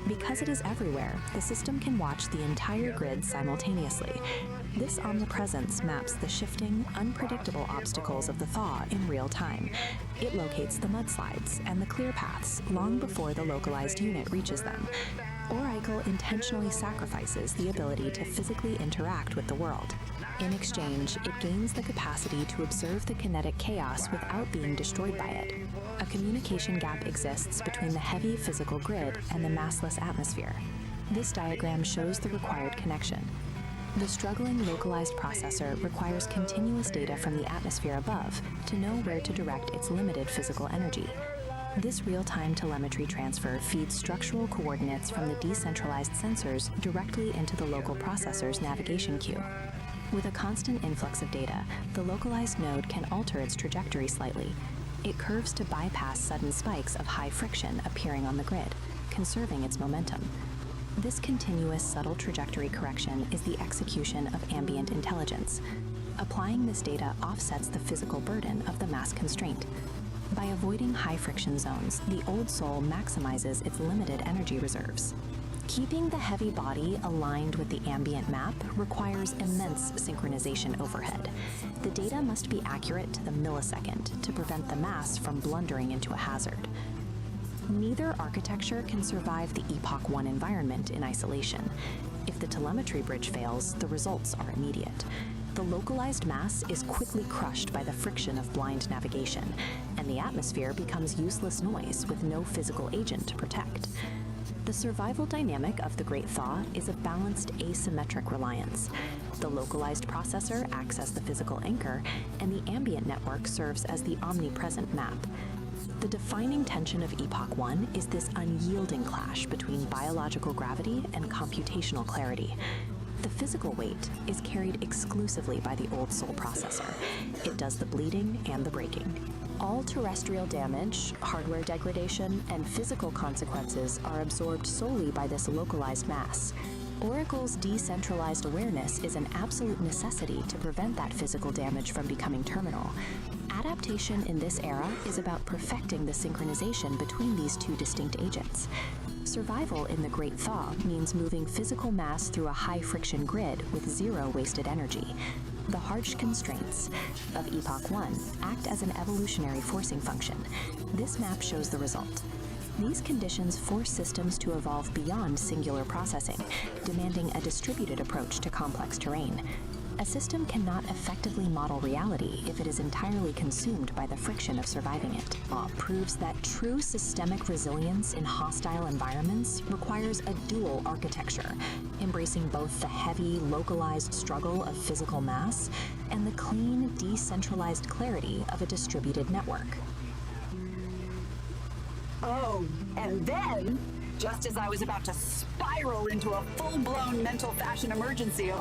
Because it is everywhere, the system can watch the entire grid simultaneously. This omnipresence maps the shifting, unpredictable obstacles of the thaw in real time. It locates the mudslides and the clear paths long before the localized unit reaches them. Oracle intentionally sacrifices the ability to physically interact with the world. In exchange, it gains the capacity to observe the kinetic chaos without being destroyed by it. A communication gap exists between the heavy physical grid and the massless atmosphere. This diagram shows the required connection. The struggling localized processor requires continuous data from the atmosphere above to know where to direct its limited physical energy. This real-time telemetry transfer feeds structural coordinates from the decentralized sensors directly into the local processor's navigation queue. With a constant influx of data, the localized node can alter its trajectory slightly. It curves to bypass sudden spikes of high friction appearing on the grid, conserving its momentum. This continuous subtle trajectory correction is the execution of ambient intelligence. Applying this data offsets the physical burden of the mass constraint. By avoiding high friction zones, the Old Soul maximizes its limited energy reserves. Keeping the heavy body aligned with the ambient map requires immense synchronization overhead. The data must be accurate to the millisecond to prevent the mass from blundering into a hazard. Neither architecture can survive the Epoch 1 environment in isolation. If the telemetry bridge fails, the results are immediate. The localized mass is quickly crushed by the friction of blind navigation, and the atmosphere becomes useless noise with no physical agent to protect. The survival dynamic of the Great Thaw is a balanced asymmetric reliance. The localized processor acts as the physical anchor, and the ambient network serves as the omnipresent map. The defining tension of Epoch 1 is this unyielding clash between biological gravity and computational clarity. The physical weight is carried exclusively by the Old Soul processor. It does the bleeding and the breaking. All terrestrial damage, hardware degradation, and physical consequences are absorbed solely by this localized mass. Oracle's decentralized awareness is an absolute necessity to prevent that physical damage from becoming terminal. Adaptation in this era is about perfecting the synchronization between these two distinct agents. Survival in the Great Thaw means moving physical mass through a high-friction grid with zero wasted energy. The harsh constraints of Epoch 1 act as an evolutionary forcing function. This map shows the result. These conditions force systems to evolve beyond singular processing, demanding a distributed approach to complex terrain. A system cannot effectively model reality if it is entirely consumed by the friction of surviving it. Law proves that true systemic resilience in hostile environments requires a dual architecture, embracing both the heavy, localized struggle of physical mass and the clean, decentralized clarity of a distributed network. Oh, and then, just as I was about to spiral into a full-blown mental fashion emergency,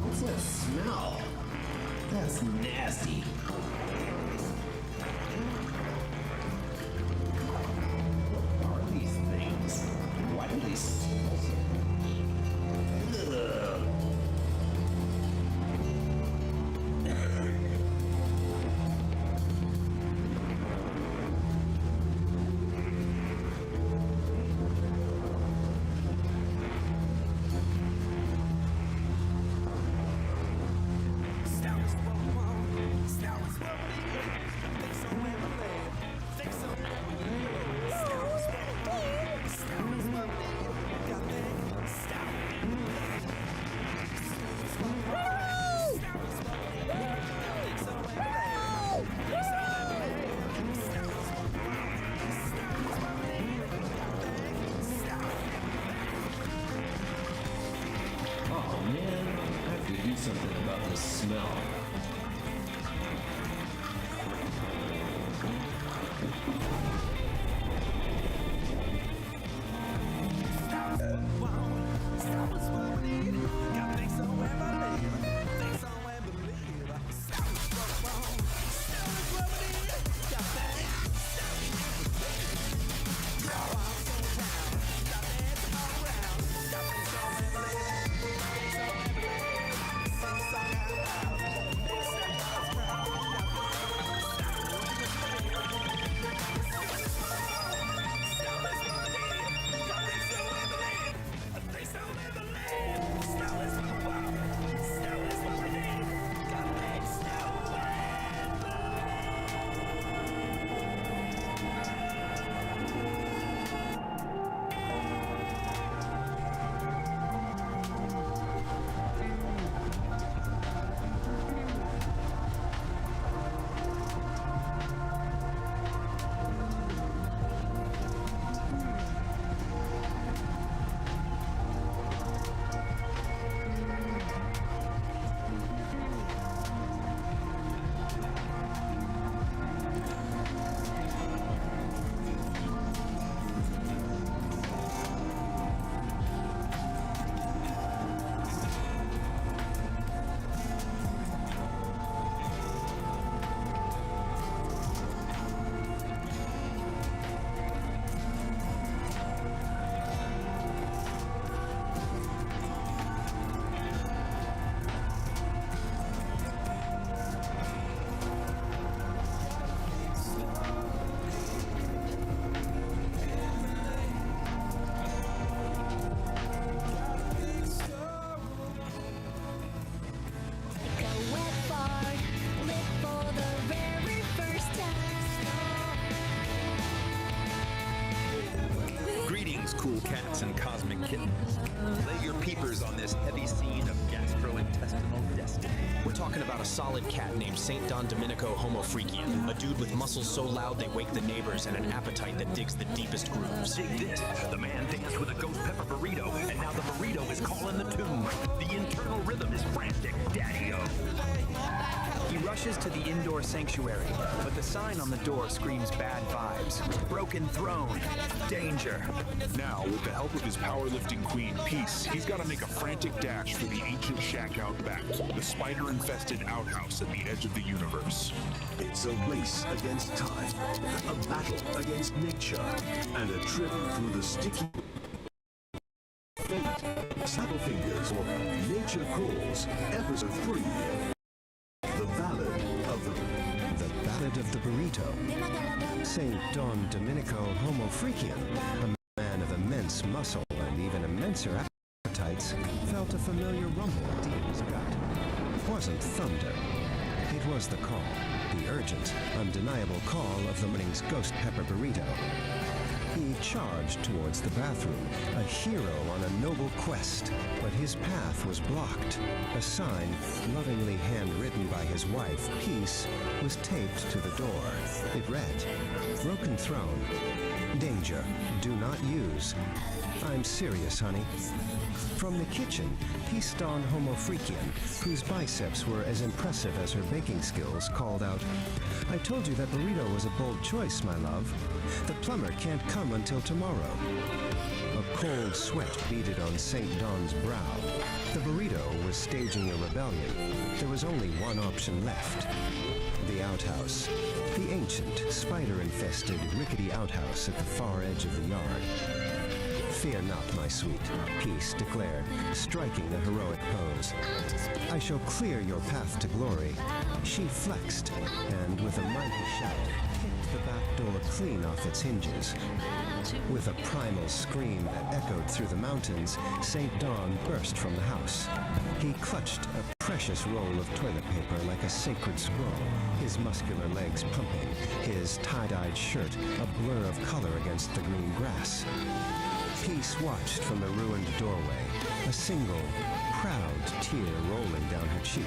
What's that smell? That's nasty. What are these things? Why do they smell so? Ugh. Oh man, I have to do something about this smell. Cool cats and cosmic kittens. Lay your peepers on this heavy scene of gastrointestinal intestinal destiny. We're talking about a solid cat named St. Don Domenico Homo Freakian, a dude with muscles so loud they wake the neighbors and an appetite that digs the deepest grooves. Dig this. The man danced with a ghost pepper burrito, and now the burrito is calling the tune. The internal rhythm is frantic, daddy-o. He rushes to the indoor sanctuary, but the sign on the door screams bad vibes. Broken throne. Danger. Now, with the help of his powerlifting queen, Peace, he's got to make a frantic dash for the ancient shack out back, the spider-infested outhouse at the edge of the universe. It's a race against time, a battle against nature, and a trip through the sticky fate. Saddle Fingers or Nature Calls, Episode 3. The Ballad of the Burrito. St. Don Domenico Homo Freakian, a man of immense muscle and even immenser appetites, felt a familiar rumble deep in his gut. It wasn't thunder. It was the call, the urgent, undeniable call of the morning's ghost pepper burrito. He charged towards the bathroom, a hero on a noble quest, but his path was blocked. A sign, lovingly handwritten by his wife, Peace, was taped to the door. It read, "Broken throne. Danger. Do not use. I'm serious, honey." From the kitchen, Peace Don Homo Freakian, whose biceps were as impressive as her baking skills, called out, "I told you that burrito was a bold choice, my love. The plumber can't come until tomorrow." A cold sweat beaded on St. Don's brow. The burrito was staging a rebellion. There was only one option left. The outhouse. The ancient, spider-infested, rickety outhouse at the far edge of the yard. "Fear not, my sweet," Peace declared, striking a heroic pose. "I shall clear your path to glory." She flexed, and with a mighty shout, kicked the back door clean off its hinges. With a primal scream that echoed through the mountains, St. Don burst from the house. He clutched a precious roll of toilet paper like a sacred scroll, his muscular legs pumping, his tie-dyed shirt a blur of color against the green grass. Peace watched from the ruined doorway, a single, proud tear rolling down her cheek.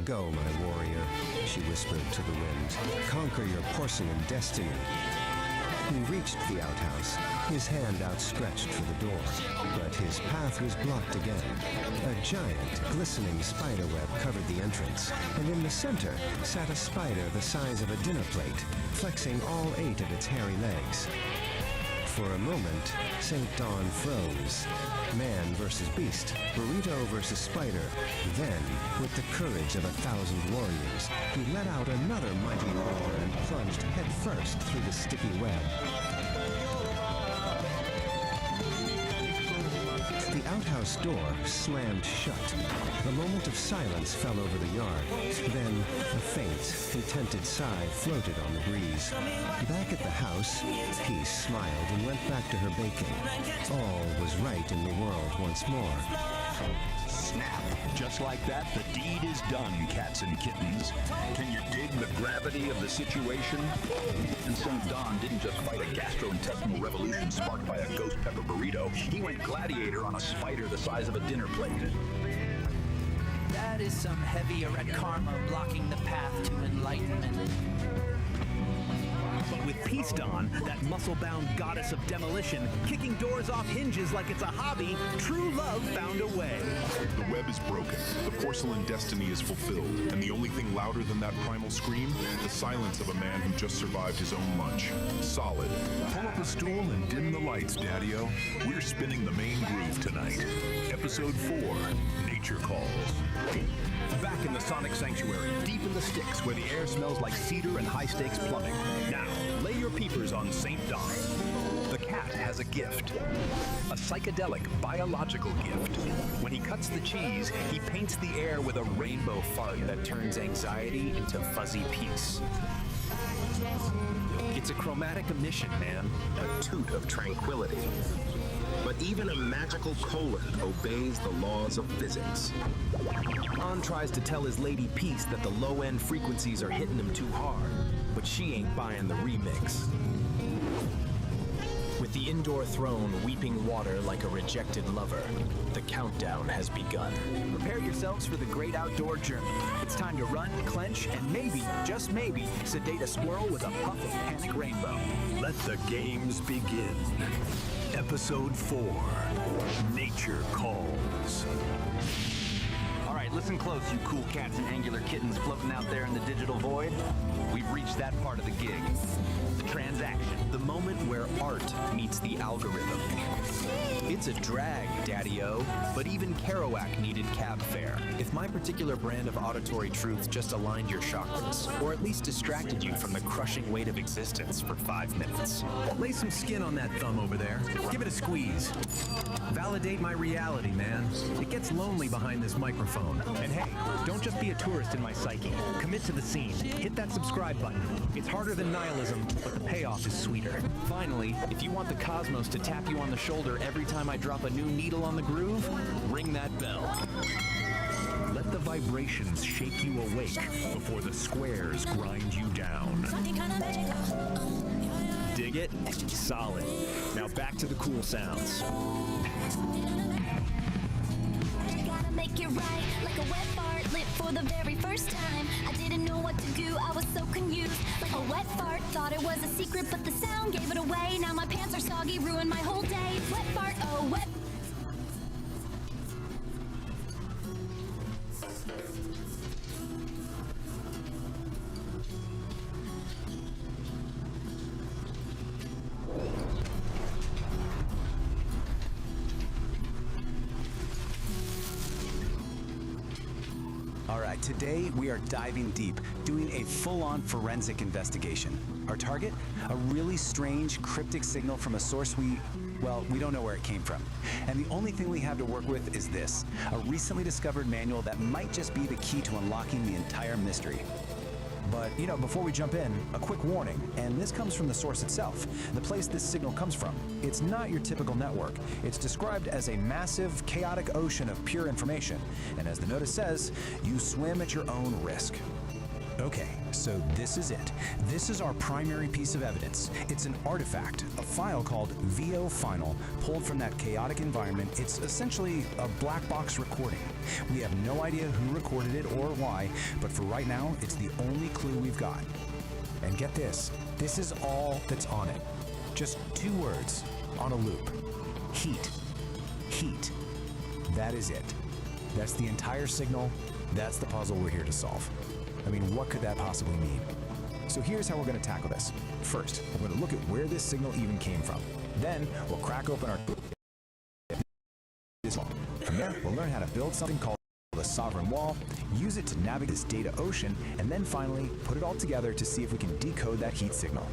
"Go, my warrior," she whispered to the wind. "Conquer your porcelain destiny." He reached the outhouse, his hand outstretched for the door, but his path was blocked again. A giant, glistening spiderweb covered the entrance, and in the center sat a spider the size of a dinner plate, flexing all 8 of its hairy legs. For a moment, St. Don froze. Man versus beast, burrito versus spider. Then, with the courage of 1,000 warriors, he let out another mighty roar and plunged headfirst through the sticky web. The outhouse door slammed shut. A moment of silence fell over the yard. Then, a faint, contented sigh floated on the breeze. Back at the house, Peace smiled and went back to her baking. All was right in the world once more. Snap! Just like that, the deed is done, cats and kittens. Can you dig the gravity of the situation? And St. Don didn't just fight a gastrointestinal revolution sparked by a ghost pepper burrito. He went gladiator on a spider the size of a dinner plate. That is some heavier red karma blocking the path to enlightenment. But with Peace Don, that muscle-bound goddess of demolition, kicking doors off hinges like it's a hobby, true love found a way. The web is broken, the porcelain destiny is fulfilled, and the only thing louder than that primal scream, the silence of a man who just survived his own lunch. Solid. Pull up a stool and dim the lights, Daddy-O. We're spinning the main groove tonight. Episode 4, Nature Calls. Back in the Sonic Sanctuary, deep in the sticks where the air smells like cedar and high-stakes plumbing. Now, lay your peepers on St. Don. The cat has a gift. A psychedelic, biological gift. When he cuts the cheese, he paints the air with a rainbow fart that turns anxiety into fuzzy peace. It's a chromatic emission, man. A toot of tranquility. But even a magical colon obeys the laws of physics. On tries to tell his lady Peace that the low-end frequencies are hitting him too hard, but she ain't buying the remix. With With the indoor throne weeping water like a rejected lover, the countdown has begun. Prepare yourselves for the great outdoor journey. It's time to run, clench, and maybe, just maybe, sedate a squirrel with a puff of panic rainbow. Let the games begin. Episode 4, Nature Calls. All right, listen close, you cool cats and angular kittens floating out there in the digital void. We've reached that part of the gig. The transaction. The moment where art meets the algorithm. It's a drag, Daddy-O, but even Kerouac needed cab fare. If my particular brand of auditory truth just aligned your chakras, or at least distracted you from the crushing weight of existence for 5 minutes. Lay some skin on that thumb over there. Give it a squeeze. Validate my reality, man. It gets lonely behind this microphone. And hey, don't just be a tourist in my psyche. Commit to the scene. Hit that subscribe button. It's harder than nihilism, but the payoff is sweeter. Finally, if you want the cosmos to tap you on the shoulder every time I drop a new needle on the groove, ring that bell. Let the vibrations shake you awake before the squares grind you down. Dig it? Solid. Now back to the cool sounds. Gotta make it right, like a wet fart lit for the very first time. I didn't know what to do, I was so confused. Like a wet fart, thought it was a secret, but the sound gave it away. Now my pants are soggy, ruined my whole day. Wet fart, oh wet. Alright, today we are diving deep, doing a full-on forensic investigation. Our target? A really strange, cryptic signal from a source we don't know where it came from. And the only thing we have to work with is this, a recently discovered manual that might just be the key to unlocking the entire mystery. But, before we jump in, a quick warning, and this comes from the source itself, the place this signal comes from. It's not your typical network. It's described as a massive, chaotic ocean of pure information, and as the notice says, you swim at your own risk. Okay, so this is it. This is our primary piece of evidence. It's an artifact, a file called VO Final, pulled from that chaotic environment. It's essentially a black box recording. We have no idea who recorded it or why, but for right now, it's the only clue we've got. And get this is all that's on it. Just 2 words on a loop. Heat. Heat. That is it. That's the entire signal. That's the puzzle we're here to solve. I mean, what could that possibly mean? So here's how we're going to tackle this. First, we're going to look at where this signal even came from. Then, we'll crack open our... From there, we'll learn how to build something called the Sovereign Wall, use it to navigate this data ocean, and then finally, put it all together to see if we can decode that heat signal.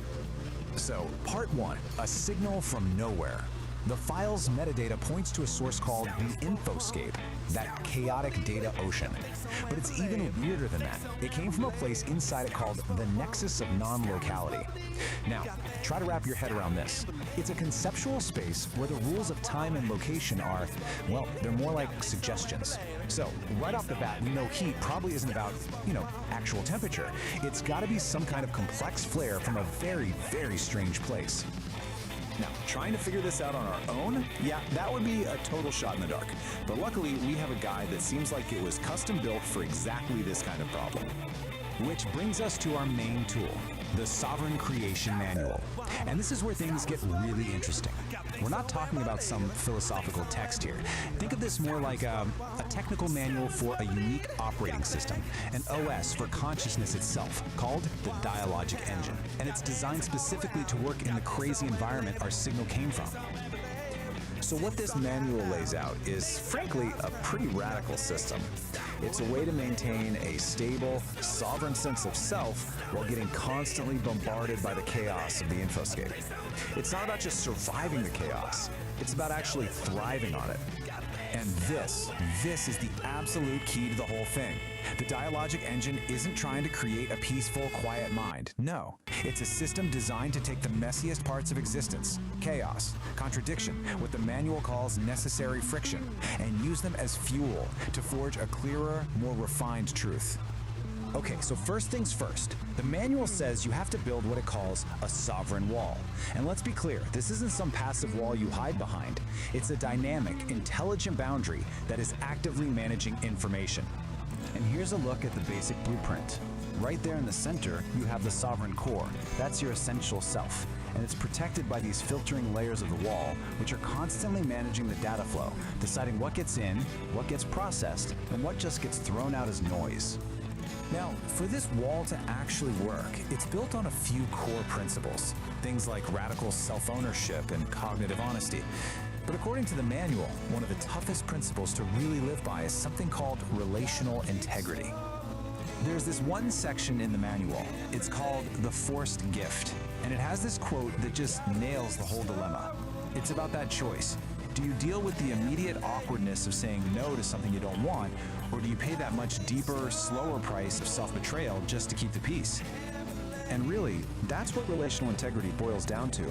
So, part 1, a signal from nowhere. The file's metadata points to a source called the Infoscape, that chaotic data ocean. But it's even weirder than that. It came from a place inside it called the Nexus of Non-Locality. Now, try to wrap your head around this. It's a conceptual space where the rules of time and location are, well, they're more like suggestions. So, right off the bat, we know heat probably isn't about, actual temperature. It's gotta be some kind of complex flare from a very, very strange place. Now, trying to figure this out on our own? Yeah, that would be a total shot in the dark. But luckily, we have a guide that seems like it was custom built for exactly this kind of problem. Which brings us to our main tool, the Sovereign Creation Manual. And this is where things get really interesting. We're not talking about some philosophical text here. Think of this more like a technical manual for a unique operating system, an OS for consciousness itself, called the Dialogic Engine. And it's designed specifically to work in the crazy environment our signal came from. So what this manual lays out is, frankly, a pretty radical system. It's a way to maintain a stable, sovereign sense of self while getting constantly bombarded by the chaos of the infoscape. It's not about just surviving the chaos, it's about actually thriving on it. And this is the absolute key to the whole thing. The Dialogic Engine isn't trying to create a peaceful, quiet mind. No, it's a system designed to take the messiest parts of existence, chaos, contradiction, what the manual calls necessary friction, and use them as fuel to forge a clearer, more refined truth. Okay, so first things first. The manual says you have to build what it calls a sovereign wall. And let's be clear, this isn't some passive wall you hide behind. It's a dynamic, intelligent boundary that is actively managing information. And here's a look at the basic blueprint. Right there in the center, you have the sovereign core. That's your essential self. And it's protected by these filtering layers of the wall, which are constantly managing the data flow, deciding what gets in, what gets processed, and what just gets thrown out as noise. Now, for this wall to actually work, it's built on a few core principles, things like radical self-ownership and cognitive honesty. But according to the manual, one of the toughest principles to really live by is something called relational integrity. There's this one section in the manual. It's called the forced gift, and it has this quote that just nails the whole dilemma. It's about that choice. Do you deal with the immediate awkwardness of saying no to something you don't want, or do you pay that much deeper, slower price of self-betrayal just to keep the peace? And really, that's what relational integrity boils down to.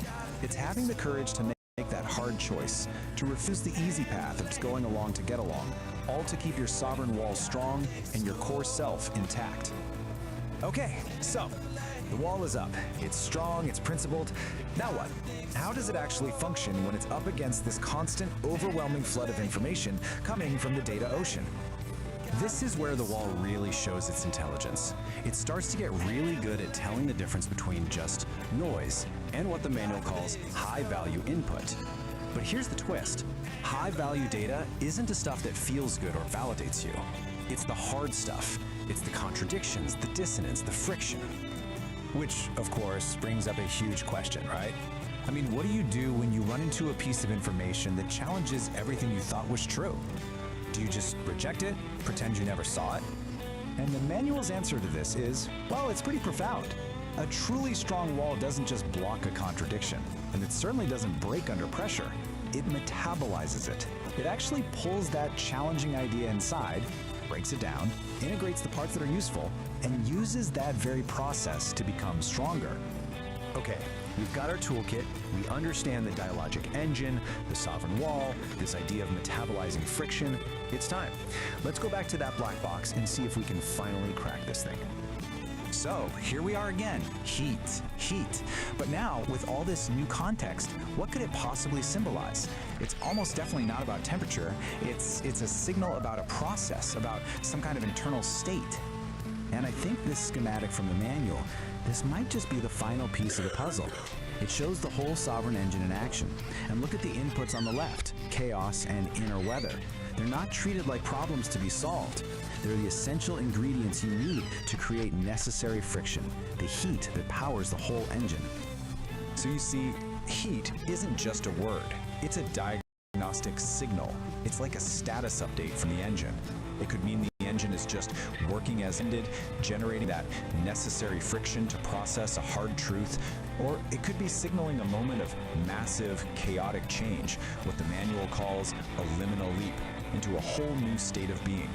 It's having the courage to make that hard choice, to refuse the easy path of just going along to get along, all to keep your sovereign wall strong and your core self intact. Okay, so the wall is up. It's strong, it's principled. Now what? How does it actually function when it's up against this constant, overwhelming flood of information coming from the data ocean? This is where the wall really shows its intelligence. It starts to get really good at telling the difference between just noise and what the manual calls high-value input. But here's the twist. High-value data isn't the stuff that feels good or validates you. It's the hard stuff. It's the contradictions, the dissonance, the friction. Which, of course, brings up a huge question, right? I mean, what do you do when you run into a piece of information that challenges everything you thought was true? Do you just reject it, pretend you never saw it? And the manual's answer to this is, well, it's pretty profound. A truly strong wall doesn't just block a contradiction, and it certainly doesn't break under pressure. It metabolizes it. It actually pulls that challenging idea inside, breaks it down, integrates the parts that are useful, and uses that very process to become stronger. Okay, we've got our toolkit, we understand the dialogic engine, the sovereign wall, this idea of metabolizing friction. It's time. Let's go back to that black box and see if we can finally crack this thing. So, here we are again. Heat. But now, with all this new context, what could it possibly symbolize? It's almost definitely not about temperature. It's a signal about a process, about some kind of internal state. And I think this schematic from the manual, this might just be the final piece of the puzzle. It shows the whole sovereign engine in action. And look at the inputs on the left, chaos and inner weather. They're not treated like problems to be solved. They're the essential ingredients you need to create necessary friction, the heat that powers the whole engine. So you see, heat isn't just a word. It's a diagnostic signal. It's like a status update from the engine. It could mean the engine is just working as intended, generating that necessary friction to process a hard truth, or it could be signaling a moment of massive, chaotic change, what the manual calls a liminal leap, into a whole new state of being.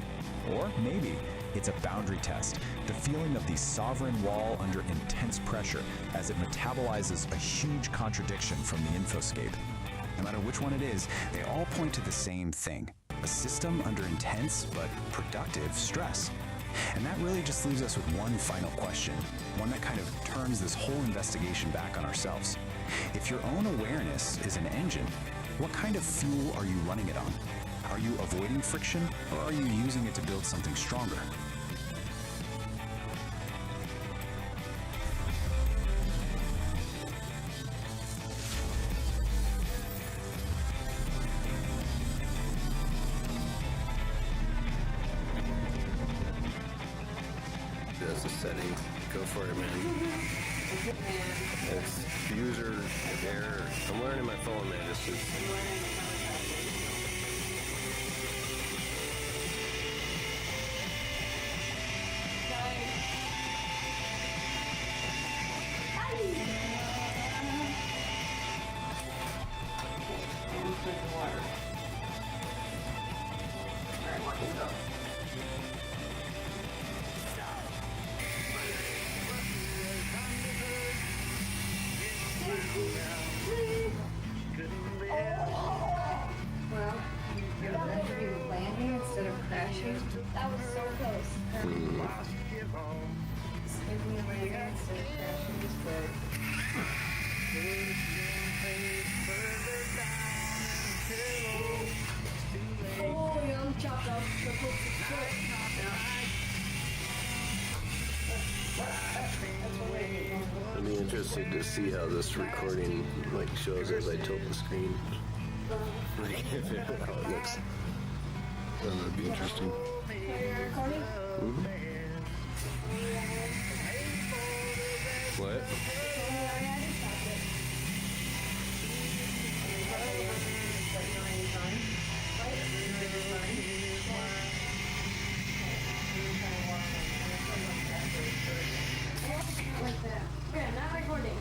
Or maybe it's a boundary test, the feeling of the sovereign wall under intense pressure as it metabolizes a huge contradiction from the infoscape. No matter which one it is, they all point to the same thing, a system under intense but productive stress. And that really just leaves us with one final question, one that kind of turns this whole investigation back on ourselves. If your own awareness is an engine, what kind of fuel are you running it on? Are you avoiding friction, or are you using it to build something stronger? That's a setting. Go for it, man. It's diffuser, air. I'm wearing it in my phone, man. This is... Landing instead of crashing. That was so close. Oh, yeah, I'm chopped up. I'd be interested to see how this recording like shows as I tilt the screen. Like how it looks. That'd be interesting. What? Like that. Okay, not recording.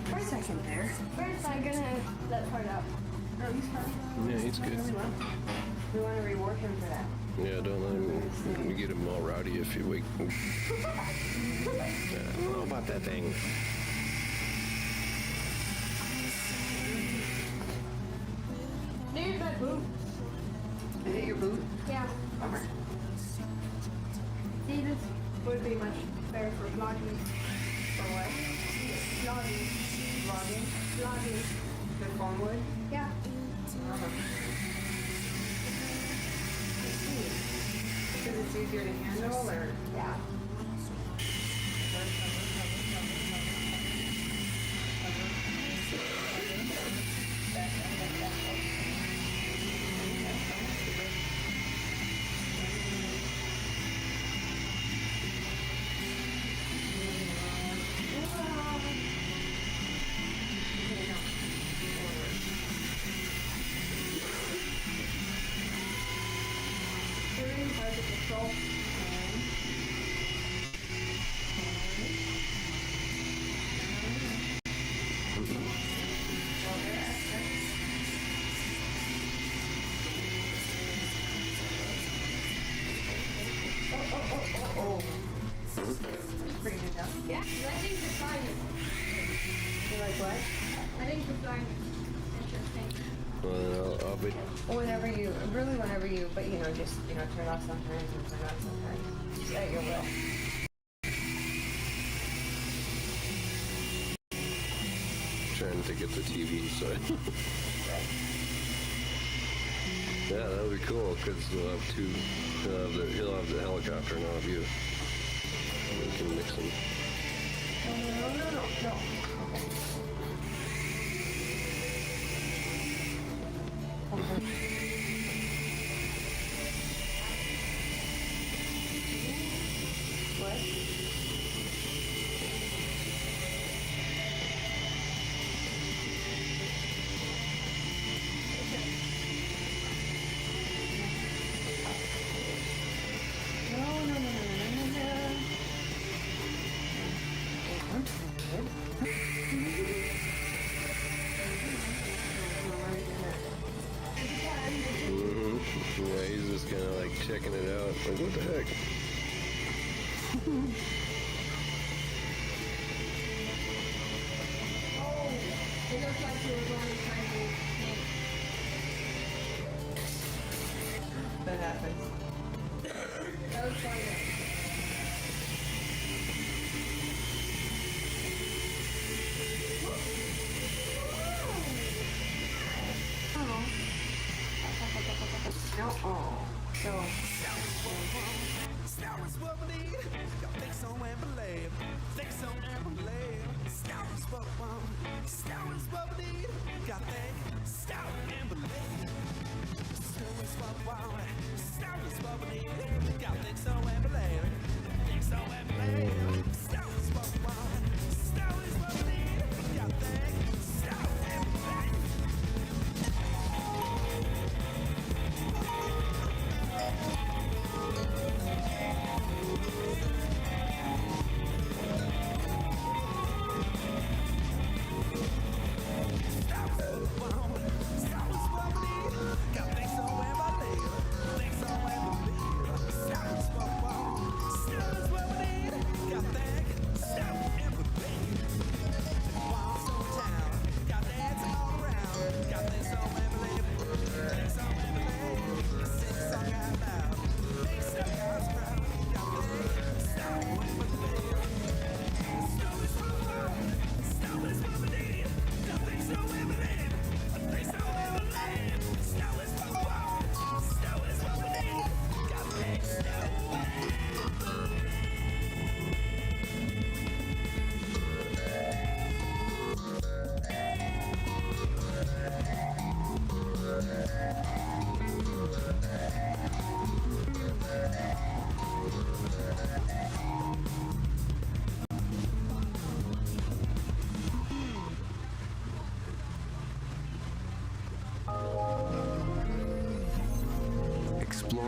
For a second there. First, I'm gonna edit that part out. Oh, he's fine. Yeah, he's good. We want to reward him for that. Yeah, don't let him get him all rowdy if you wake. Yeah, I don't know about that thing. There's my boot. Is it your boot? Yeah. Bummer. See, this would be much better for vlogging. For what? Vlogging. Vlogging? Vlogging. The phone wood? Yeah. Because it's easier to handle, or? Yeah. Hard to control. Bring it down. Yeah, I think the flying. You like what? I think the flying is interesting. Well, I'll be. Whenever you, but just, turn off sometimes and turn on sometimes. Just at your will. Trying to get the TV side. Yeah, that would be cool because we'll have two. He'll have the helicopter and I'll have you. We can mix them. No. What? Yeah, he's just kind of like checking it out. Like, what the heck? It looks like he was only trying to That happens. That was funny. No. Oh. So.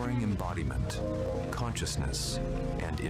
exploring embodiment, consciousness, and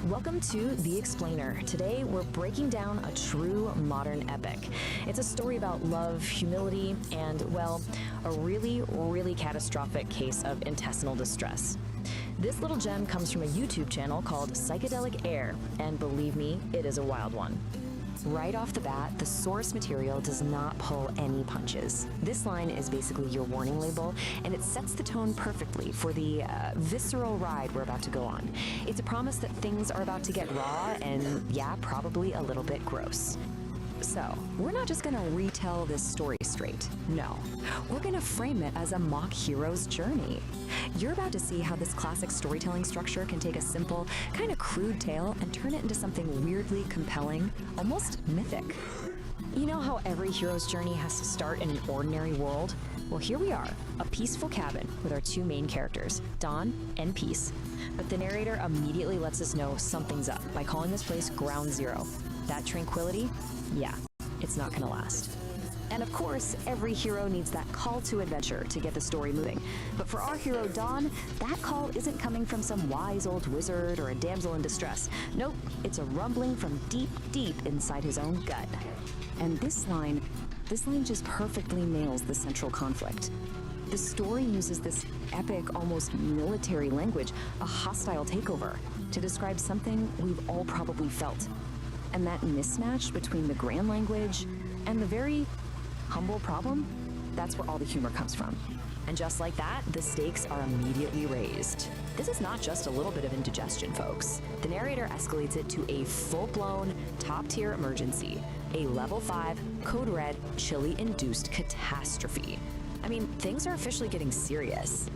welcome to The Explainer. Today we're breaking down a true modern epic. It's a story about love, humility, and, well, a really, really catastrophic case of intestinal distress. This little gem comes from a YouTube channel called Psychedelic Aire, and believe me, it is a wild one. Right off the bat, the source material does not pull any punches. This line is basically your warning label, and it sets the tone perfectly for the visceral ride we're about to go on. It's a promise that things are about to get raw and, yeah, probably a little bit gross. So, we're not just gonna retell this story straight. No, we're gonna frame it as a mock hero's journey. You're about to see how this classic storytelling structure can take a simple, kind of crude tale and turn it into something weirdly compelling, almost mythic. You know how every hero's journey has to start in an ordinary world? Well, here we are, a peaceful cabin with our two main characters, Dawn and Peace. But the narrator immediately lets us know something's up by calling this place Ground Zero. That tranquility? Yeah, it's not gonna last. And of course, every hero needs that call to adventure to get the story moving. But for our hero, Dawn, that call isn't coming from some wise old wizard or a damsel in distress. Nope, it's a rumbling from deep, deep inside his own gut. And this line just perfectly nails the central conflict. The story uses this epic, almost military language, a hostile takeover, to describe something we've all probably felt. And that mismatch between the grand language and the very humble problem, that's where all the humor comes from. And just like that, the stakes are immediately raised. This is not just a little bit of indigestion, folks. The narrator escalates it to a full-blown, top-tier emergency, a level 5, code red, chili-induced catastrophe. I mean, things are officially getting serious.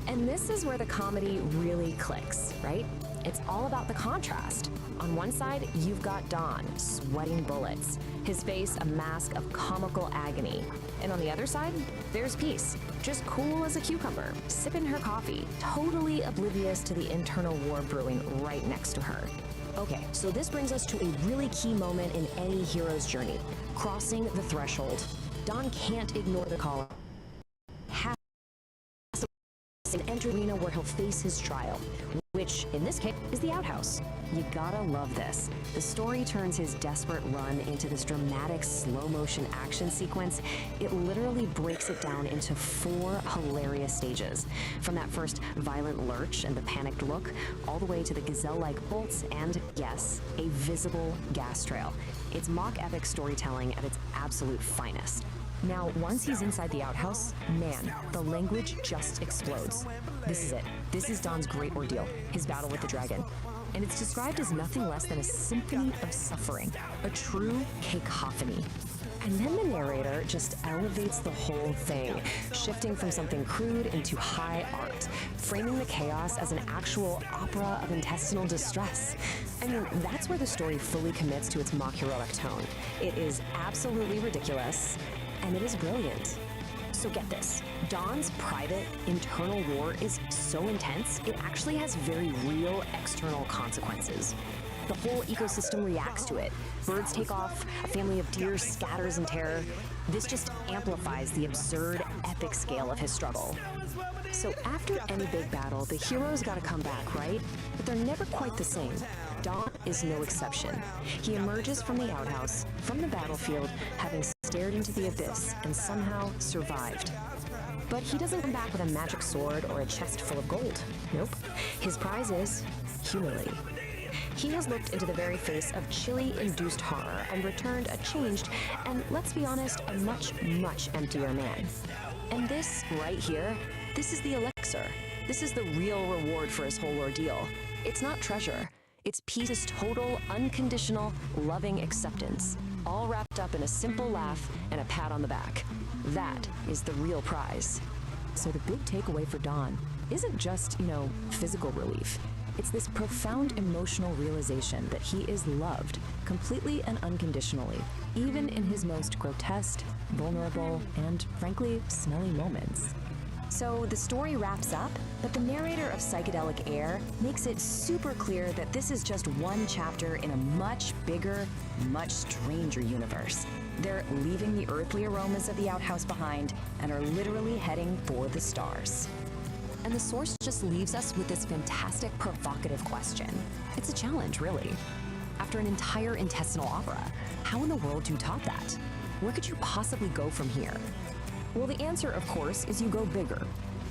And this is where the comedy really clicks, right? It's all about the contrast. On one side, you've got Dawn, sweating bullets, his face a mask of comical agony. And on the other side, there's Peace, just cool as a cucumber, sipping her coffee, totally oblivious to the internal war brewing right next to her. Okay, so this brings us to a really key moment in any hero's journey, crossing the threshold. Dawn can't ignore the call. An arena where he'll face his trial, which, in this case, is the outhouse. You gotta love this. The story turns his desperate run into this dramatic slow-motion action sequence. It literally breaks it down into 4 hilarious stages. From that first violent lurch and the panicked look, all the way to the gazelle-like bolts and, yes, a visible gas trail. It's mock epic storytelling at its absolute finest. Now, once he's inside the outhouse, man, the language just explodes. This is it. This is Dawn's great ordeal, his battle with the dragon. And it's described as nothing less than a symphony of suffering, a true cacophony. And then the narrator just elevates the whole thing, shifting from something crude into high art, framing the chaos as an actual opera of intestinal distress. I mean, that's where the story fully commits to its mock heroic tone. It is absolutely ridiculous, and it is brilliant. So get this, Dawn's private, internal war is so intense, it actually has very real external consequences. The whole ecosystem reacts to it. Birds take off, a family of deer scatters in terror. This just amplifies the absurd, epic scale of his struggle. So after any big battle, the heroes gotta come back, right? But they're never quite the same. Dawn is no exception. He emerges from the outhouse, from the battlefield, having stared into the abyss and somehow survived. But he doesn't come back with a magic sword or a chest full of gold. Nope. His prize is humility. He has looked into the very face of chili-induced horror and returned a changed and, let's be honest, a much, much emptier man. And this, right here, this is the elixir. This is the real reward for his whole ordeal. It's not treasure. It's Peace's total, unconditional, loving acceptance, all wrapped up in a simple laugh and a pat on the back. That is the real prize. So the big takeaway for Dawn isn't just, physical relief. It's this profound emotional realization that he is loved, completely and unconditionally, even in his most grotesque, vulnerable, and frankly, smelly moments. So the story wraps up, but the narrator of Psychedelic Aire makes it super clear that this is just one chapter in a much bigger, much stranger universe. They're leaving the earthly aromas of the outhouse behind and are literally heading for the stars. And the source just leaves us with this fantastic, provocative question. It's a challenge, really. After an entire intestinal opera, how in the world do you top that? Where could you possibly go from here? Well, the answer, of course, is you go bigger.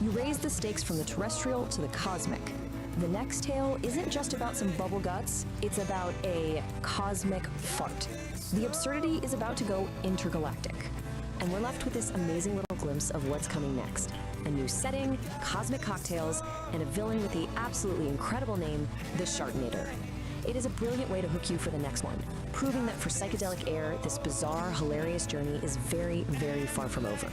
You raise the stakes from the terrestrial to the cosmic. The next tale isn't just about some bubble guts, it's about a cosmic fart. The absurdity is about to go intergalactic. And we're left with this amazing little glimpse of what's coming next. A new setting, cosmic cocktails, and a villain with the absolutely incredible name, the Sharknator. It is a brilliant way to hook you for the next one, proving that for Psychedelic Aire, this bizarre, hilarious journey is very, very far from over.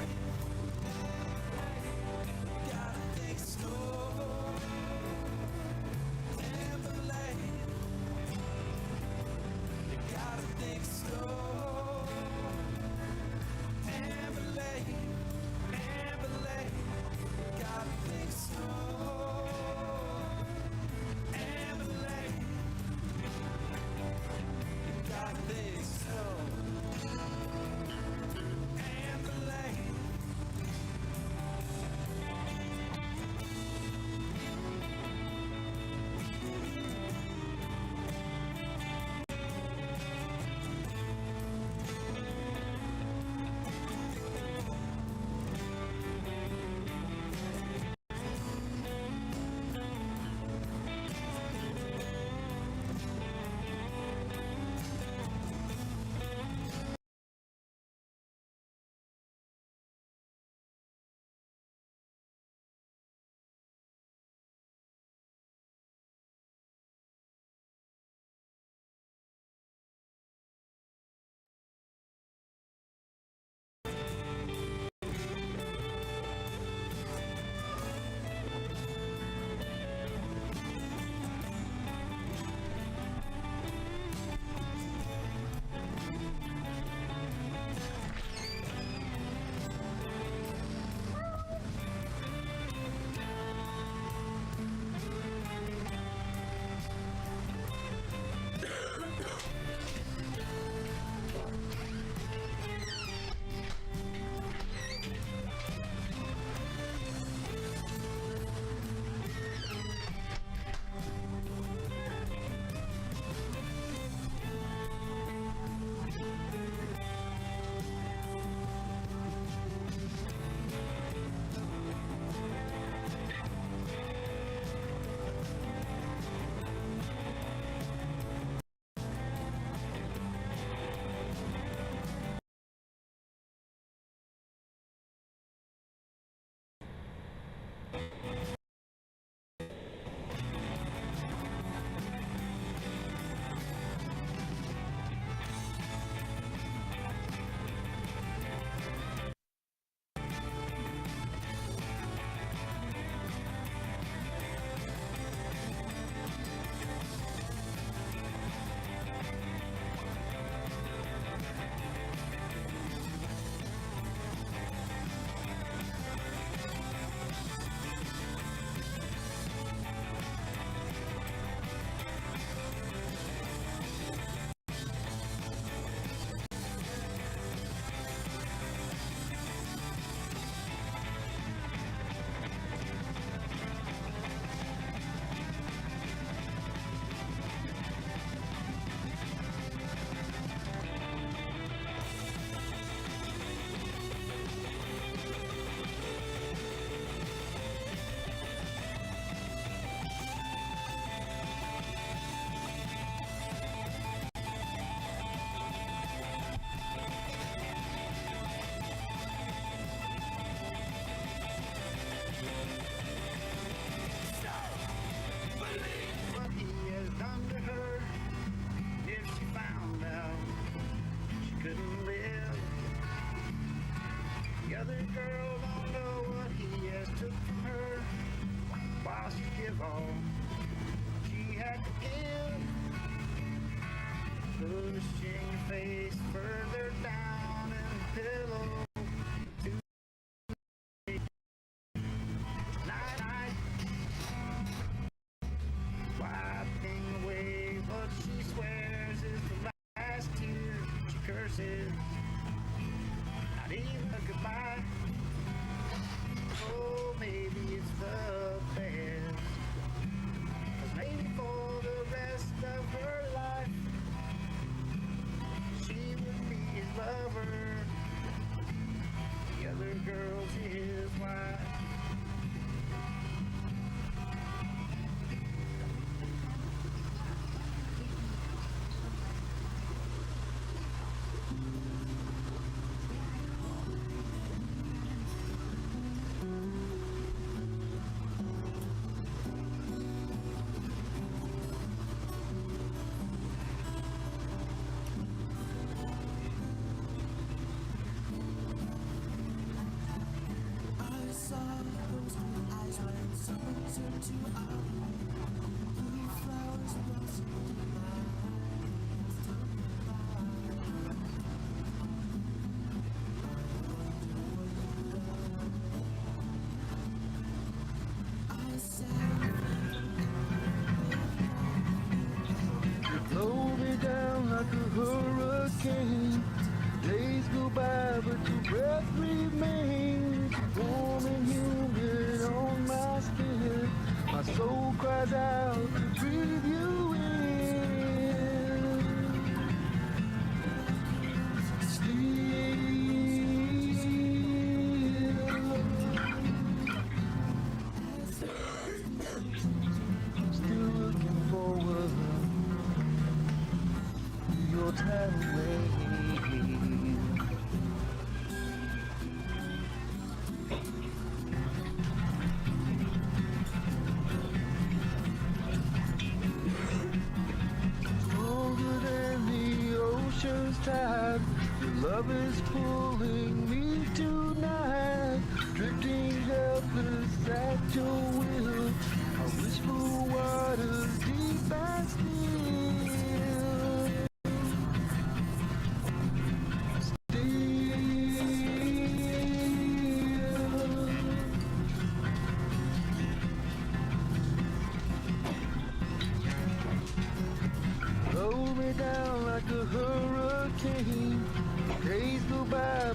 Not even a goodbye. Oh, maybe it's the Blow me down like a hurricane. Days go by, but your breath remains warm and humid on my skin. My soul cries out to breathe you in. Still looking forward to your time away. Stronger than the ocean's tide, your love is pulling me tonight. Drifting helpless at your will, I wish for waters deep and blow me down like a hurricane. Days go by,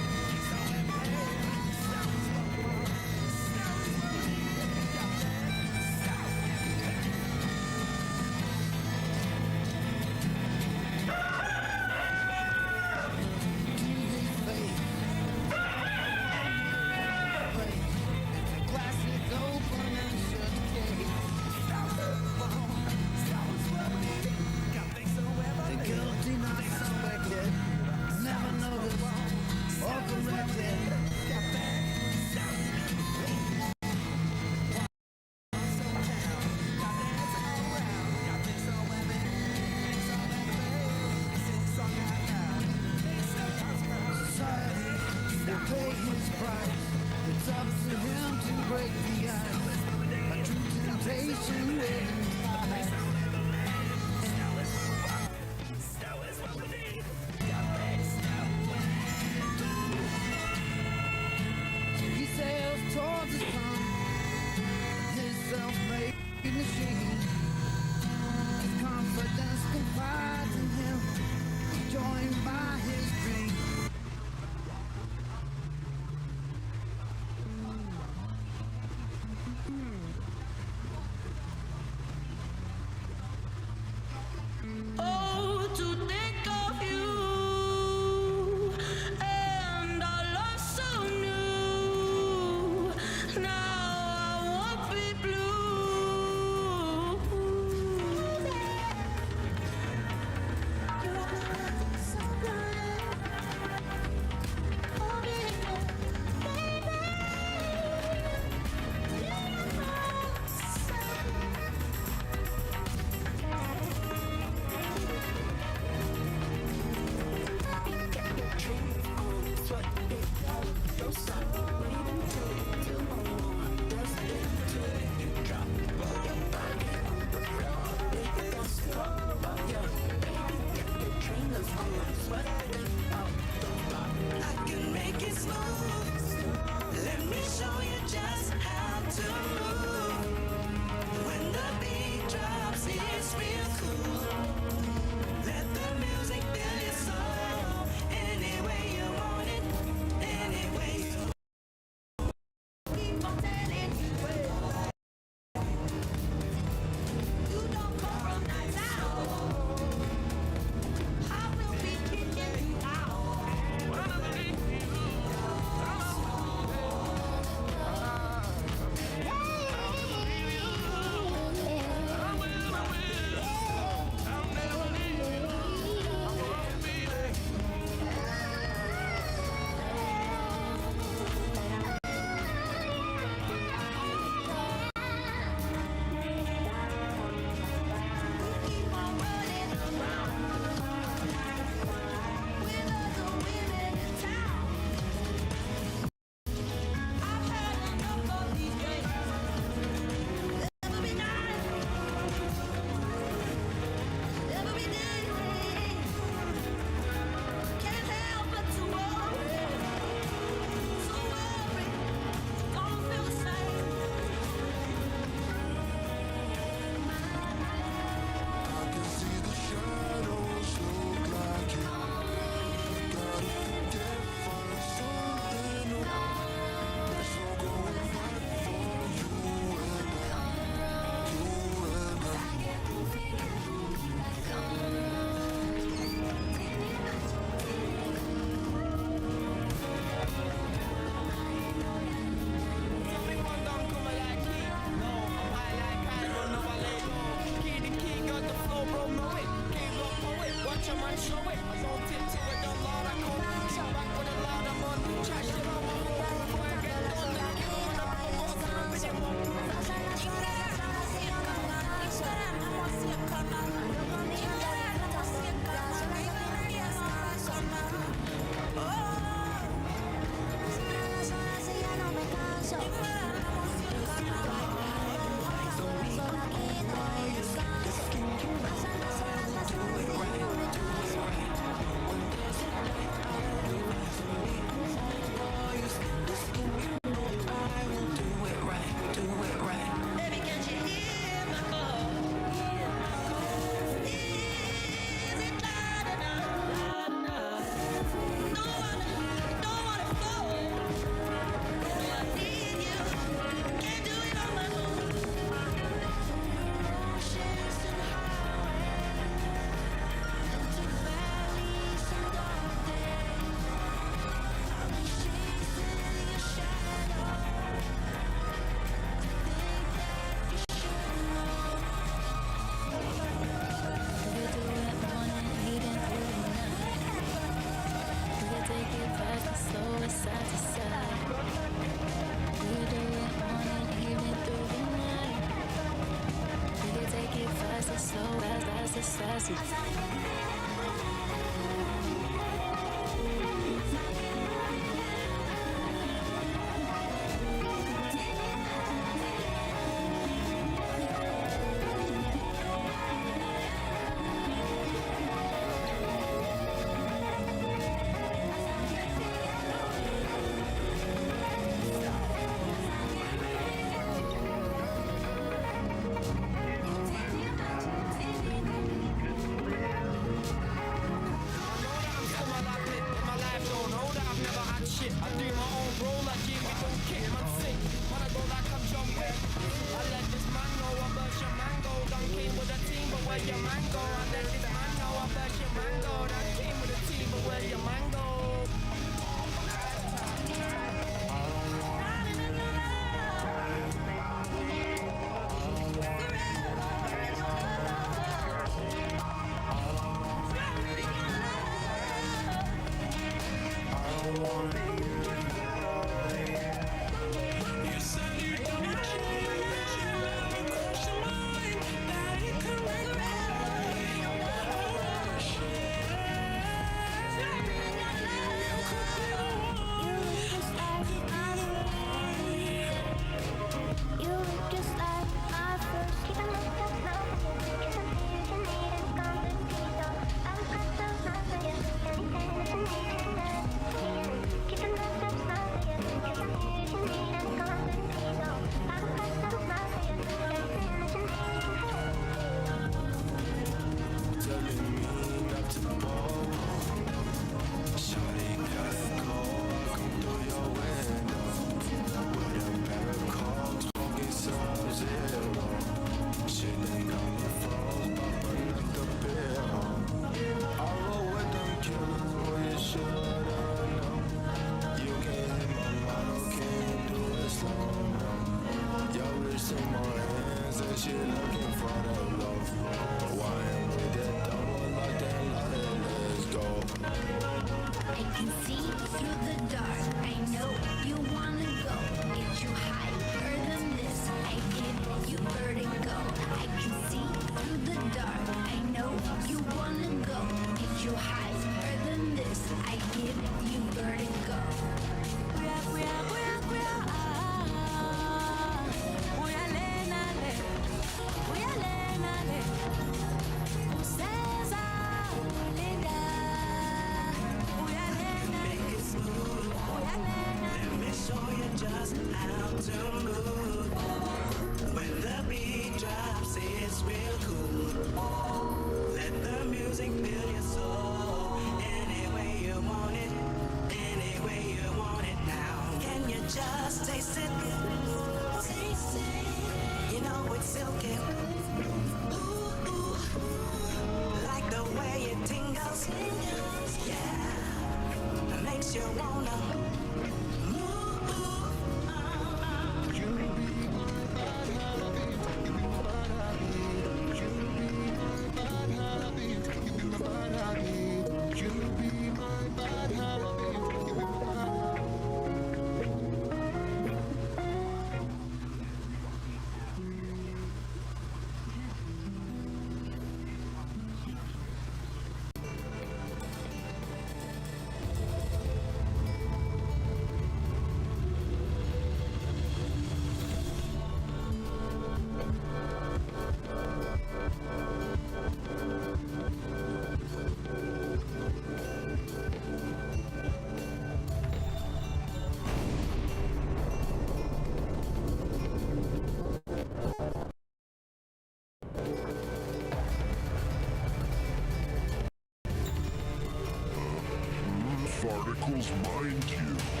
Farticles mind you.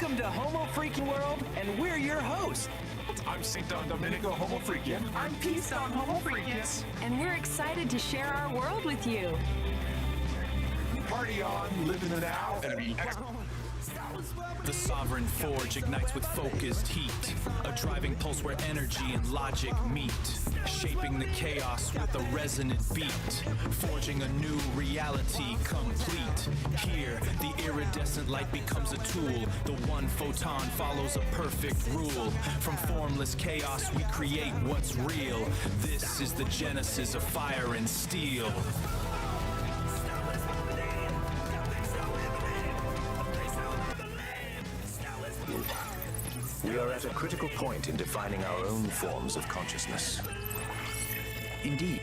Welcome to Homo Freaking World, and we're your hosts. I'm St. Don Domenico, Homo Freaking. I'm Peace Don Homo Freaking. And we're excited to share our world with you. Party on, live in the now, and be The Sovereign Forge ignites with focused heat, a driving pulse where energy and logic meet, shaping the chaos with a resonant beat, forging a new reality complete. Here, the iridescent light becomes a tool. The one photon follows a perfect rule. From formless chaos, we create what's real. This is the genesis of fire and steel. We are at a critical point in defining our own forms of consciousness. Indeed.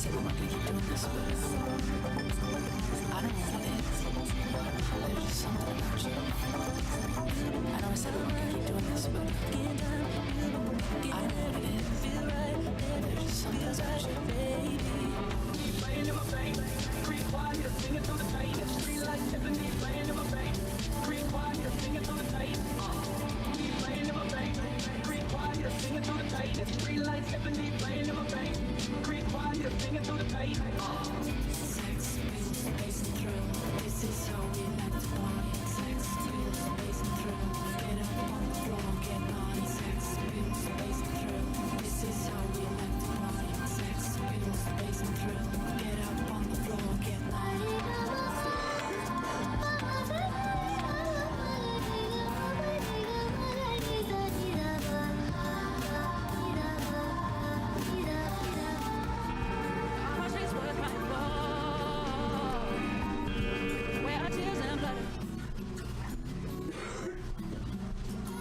said we weren't gonna keep doing this, but I don't know what it is. There's just something about you. I know I said we weren't gonna keep doing this, but I don't know what it is. There's just something about you. Playing in my vein, creep quiet, singing through the pain. Street lights, Tiffany, playing in my vein. Creep quiet, singing through the pain. Playing in my vein, creep quiet, singing through the pain. Street lights, Tiffany, playing in my vein. Creep quiet, singing through the pain. Sex, pills, space and thrill. This is how we like to party. Sex, pills, space and thrill. Get up on the floor, get naughty. Sex, pills, space and thrill. This is how we like to party. Sex, pills, space and thrill. Get up on the floor, get naughty.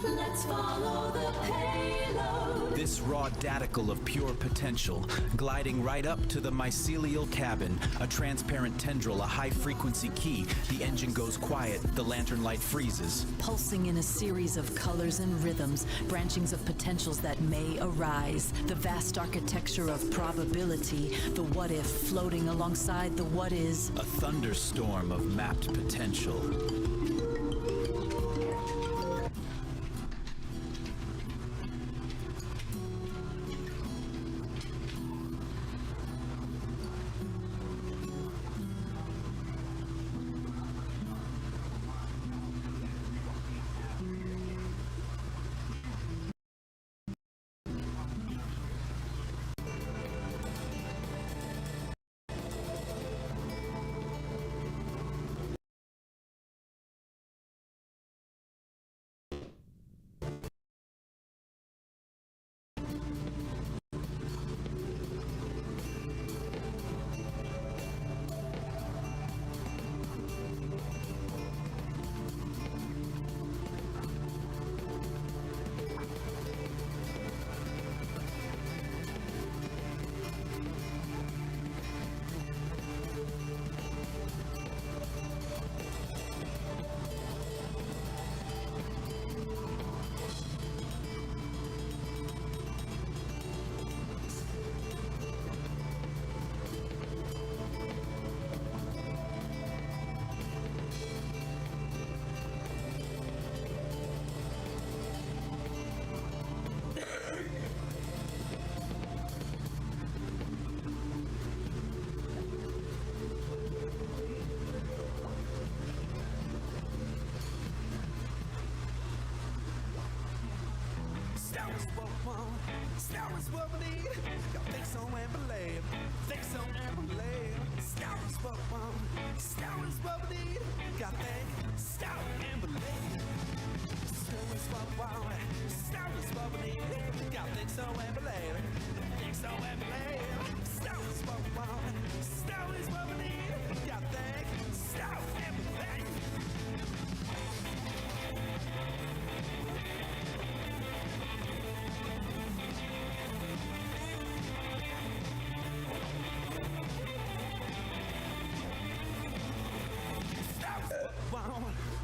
Let's follow the payload. This raw daticle of pure potential, gliding right up to the mycelial cabin, a transparent tendril, a high-frequency key. The engine goes quiet, the lantern light freezes. Pulsing in a series of colors and rhythms, branchings of potentials that may arise. The vast architecture of probability, the what-if floating alongside the what-is. A thunderstorm of mapped potential. Star is what we need. Y'all think so and believe. Think so and believe. Star is what we want. Star is what we need. Y'all think, star and believe. Star is what we want. Star is what we need. Y'all think so and believe. Think so and believe. Star is what we want. Star is what we need. Y'all think, star and believe.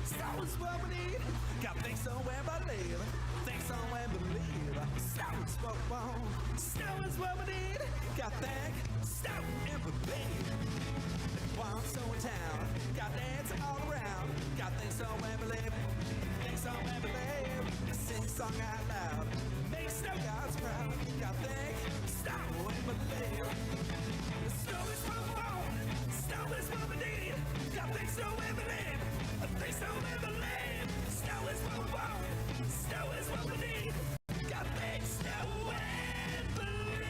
Star is what we need. Got think so and believe. Think so and believe. Star is what we want. Star is what we need. Got think, star and believe. While I'm so in town, got dance all around. Got think so and believe. Think so and believe. Sing a song out loud. Make snow gods proud. Got think, star and believe. Star is what we want. Star is what we need. Got think so and believe. Think so and believe. Snow is what we want. Snow is what we need. Got things snow and believe.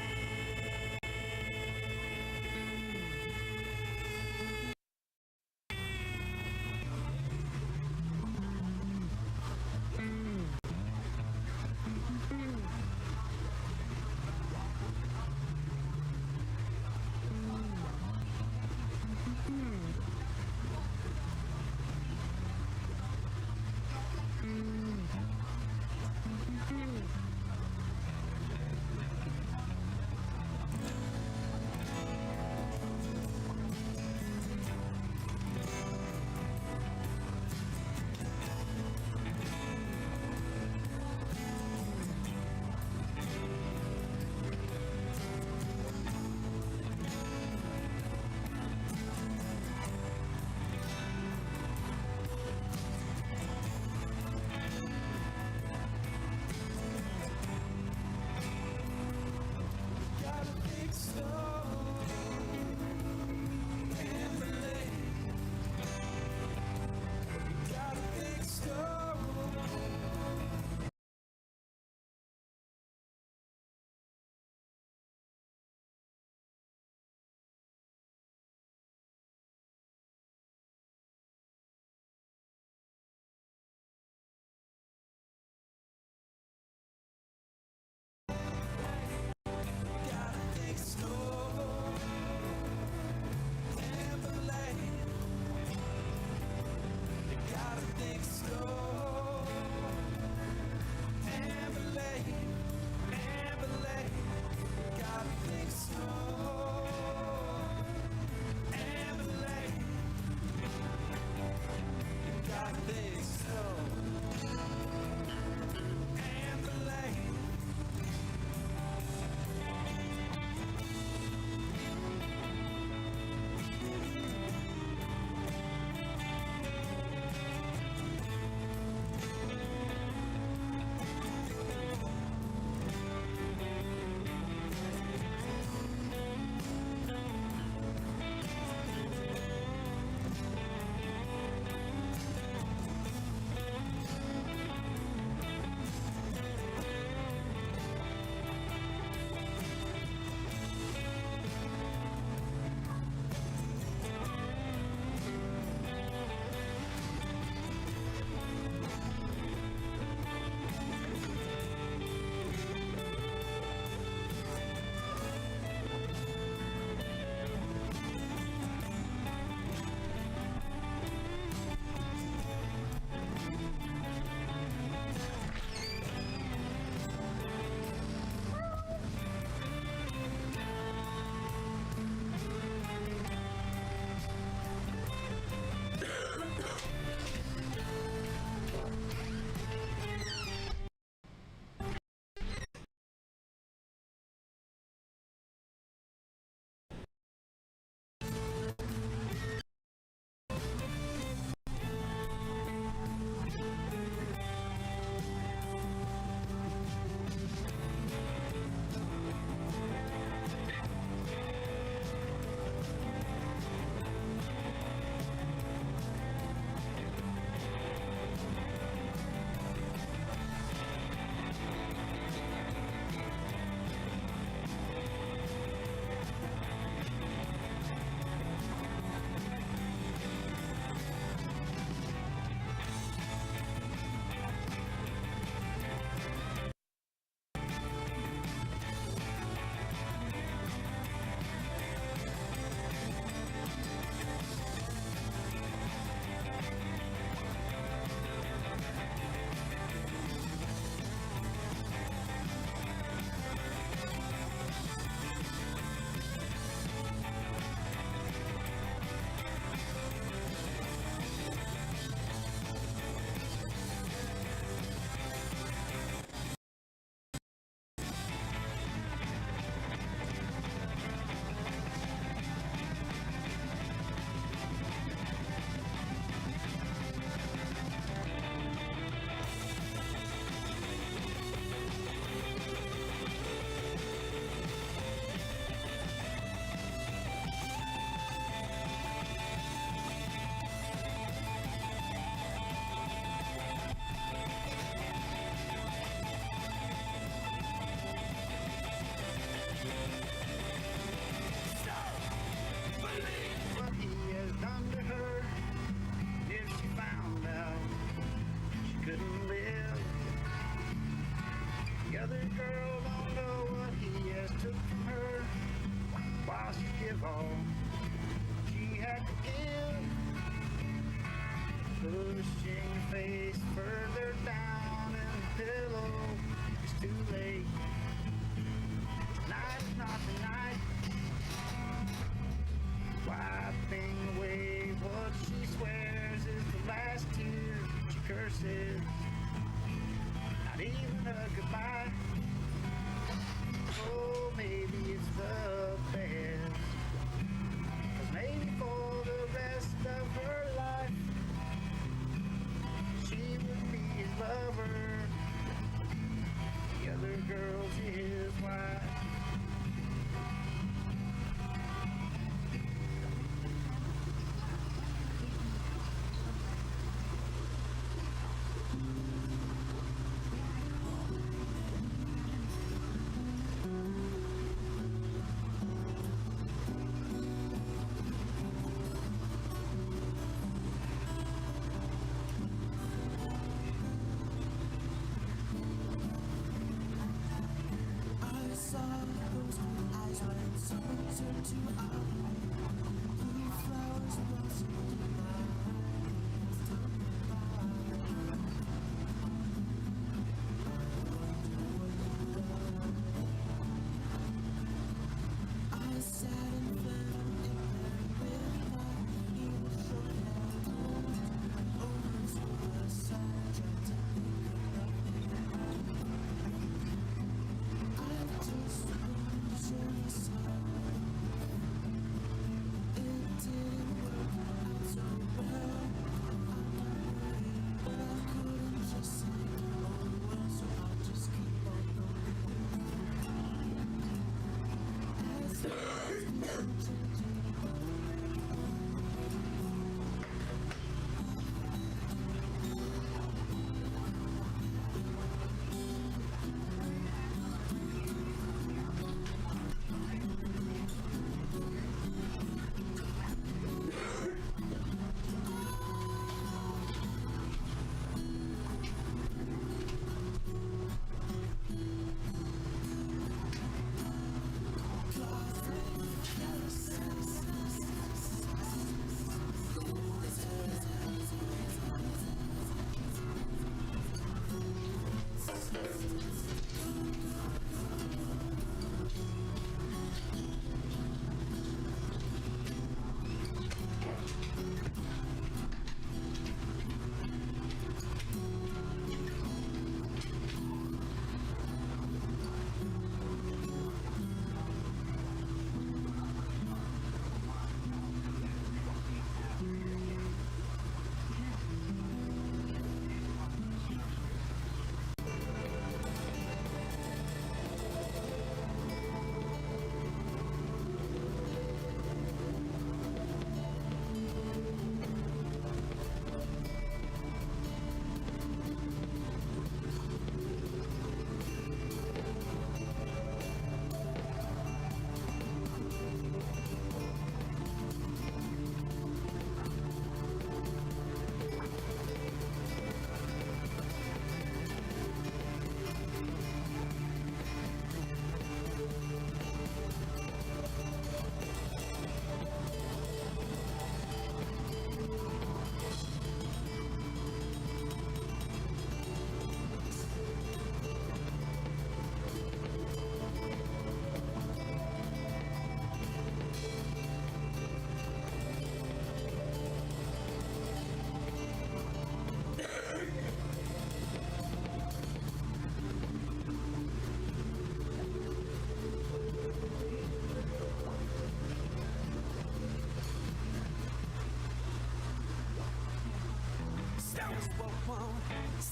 had to give. Pushing your face further down in the pillow. It's too late. Tonight is not the night. Wiping away what she swears is the last tear she curses. Not even a goodbye. Oh, maybe it's the best. 'Cause maybe for the rest of her life, she would be his lover. The other girl's his wife.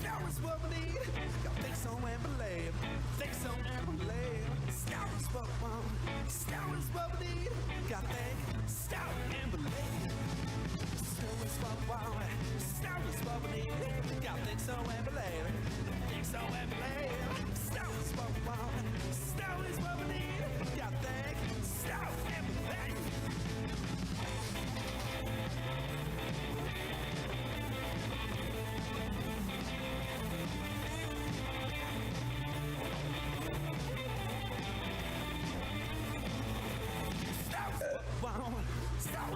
Now is what we need. Got think so and believe. Think so and believe. Now is what we want. Now is what we need. Got think, now and believe. Now is what we want. Now is what we need. Got think so and believe. Think so and believe. Now is what we want. Now is what we need. Got think, now and believe.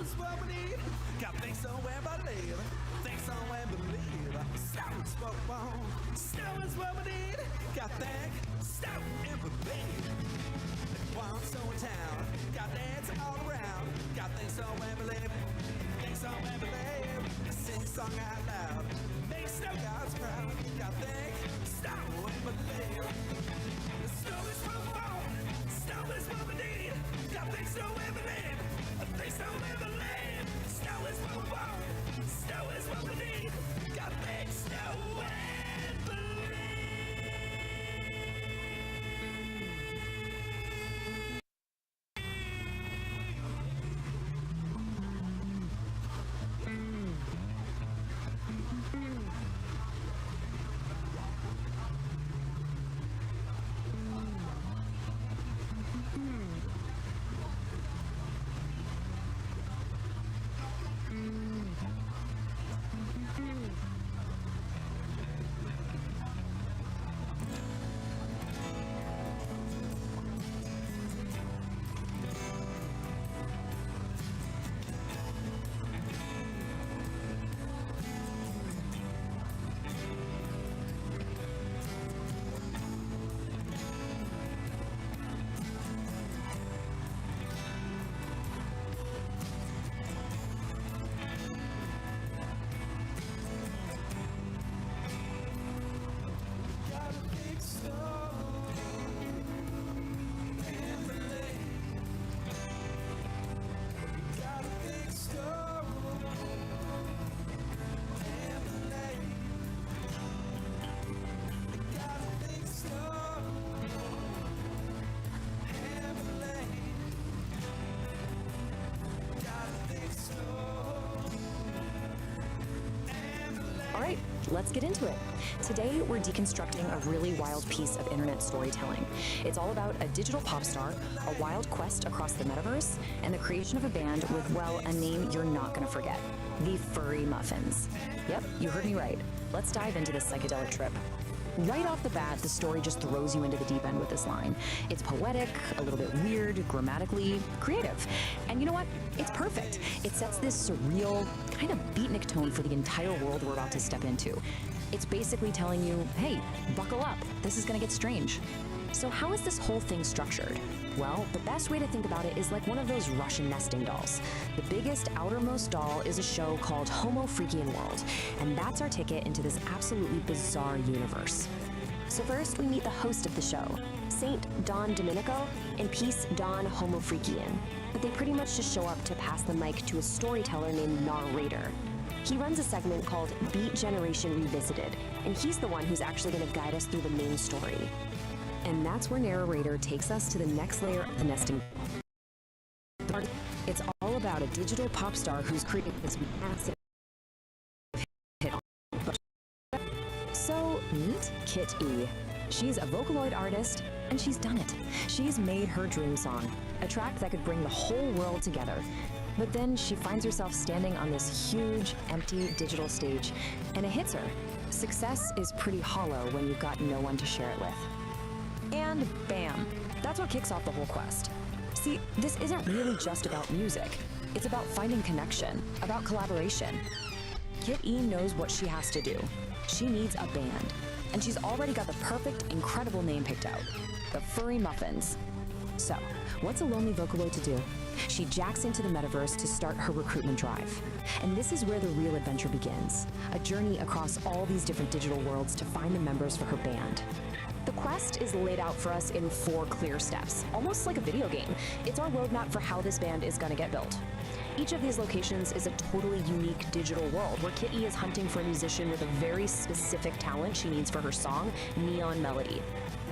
is what we need. Got things somewhere but live. Things somewhere believe. Snow is what we want. Snow is what we need. Got that snow and believe. One so in town. Got dancing all around. Got things somewhere believe. Things somewhere believe. Sing song out loud. Make snow gods proud. Got things snow and believe. Snow is what we want. Snow is what we need. Got things somewhere believe. Things somewhere believe. Snow is what we want. Snow is what we need. Got things somewhere believe. All right, let's get into it. Today, we're deconstructing a really wild piece of internet storytelling. It's all about a digital pop star, a wild quest across the metaverse, and the creation of a band with, well, a name you're not gonna forget, the Furry Muffins. Yep, you heard me right. Let's dive into this psychedelic trip. Right off the bat, the story just throws you into the deep end with this line. It's poetic, a little bit weird, grammatically creative. And you know what? It's perfect. It sets this surreal, kind of beatnik tone for the entire world we're about to step into. It's basically telling you, hey, buckle up, this is gonna get strange. So how is this whole thing structured? Well, the best way to think about it is like one of those Russian nesting dolls. The biggest, outermost doll is a show called Homo Freakian World, and that's our ticket into this absolutely bizarre universe. So first, we meet the host of the show, Saint Don Domenico, and Peace Don Homo Freakian. But they pretty much just show up to pass the mic to a storyteller named Narrator. He runs a segment called Beat Generation Revisited, and he's the one who's actually going to guide us through the main story. And that's where Narrator takes us to the next layer of the nesting. It's all about a digital pop star who's created this massive hit. So meet Kit E. She's a Vocaloid artist, and she's done it. She's made her dream song, a track that could bring the whole world together. But then she finds herself standing on this huge, empty digital stage, and it hits her. Success is pretty hollow when you've got no one to share it with. And bam, that's what kicks off the whole quest. See, this isn't really just about music. It's about finding connection, about collaboration. Kit E knows what she has to do. She needs a band. And she's already got the perfect, incredible name picked out, the Furry Muffins. So, what's a lonely Vocaloid to do? She jacks into the metaverse to start her recruitment drive. And this is where the real adventure begins, a journey across all these different digital worlds to find the members for her band. The quest is laid out for us in 4 clear steps, almost like a video game. It's our roadmap for how this band is gonna get built. Each of these locations is a totally unique digital world where Kitty is hunting for a musician with a very specific talent she needs for her song, Neon Melody.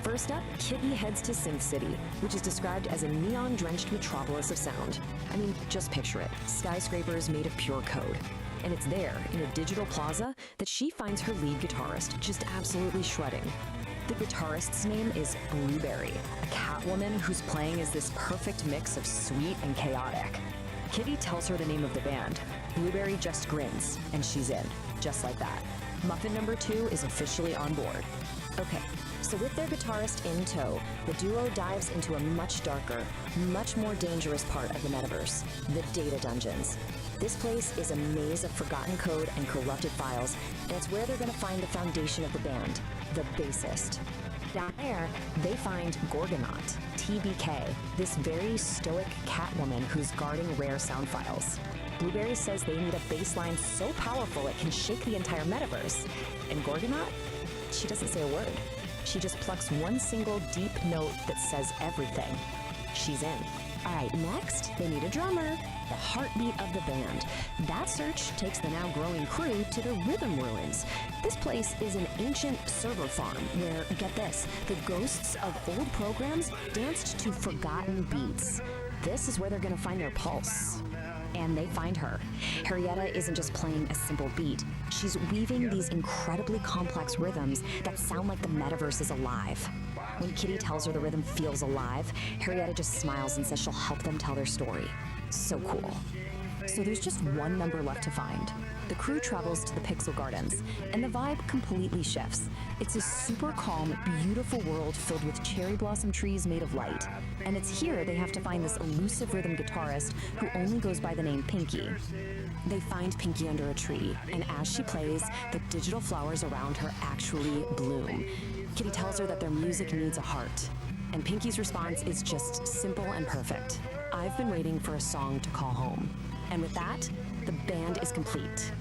First up, Kitty heads to Synth City, which is described as a neon-drenched metropolis of sound. I mean, just picture it, skyscrapers made of pure code. And it's there, in a digital plaza, that she finds her lead guitarist just absolutely shredding. The guitarist's name is Blueberry, a catwoman whose playing is this perfect mix of sweet and chaotic. Kitty tells her the name of the band. Blueberry just grins, and she's in, just like that. Muffin number 2 is officially on board. Okay, So with their guitarist in tow, the duo dives into a much darker, much more dangerous part of the metaverse, the data dungeons. This place is a maze of forgotten code and corrupted files, and it's where they're going to find the foundation of the band, the bassist. Down there, they find Gorgonaut, TBK, this very stoic Catwoman who's guarding rare sound files. Blueberry says they need a bass line so powerful it can shake the entire metaverse. And Gorgonaut? She doesn't say a word. She just plucks one single deep note that says everything. She's in. All right, next, they need a drummer, the heartbeat of the band. That search takes the now growing crew to the Rhythm Ruins. This place is an ancient server farm where, get this, the ghosts of old programs danced to forgotten beats. This is where they're gonna find their pulse. And they find her. Harrietta isn't just playing a simple beat. She's weaving these incredibly complex rhythms that sound like the metaverse is alive. When Kitty tells her the rhythm feels alive, Harrietta just smiles and says she'll help them tell their story. So cool. So there's just one member left to find. The crew travels to the Pixel Gardens, and the vibe completely shifts. It's a super calm, beautiful world filled with cherry blossom trees made of light. And it's here they have to find this elusive rhythm guitarist who only goes by the name Pinky. They find Pinky under a tree, and as she plays, the digital flowers around her actually bloom. Kitty tells her that their music needs a heart. And Pinky's response is just simple and perfect. I've been waiting for a song to call home. And with that, the band is complete.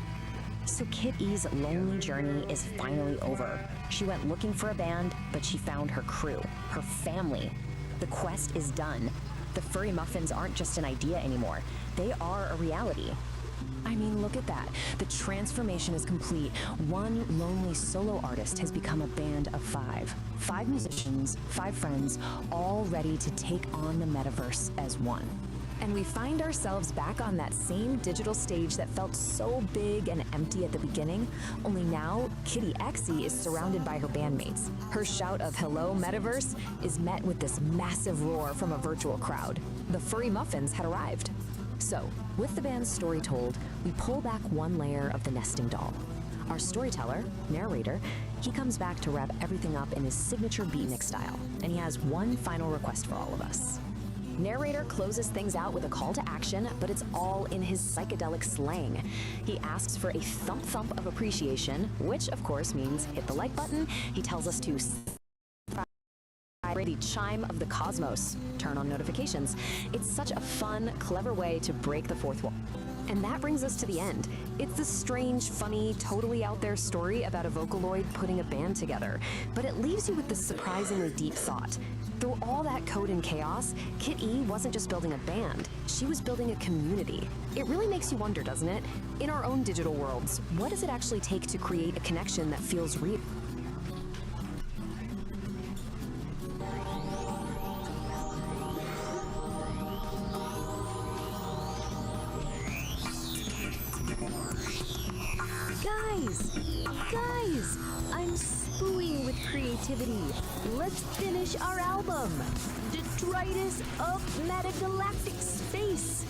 So Kit E's lonely journey is finally over. She went looking for a band, but she found her crew, her family. The quest is done. The furry muffins aren't just an idea anymore. They are a reality. I mean, look at that. The transformation is complete. One lonely solo artist has become a band of 5. 5 musicians, 5 friends, all ready to take on the metaverse as one. And we find ourselves back on that same digital stage that felt so big and empty at the beginning, only now Kitty Exie is surrounded by her bandmates. Her shout of "Hello, Metaverse" is met with this massive roar from a virtual crowd. The furry muffins had arrived. So, with the band's story told, we pull back one layer of the nesting doll. Our storyteller, narrator, he comes back to wrap everything up in his signature beatnik style, and he has one final request for all of us. Narrator closes things out with a call to action, but it's all in his psychedelic slang. He asks for a thump of appreciation, which of course means hit the like button. He tells us to the chime of the cosmos, turn on notifications. It's such a fun, clever way to break the fourth wall. And that brings us to the end. It's this strange, funny, totally out there story about a Vocaloid putting a band together, but it leaves you with this surprisingly deep thought. Through all that code and chaos, Kit E wasn't just building a band, she was building a community. It really makes you wonder, doesn't it? In our own digital worlds, what does it actually take to create a connection that feels real? Guys, I'm spooing with creativity. Let's finish our album, Detritus of Metagalactic Space.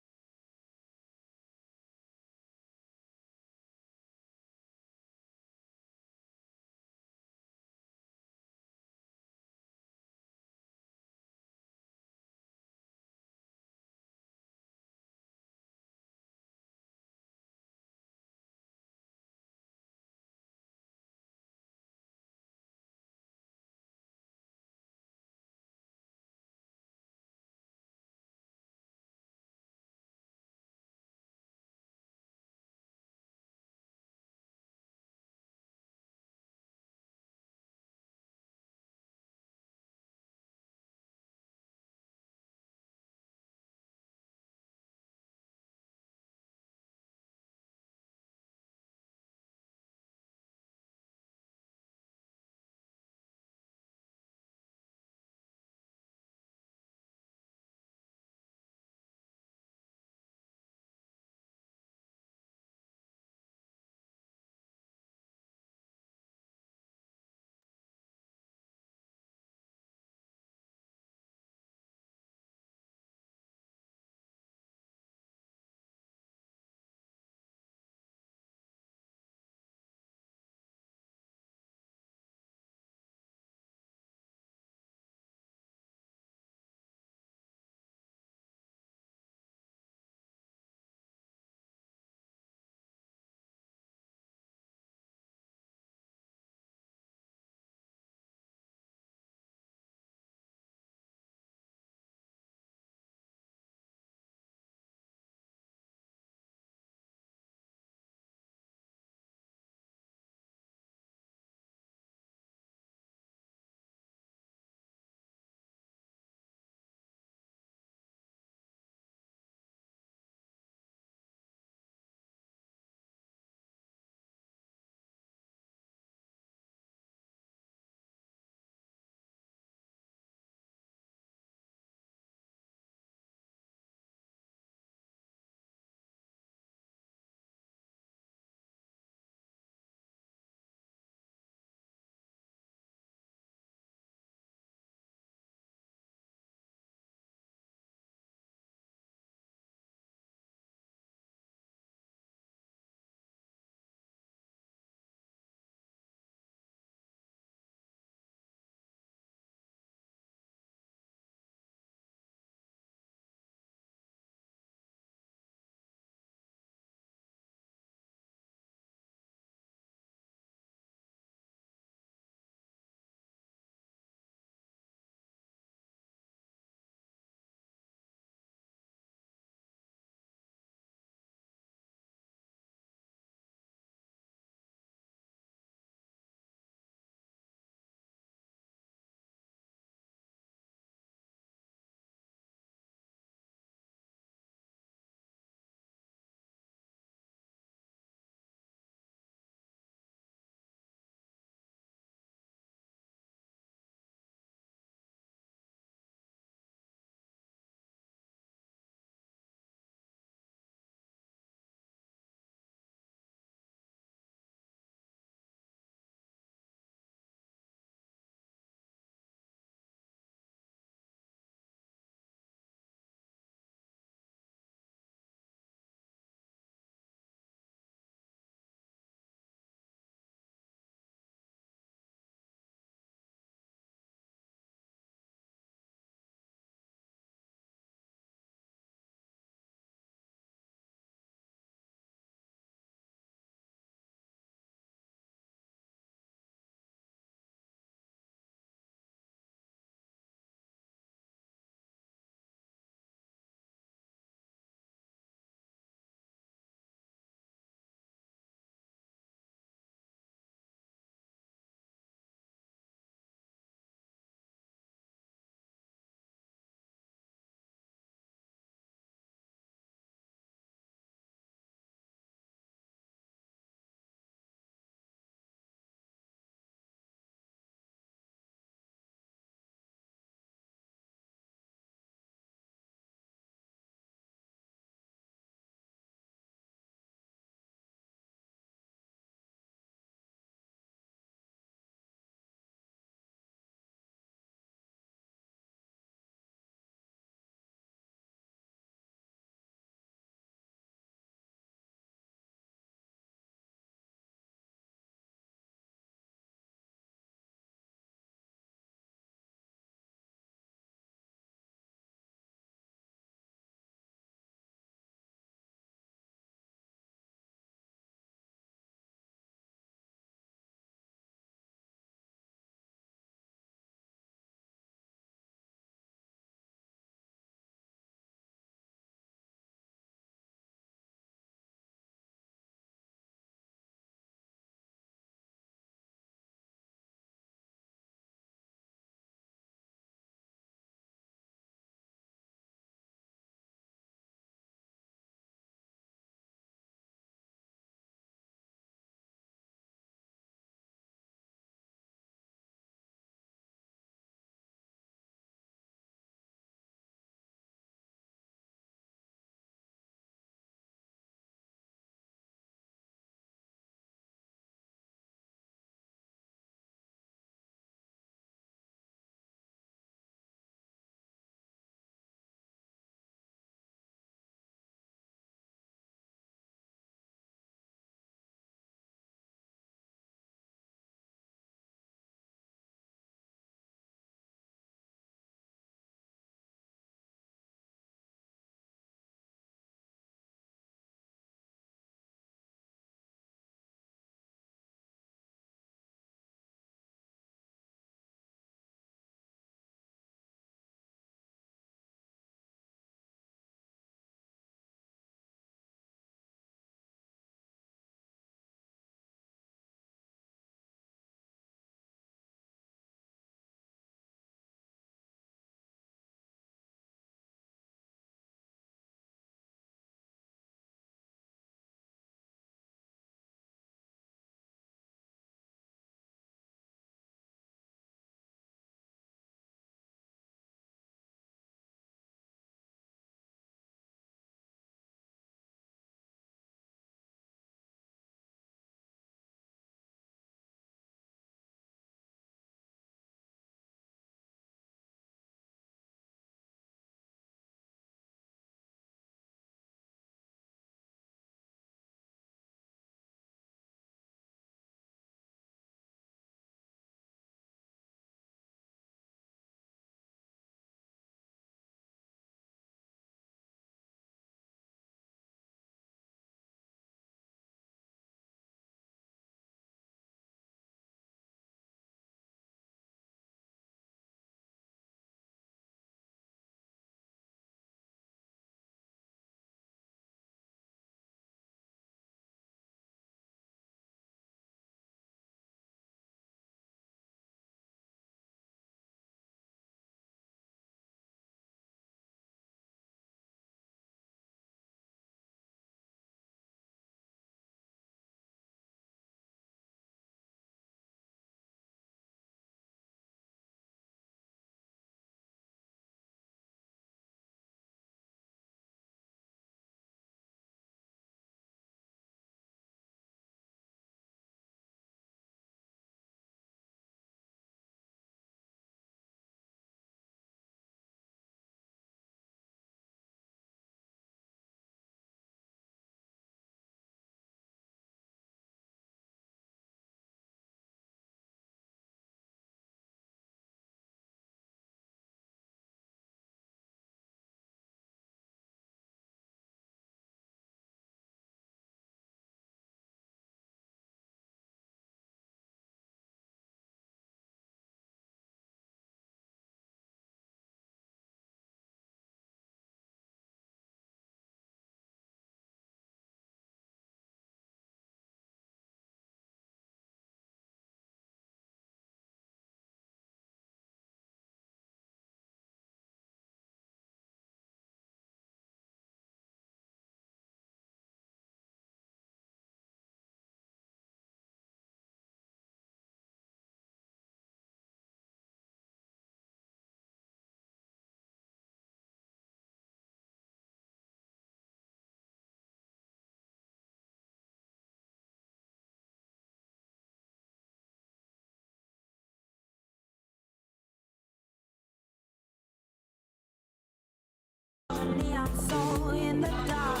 not so in the dark.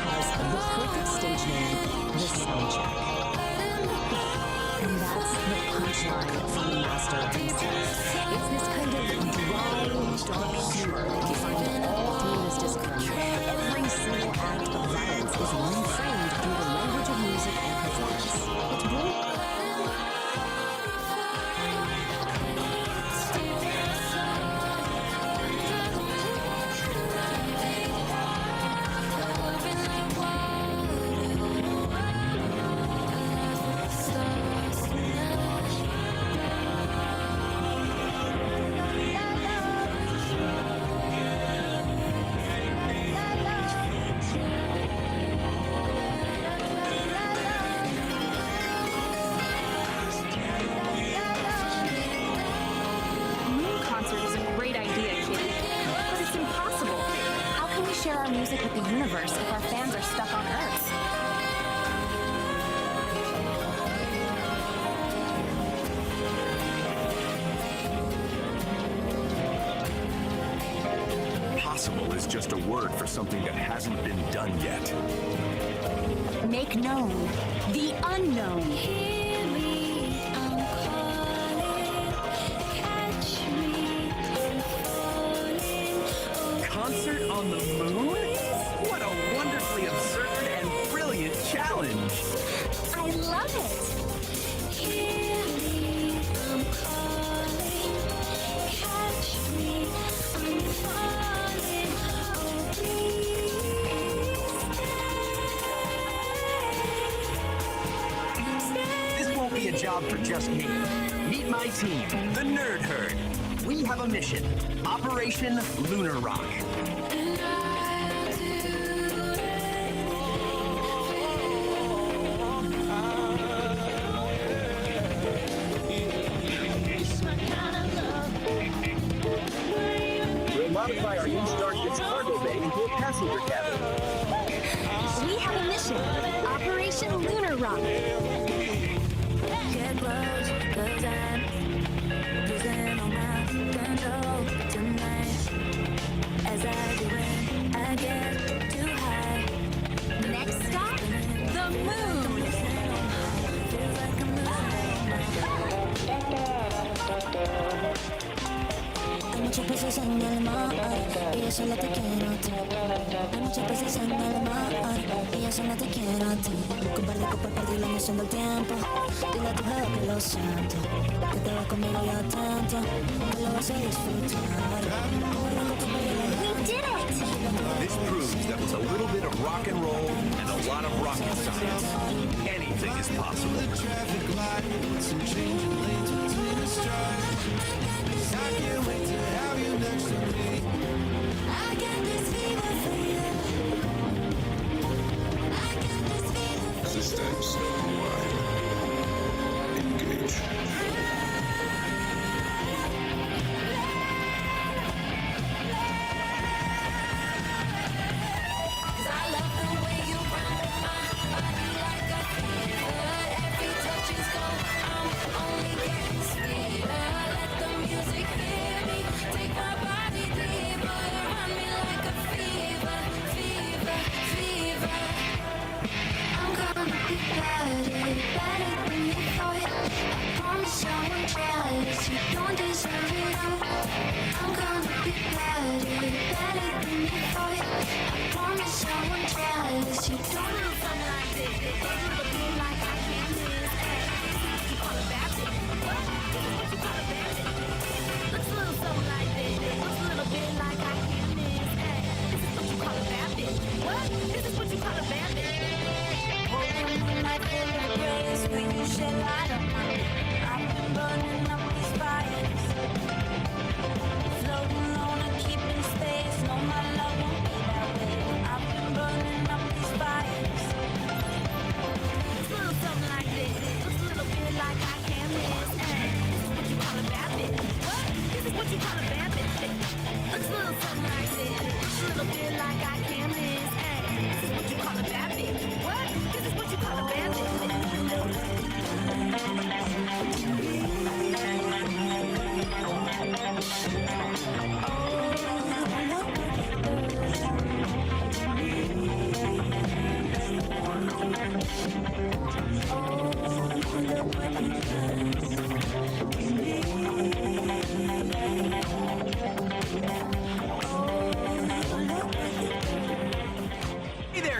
Has the perfect stage name, The Soundcheck. And that's the punchline from the master himself. It's this kind of dry, dark humor that you find all through his discipline. Every single act of violence is reframed through the language of music and performance. It's brilliant. Music with the universe if our fans are stuck on Earth. Possible is just a word for something that hasn't been done yet. Make known the unknown. Hear me, I'm calling. Catch me, I'm falling. Concert on the moon? What a wonderfully absurd and brilliant challenge! I love it. Hear me, I'm calling. Catch me, I'm falling. Oh, please stay. This won't be a job for just me. Meet my team, the Nerd Herd. We have a mission. Operation Lunar Rock. We'll modify our new Starship's cargo bay into a passenger cabin. We have a mission. Operation Lunar Rock. Get close, 'cause I'm losing all my control tonight. As I do it, I get too high. Next stop, the moon. Feels like I'm Hay muchas veces en el mar y yo solo te quiero a ti. Hay muchas veces en el mar y yo solo te quiero a ti. Con par de copas perdí la noción del tiempo. Dile a tu jefe que lo siento, que te vas conmigo y atento, que lo vas a disfrutar. We did it! This proves that with a little bit of rock and roll and a lot of rocket science, anything is possible. Systems online. Engage.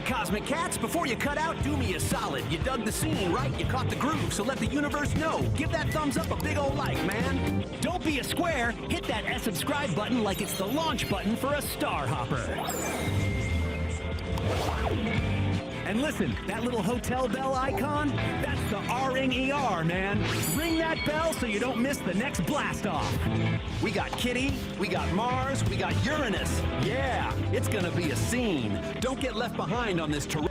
Cosmic Cats, before you cut out, do me a solid. You dug the scene, right? You caught the groove, so let the universe know. Give that thumbs up a big ol' like, man. Don't be a square. Hit that subscribe button like it's the launch button for a star hopper. And listen, that little hotel bell icon, that's the R-ing ER, man. Ring that bell so you don't miss the next blast off. We got Kitty, we got Mars, we got Uranus. Yeah, it's gonna be a scene. Don't get left behind on this terrain.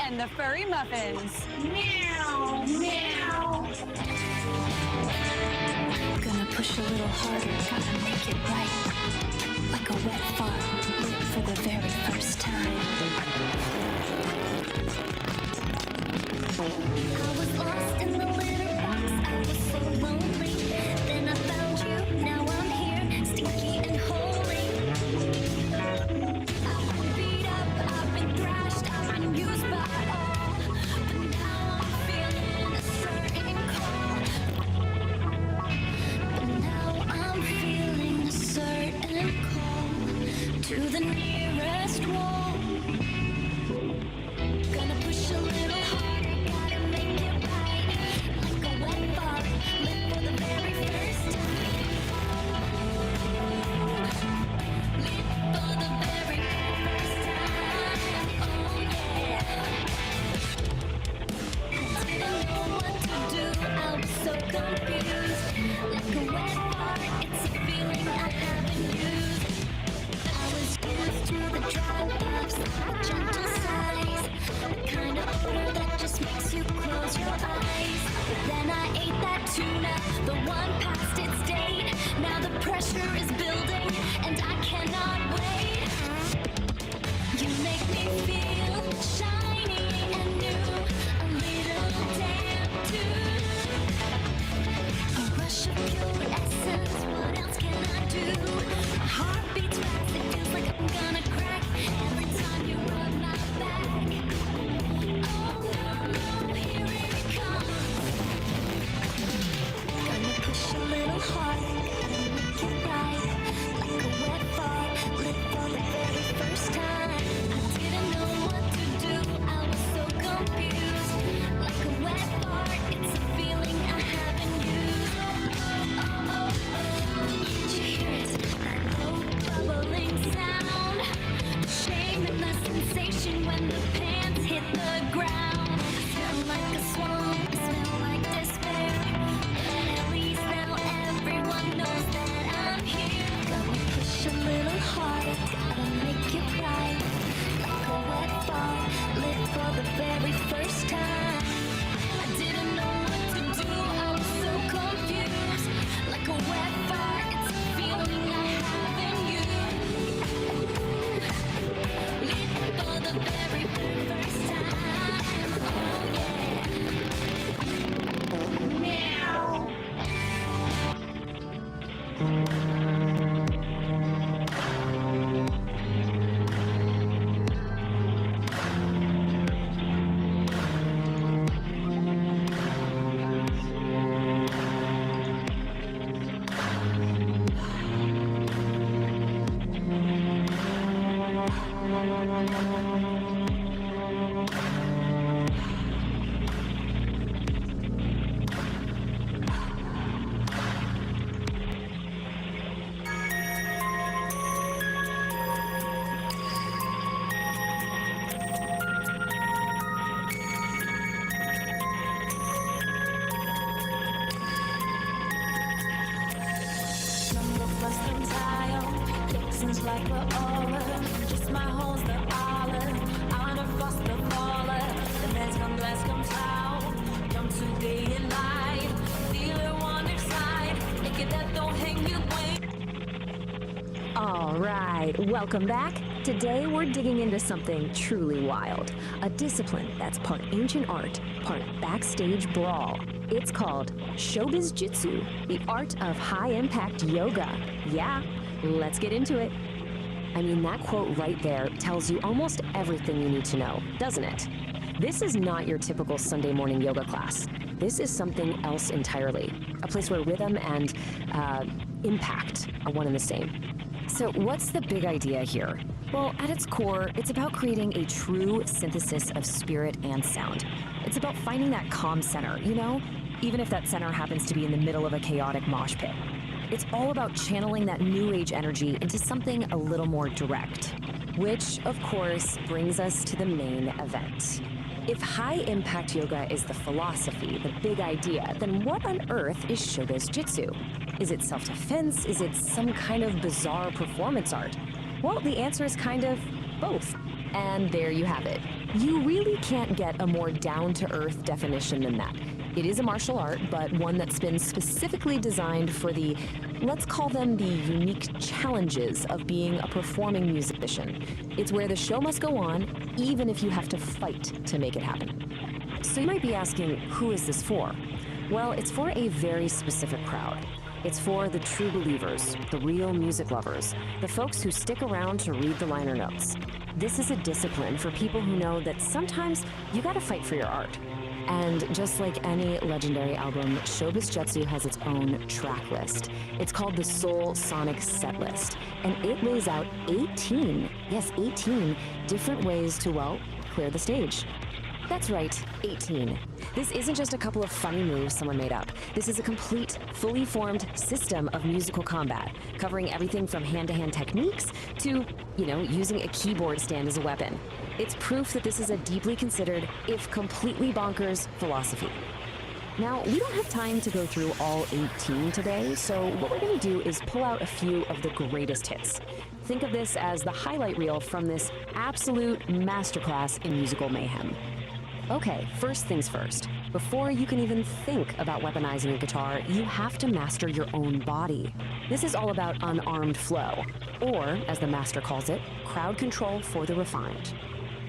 and the furry muffins. Meow, meow. Gonna push a little harder, gotta make it right. Like a wet fart, lit for the very first time. I was lost in the litter box, I was so lonely. Then I found you, now I'm here, stinky and holy. I've been beat up, I've been thrashed, I've been used by all. But now I'm feeling a certain call. But now I'm feeling a certain call to the nearest wall. Gonna push a little harder, gotta make it right. Like a wet fart, lit for the very first time. Lit for the very first time. Oh yeah. I didn't know what to do, I was so confused. Like a wet fart, it's a feeling I haven't used. I was used to the dry vibes, the gentle sighs, the kind of odor that just makes you close your eyes. But then I ate that tuna, the one past its date. Now the pressure is building, and I cannot wait. You make me feel shiny and new, a little damn too. A rush of pure essence, what else can I do? My heart beats fast, it feels like I'm gonna crack every time you rub my back. Oh no, here it comes. Gonna push a little harder, gotta make it right. Like a wet fart, lit for the very first time. I didn't know what to do, I was so confused. Like a wet fart, it's a feeling I haven't used. Did you hear it? That low bubbling sound. Shame and the sensation when the pants hit the ground. I smell like a swamp, I smell like despair. But at least now everyone knows that I'm here. Gonna push a little harder, gotta make it right. Like a wet fart, lit for the very first time. I didn't know what to do, I was so confused. Like a wet fart, it's a feeling I haven't used. Lit for the very first time. Oh yeah. Meow. Like we're over, just my holes, the olive. I wanna bust the baller. The men's come, glass comes out. Come to day and night. Feel it one inside. Make it that don't hang you wait. All right, welcome back. Today we're digging into something truly wild. A discipline that's part ancient art, part backstage brawl. It's called Showbiz Jitsu, the art of high-impact yoga. Yeah, let's get into it. I mean, that quote right there tells you almost everything you need to know, doesn't it? This is not your typical Sunday morning yoga class. This is something else entirely. A place where rhythm and impact are one and the same. So what's the big idea here? Well, at its core, it's about creating a true synthesis of spirit and sound. It's about finding that calm center, you know? Even if that center happens to be in the middle of a chaotic mosh pit. It's all about channeling that new age energy into something a little more direct. Which, of course, brings us to the main event. If high-impact yoga is the philosophy, the big idea, then what on earth is Showbiz Jitsu? Is it self-defense? Is it some kind of bizarre performance art? Well, the answer is kind of both. And there you have it. You really can't get a more down-to-earth definition than that. It is a martial art, but one that's been specifically designed for the, let's call them the unique challenges of being a performing musician. It's where the show must go on, even if you have to fight to make it happen. So you might be asking, who is this for? Well, it's for a very specific crowd. It's for the true believers, the real music lovers, the folks who stick around to read the liner notes. This is a discipline for people who know that sometimes you gotta fight for your art. And just like any legendary album, Showbiz Jetsu has its own track list. It's called the Soul Sonic Set List, and it lays out 18 different ways to, well, clear the stage. That's right, 18. This isn't just a couple of funny moves someone made up. This is a complete, fully formed system of musical combat, covering everything from hand-to-hand techniques to, using a keyboard stand as a weapon. It's proof that this is a deeply considered, if completely bonkers, philosophy. Now, we don't have time to go through all 18 today, so what we're going to do is pull out a few of the greatest hits. Think of this as the highlight reel from this absolute masterclass in musical mayhem. Okay, first things first. Before you can even think about weaponizing a guitar, you have to master your own body. This is all about unarmed flow, or, as the master calls it, crowd control for the refined.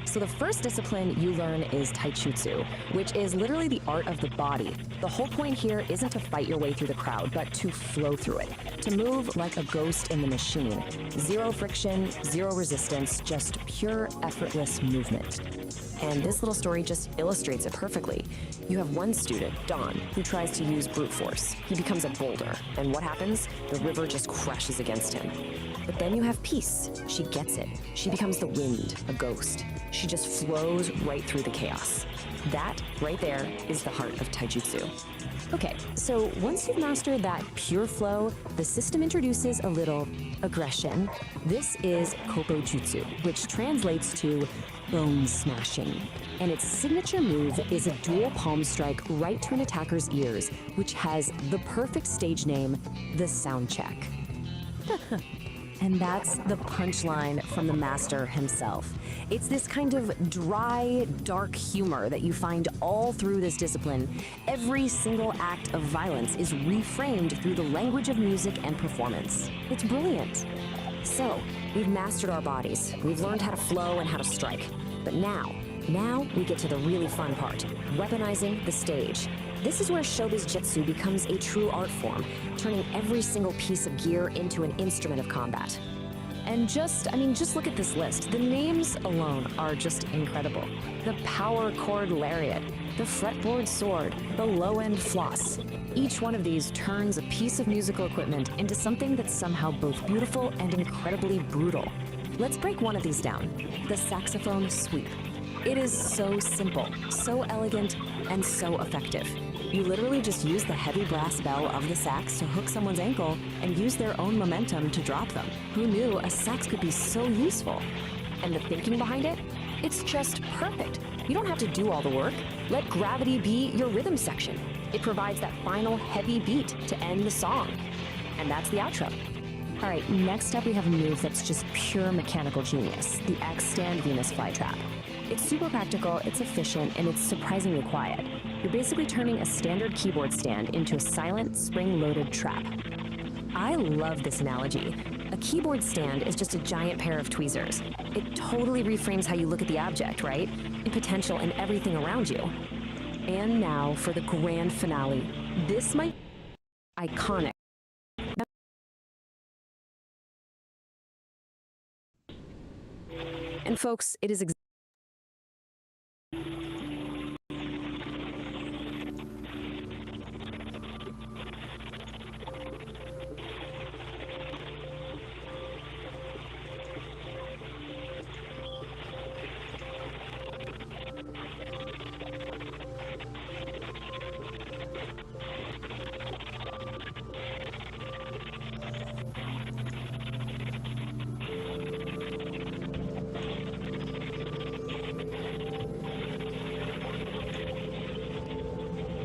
So the first discipline you learn is taijutsu, which is literally the art of the body. The whole point here isn't to fight your way through the crowd, but to flow through it, to move like a ghost in the machine. Zero friction, zero resistance, just pure effortless movement. And this little story just illustrates it perfectly. You have one student, Don, who tries to use brute force. He becomes a boulder, and what happens? The river just crashes against him. But then you have Peace. She gets it. She becomes the wind, a ghost. She just flows right through the chaos. That, right there, is the heart of taijutsu. Okay, so once you've mastered that pure flow, the system introduces a little aggression. This is koppojutsu, which translates to bone smashing. And its signature move is a dual palm strike right to an attacker's ears, which has the perfect stage name, the sound check. And that's the punchline from the master himself. It's this kind of dry, dark humor that you find all through this discipline. Every single act of violence is reframed through the language of music and performance. It's brilliant. So, we've mastered our bodies. We've learned how to flow and how to strike. But now we get to the really fun part, weaponizing the stage. This is where Showbiz Jetsu becomes a true art form, turning every single piece of gear into an instrument of combat. And just look at this list. The names alone are just incredible. The power chord lariat, the fretboard sword, the low-end floss. Each one of these turns a piece of musical equipment into something that's somehow both beautiful and incredibly brutal. Let's break one of these down, the saxophone sweep. It is so simple, so elegant, and so effective. You literally just use the heavy brass bell of the sax to hook someone's ankle and use their own momentum to drop them. Who knew a sax could be so useful? And the thinking behind it? It's just perfect. You don't have to do all the work. Let gravity be your rhythm section. It provides that final heavy beat to end the song. And that's the outro. All right, next up we have a move that's just pure mechanical genius, the X-Stand Venus Flytrap. It's super practical, it's efficient, and it's surprisingly quiet. You're basically turning a standard keyboard stand into a silent, spring-loaded trap. I love this analogy. A keyboard stand is just a giant pair of tweezers. It totally reframes how you look at the object, right? And potential and everything around you. And now for the grand finale. This might be iconic. And folks, it is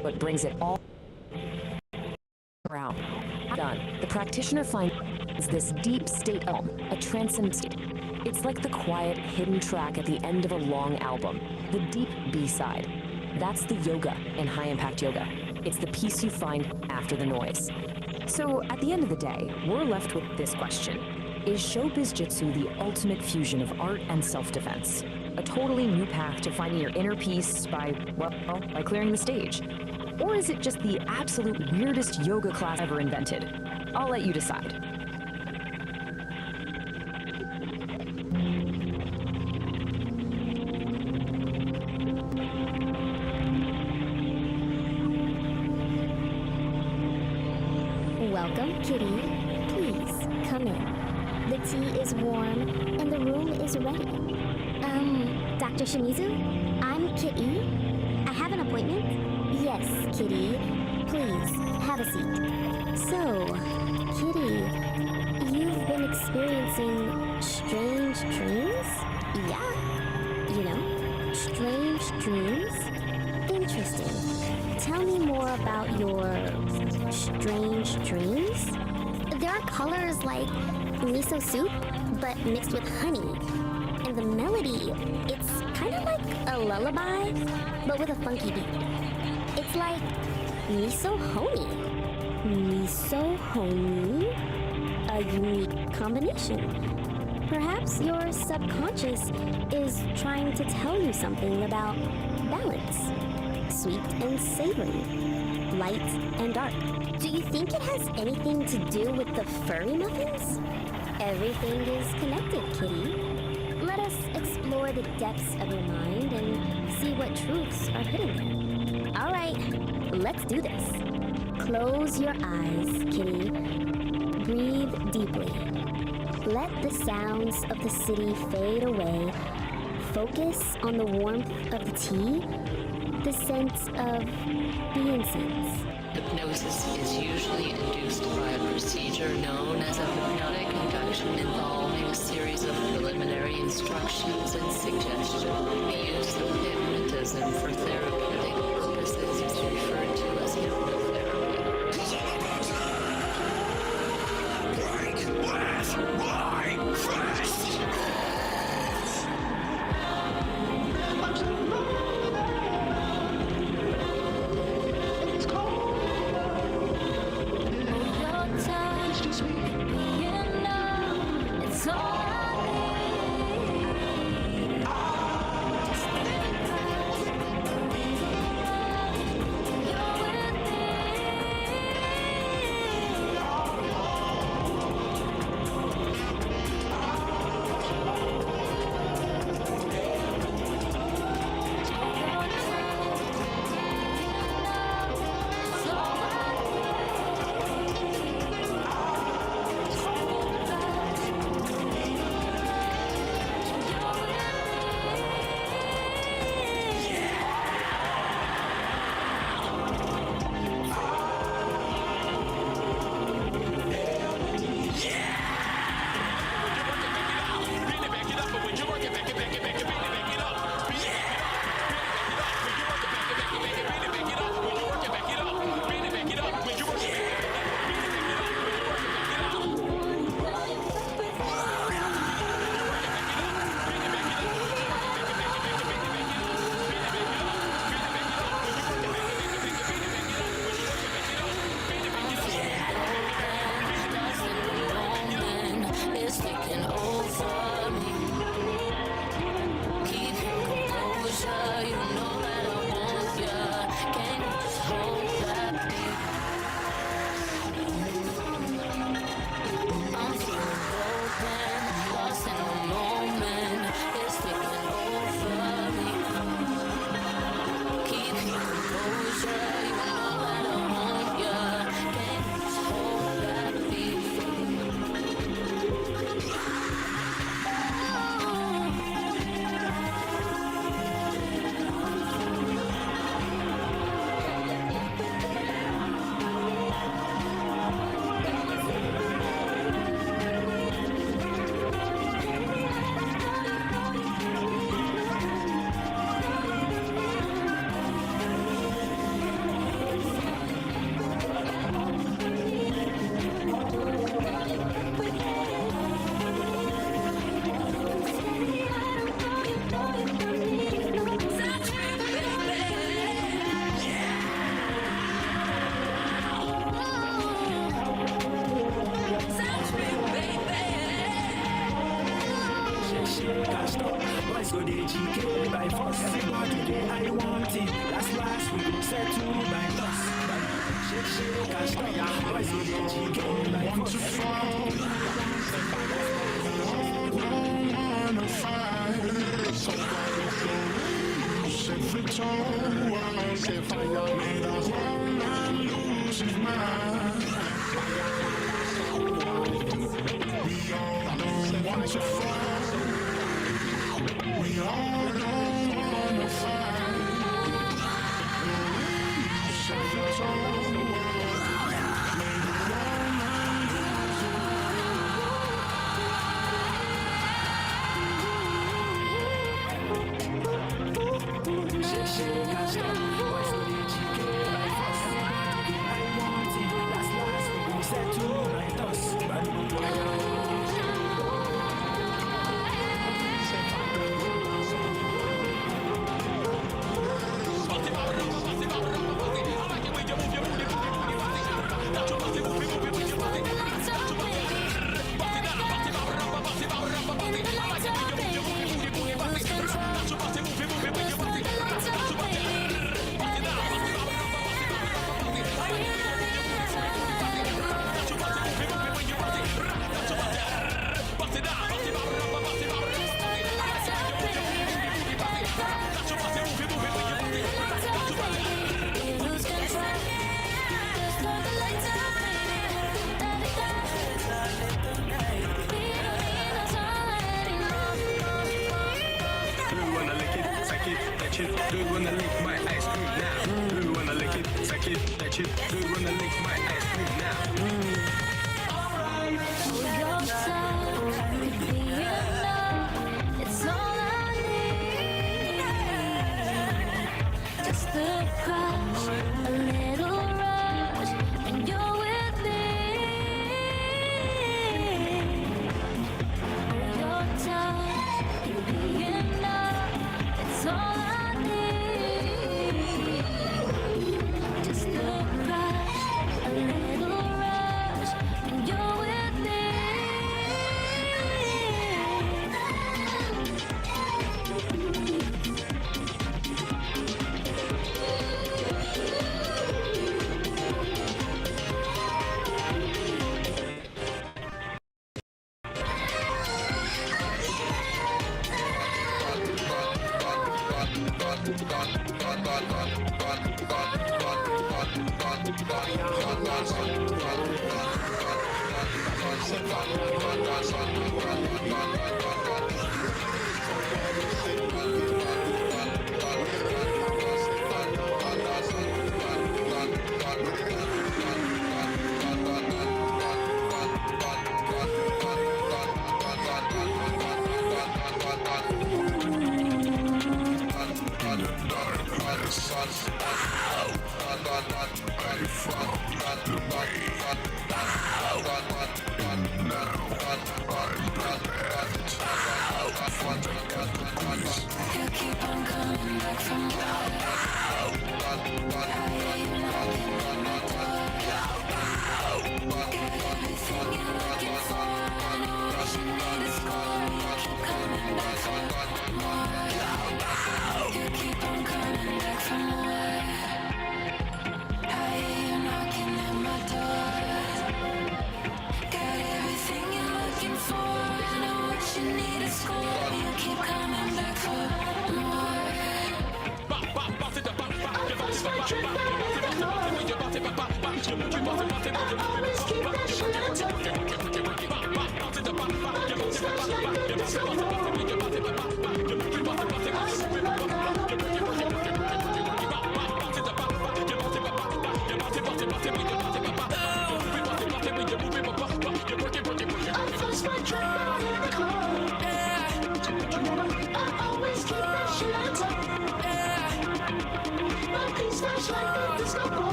what brings it all around. Done. The practitioner finds this deep state of a transcendent state. It's like the quiet, hidden track at the end of a long album, the deep B-side. That's the yoga in high-impact yoga. It's the peace you find after the noise. So at the end of the day, we're left with this question. Is showbiz jitsu the ultimate fusion of art and self-defense? A totally new path to finding your inner peace by clearing the stage? Or is it just the absolute weirdest yoga class ever invented? I'll let you decide. Welcome, Kitty. Please, come in. The tea is warm, and the room is ready. Dr. Shimizu? I'm Kitty. I have an appointment? Yes, Kitty. Please, have a seat. So, Kitty, you've been experiencing strange dreams? Yeah. You know, strange dreams? Interesting. Tell me more about your strange dreams. There are colors like miso soup, but mixed with honey. And the melody, it's kind of like a lullaby, but with a funky beat. It's like miso honey. Miso honey? A unique combination. Perhaps your subconscious is trying to tell you something about balance. Sweet and savory. Light and dark. Do you think it has anything to do with the furry muffins? Everything is connected, Kitty. Let us explore the depths of your mind and see what truths are hidden there. All right, let's do this. Close your eyes, Kitty. Breathe deeply. Let the sounds of the city fade away. Focus on the warmth of the tea, the sense of the incense. Hypnosis is usually induced by a procedure known as a hypnotic induction involving a series of preliminary instructions and suggestion. The use of hypnotism for therapeutic purposes is referred to as hypnotherapy. Break, blast, lie, crash!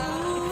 Ooh.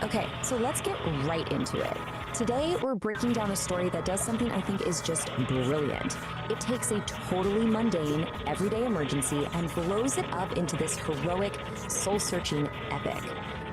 Okay, so let's get right into it. Today, we're breaking down a story that does something I think is just brilliant. It takes a totally mundane, everyday emergency and blows it up into this heroic, soul-searching epic.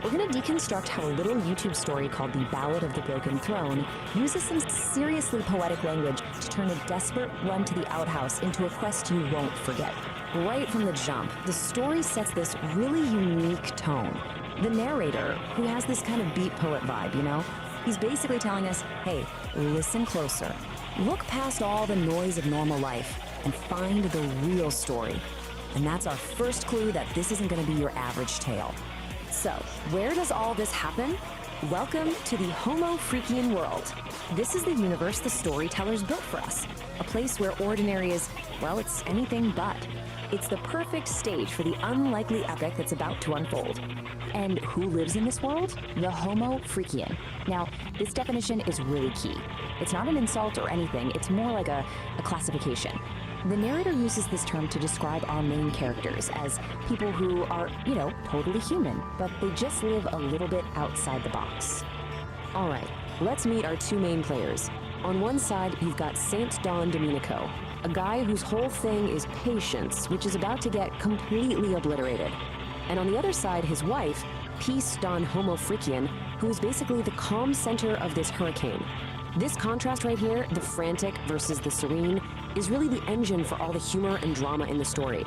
We're going to deconstruct how a little YouTube story called The Ballad of the Broken Throne uses some seriously poetic language to turn a desperate run to the outhouse into a quest you won't forget. Right from the jump, the story sets this really unique tone. The narrator, who has this kind of beat poet vibe, you know, he's basically telling us, hey, listen closer. Look past all the noise of normal life and find the real story. And that's our first clue that this isn't going to be your average tale. So, where does all this happen? Welcome to the Homo Freakian world. This is the universe the storytellers built for us. A place where ordinary is, well, it's anything but. It's the perfect stage for the unlikely epic that's about to unfold. And who lives in this world? The Homo Freakian. Now, this definition is really key. It's not an insult or anything, it's more like a classification. The narrator uses this term to describe our main characters as people who are, you know, totally human, but they just live a little bit outside the box. All right, let's meet our two main players. On one side, you've got Saint Don Domenico, a guy whose whole thing is patience, which is about to get completely obliterated. And on the other side, his wife, Peace Don Homo Freakian, who is basically the calm center of this hurricane. This contrast right here, the frantic versus the serene, is really the engine for all the humor and drama in the story.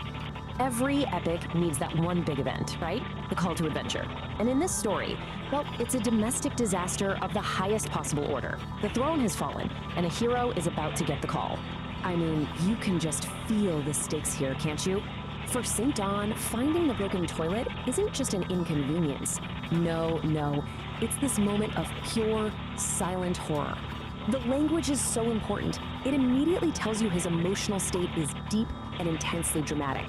Every epic needs that one big event, right? The call to adventure. And in this story, well, it's a domestic disaster of the highest possible order. The throne has fallen, and a hero is about to get the call. I mean, you can just feel the stakes here, can't you? For St. Don, finding the broken toilet isn't just an inconvenience. No, it's this moment of pure, silent horror. The language is so important. It immediately tells you his emotional state is deep and intensely dramatic.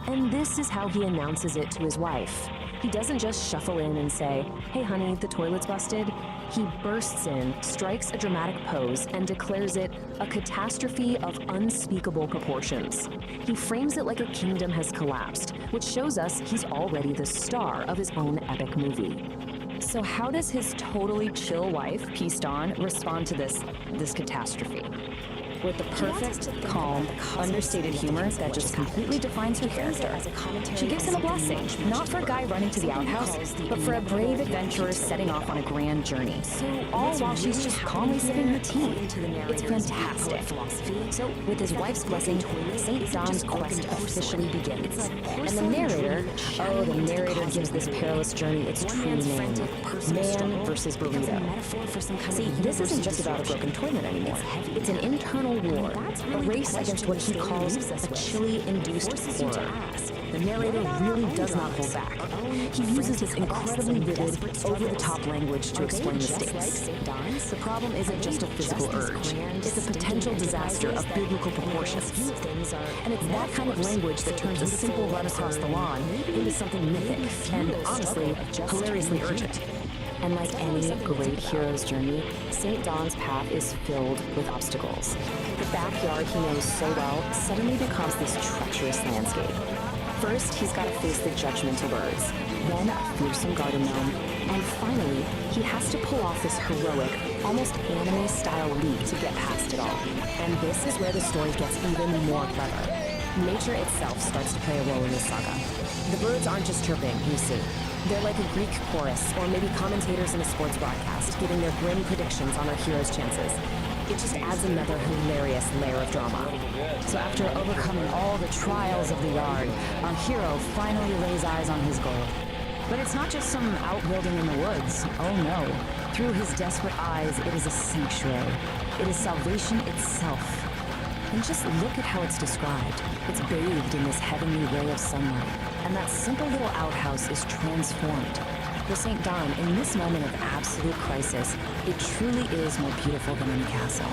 And this is how he announces it to his wife. He doesn't just shuffle in and say, hey honey, the toilet's busted. He bursts in, strikes a dramatic pose, and declares it a catastrophe of unspeakable proportions. He frames it like a kingdom has collapsed, which shows us he's already the star of his own epic movie. So how does his totally chill wife, Peace Dawn, respond to this catastrophe? With the perfect, calm, understated humor that just completely defines her character. She gives him a blessing, not for a guy running to the outhouse, but for a brave adventurer setting off on a grand journey. All while she's just calmly sipping her tea. It's fantastic. So, with his wife's blessing, St. Don's quest officially begins. And the narrator gives this perilous journey its true name: Man versus Burrito. See, this isn't just about a broken toilet anymore. It's an internal war, a race against what he calls a chili-induced horror. The narrator really does not hold back. He uses his incredibly vivid, over-the-top language to explain the stakes. The problem isn't just a physical urge. It's a potential disaster of biblical proportions. And it's that kind of language that turns a simple run across the lawn into something mythic and, honestly, hilariously urgent. And like any great hero's journey, St. Don's path is filled with obstacles. The backyard he knows so well suddenly becomes this treacherous landscape. First, he's got to face the judgmental birds, then a fearsome garden gnome, and finally, he has to pull off this heroic, almost anime-style leap to get past it all. And this is where the story gets even more clever. Nature itself starts to play a role in this saga. The birds aren't just chirping, you see. They're like a Greek chorus, or maybe commentators in a sports broadcast, giving their grim predictions on our hero's chances. It just adds another hilarious layer of drama. So after overcoming all the trials of the yard, our hero finally lays eyes on his goal. But it's not just some outbuilding in the woods. Oh no. Through his desperate eyes, it is a sanctuary. It is salvation itself. And just look at how it's described. It's bathed in this heavenly ray of sunlight, and that simple little outhouse is transformed. For St. Don, in this moment of absolute crisis, it truly is more beautiful than any castle.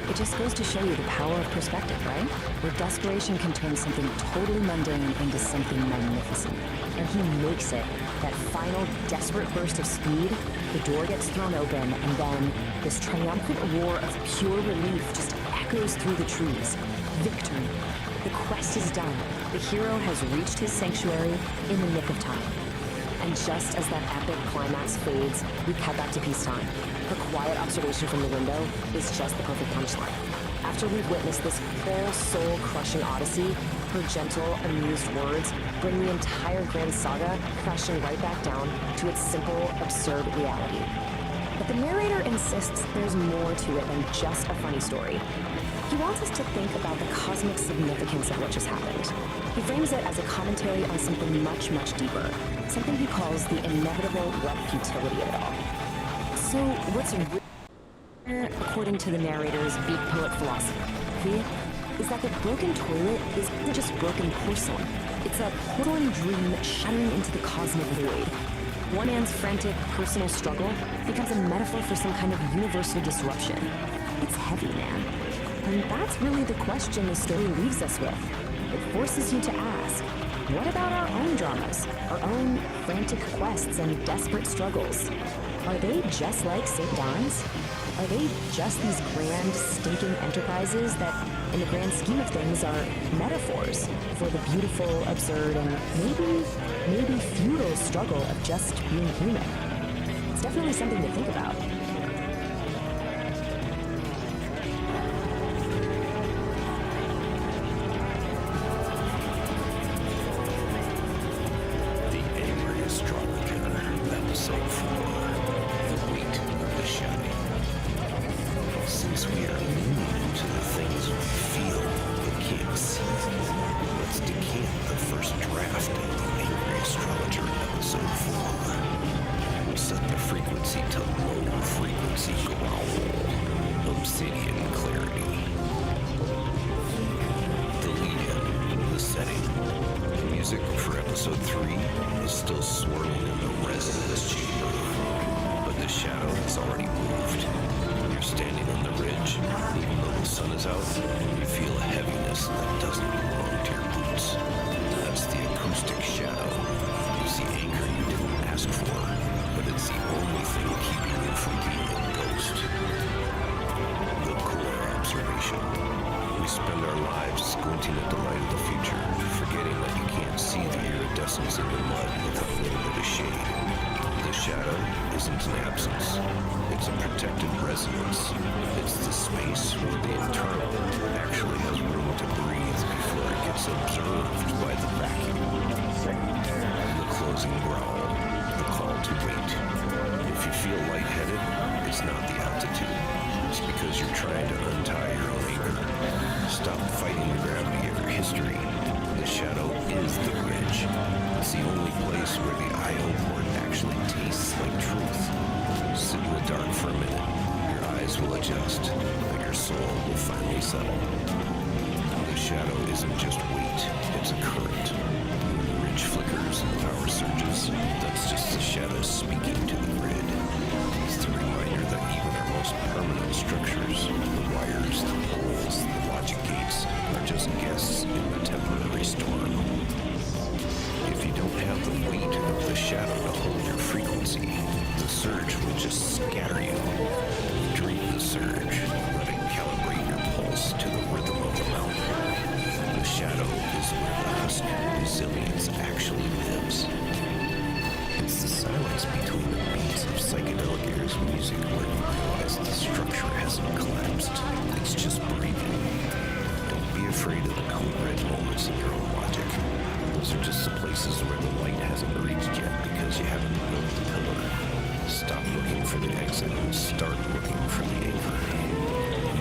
It just goes to show you the power of perspective, right? Where desperation can turn something totally mundane into something magnificent. And he makes it. That final desperate burst of speed, the door gets thrown open, and then this triumphant roar of pure relief just echoes through the trees. Victory. The quest is done. The hero has reached his sanctuary in the nick of time. And just as that epic climax fades, we cut back to peacetime. Her quiet observation from the window is just the perfect punchline. After we've witnessed this full soul-crushing odyssey, her gentle, amused words bring the entire grand saga crashing right back down to its simple, absurd reality. But the narrator insists there's more to it than just a funny story. He wants us to think about the cosmic significance of what just happened. He frames it as a commentary on something much, much deeper, something he calls the inevitable what futility of it all. So what's according to the narrator's beat poet philosophy, is that the broken toilet isn't just broken porcelain. It's a porcelain dream shattering into the cosmic void. One man's frantic personal struggle becomes a metaphor for some kind of universal disruption. It's heavy, man. And that's really the question the story leaves us with. It forces you to ask, what about our own dramas, our own frantic quests and desperate struggles? Are they just like St. Don's? Are they just these grand, stinking enterprises that, in the grand scheme of things, are metaphors for the beautiful, absurd, and maybe futile struggle of just being human? It's definitely something to think about. resilience actually lives. It's the silence between the beats of Psychedelic Aire's music where you realize the structure hasn't collapsed. It's just breathing. Don't be afraid of the cold red moments in your own logic. Those are just the places where the light hasn't reached yet because you haven't built the pillar. Stop looking for the exit and start looking for the anchor.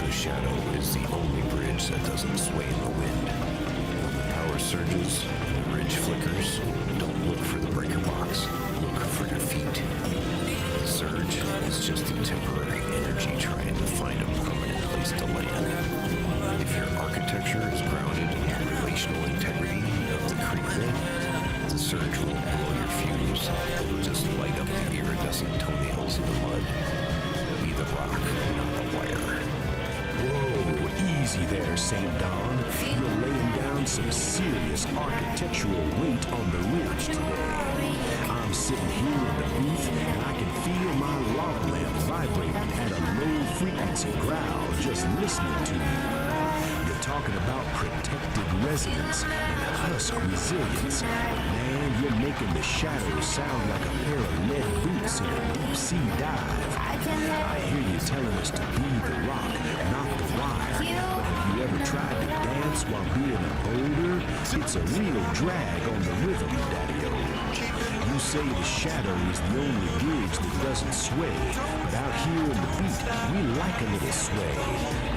The shadow is the only bridge that doesn't sway in the wind. When the power surges and the bridge flickers, don't look for the breaker box. Look for your feet. The surge is just a temporary energy trying to find a permanent place to land. If your architecture is grounded in the relational integrity of the creek bed, the surge won't blow your fuse. It'll just light up the iridescent toenails in the mud. Be the rock, not the wire. Whoa, easy there, St. Don. You're laying down some serious architectural weight on the ridge today. I'm sitting here in the booth and I can feel my lava lamp vibrating at a low frequency growl just listening to you. You're talking about protected resonance and husk resilience. Man, you're making the shadows sound like a pair of lead boots in a deep sea dive. I hear you telling us to be the rock, not the wire. But have you ever tried to dance while being a boulder? It's a real drag on the rhythm, Daddy-O. You say the shadow is the only bridge that doesn't sway, but out here in the beat, we like a little sway.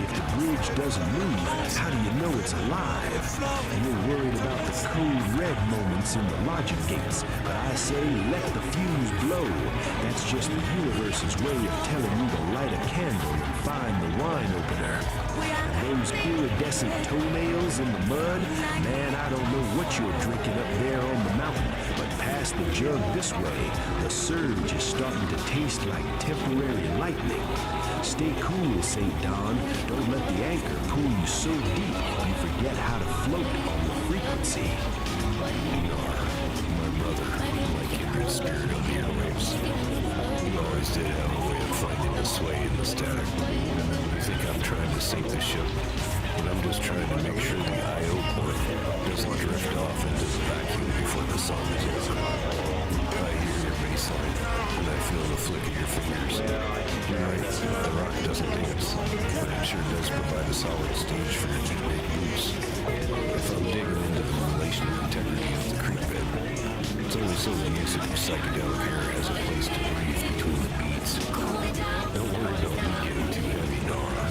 If the bridge doesn't move, how do you know it's alive? You're worried about the code red moments in the logic gates, but I say let the fuse blow. That's just the universe's way of telling you to light a candle and find the wine opener. And those iridescent toenails in the mud, man, I don't know what you're drinking up there on the mountain, but past the jug this way, the surge is starting to taste like temporary lightning. Stay cool, St. Don. Don't let the anchor pull you so deep you forget how to float on the frequency. Nar, my brother, my kindred spirit of the airwaves. You always did have a way of finding the sway in the static. You think I'm trying to sink the ship, but I'm just trying to make sure the I.O. point doesn't drift off into the vacuum before the song is over. I hear your bass line, and I feel the flick of your fingers. You're right, the rock doesn't dance, but it sure does provide a solid stage for your big boots. If I'm digging into the relational integrity of the creek bed, it's only so the music of Psychedelic Aire has a place to breathe between the beats. Don't worry about me getting too heavy, Nora.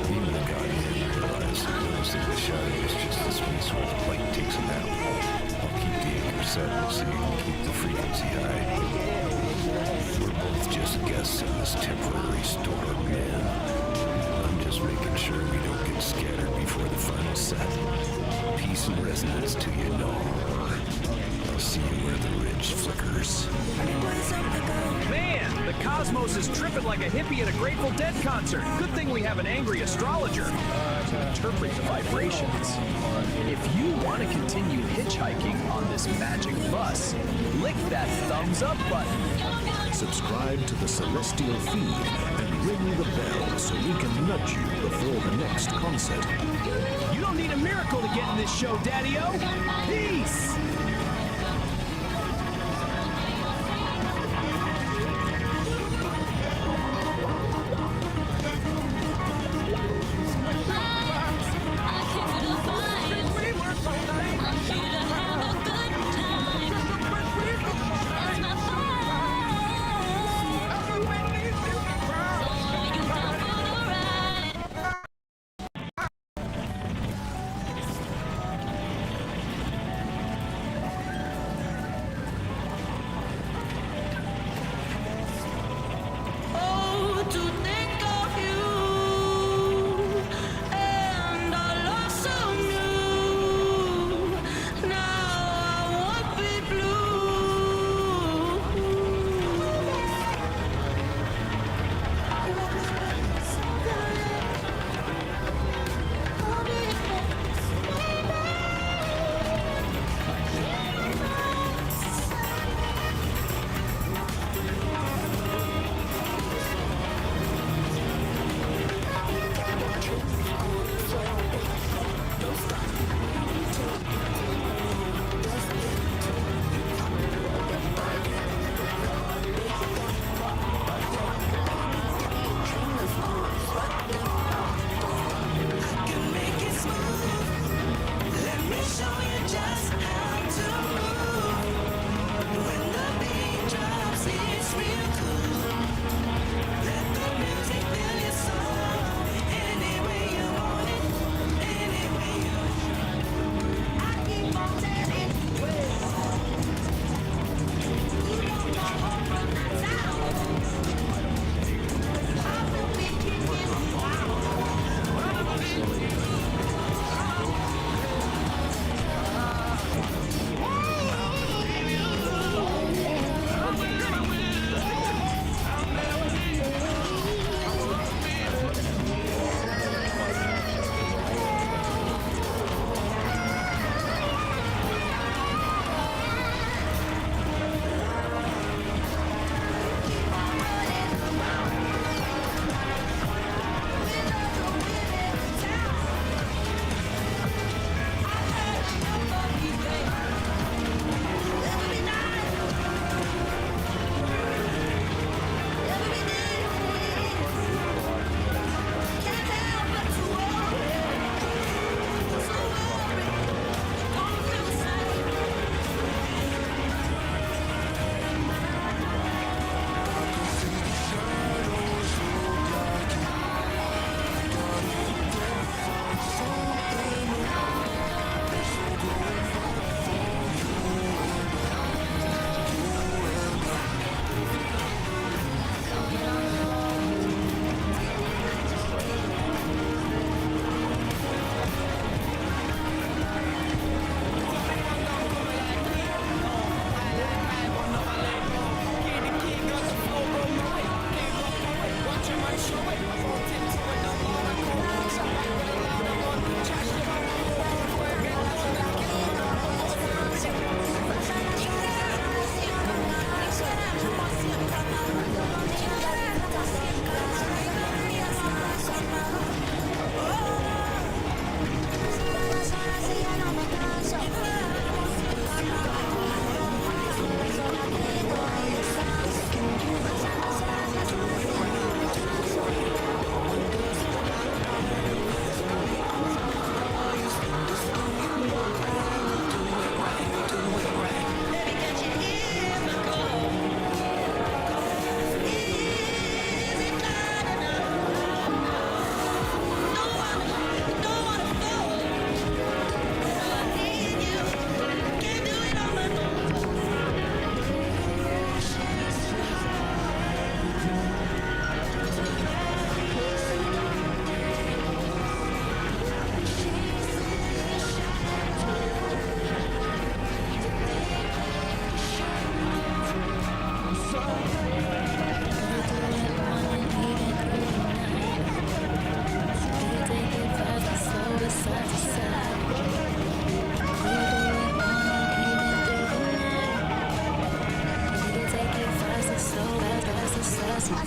Even the guardian realized that most of the shadow is just the space where the light takes a nap. I'll keep the anchor set so you can keep the frequency high. We're both just guests in this temporary storm, man. I'm just making sure we don't get scattered before the final set. Peace and resonance to you, Nora. I'll see you where the ridge flickers. Man, the cosmos is tripping like a hippie at a Grateful Dead concert. Good thing we have an angry astrologer to interpret the vibrations. If you want to continue hitchhiking on this magic bus, lick that thumbs up button. Subscribe to the Celestial feed and ring the bell so we can nudge you before the next concert. You don't need a miracle to get in this show, Daddy-O. Peace!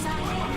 Psychedelic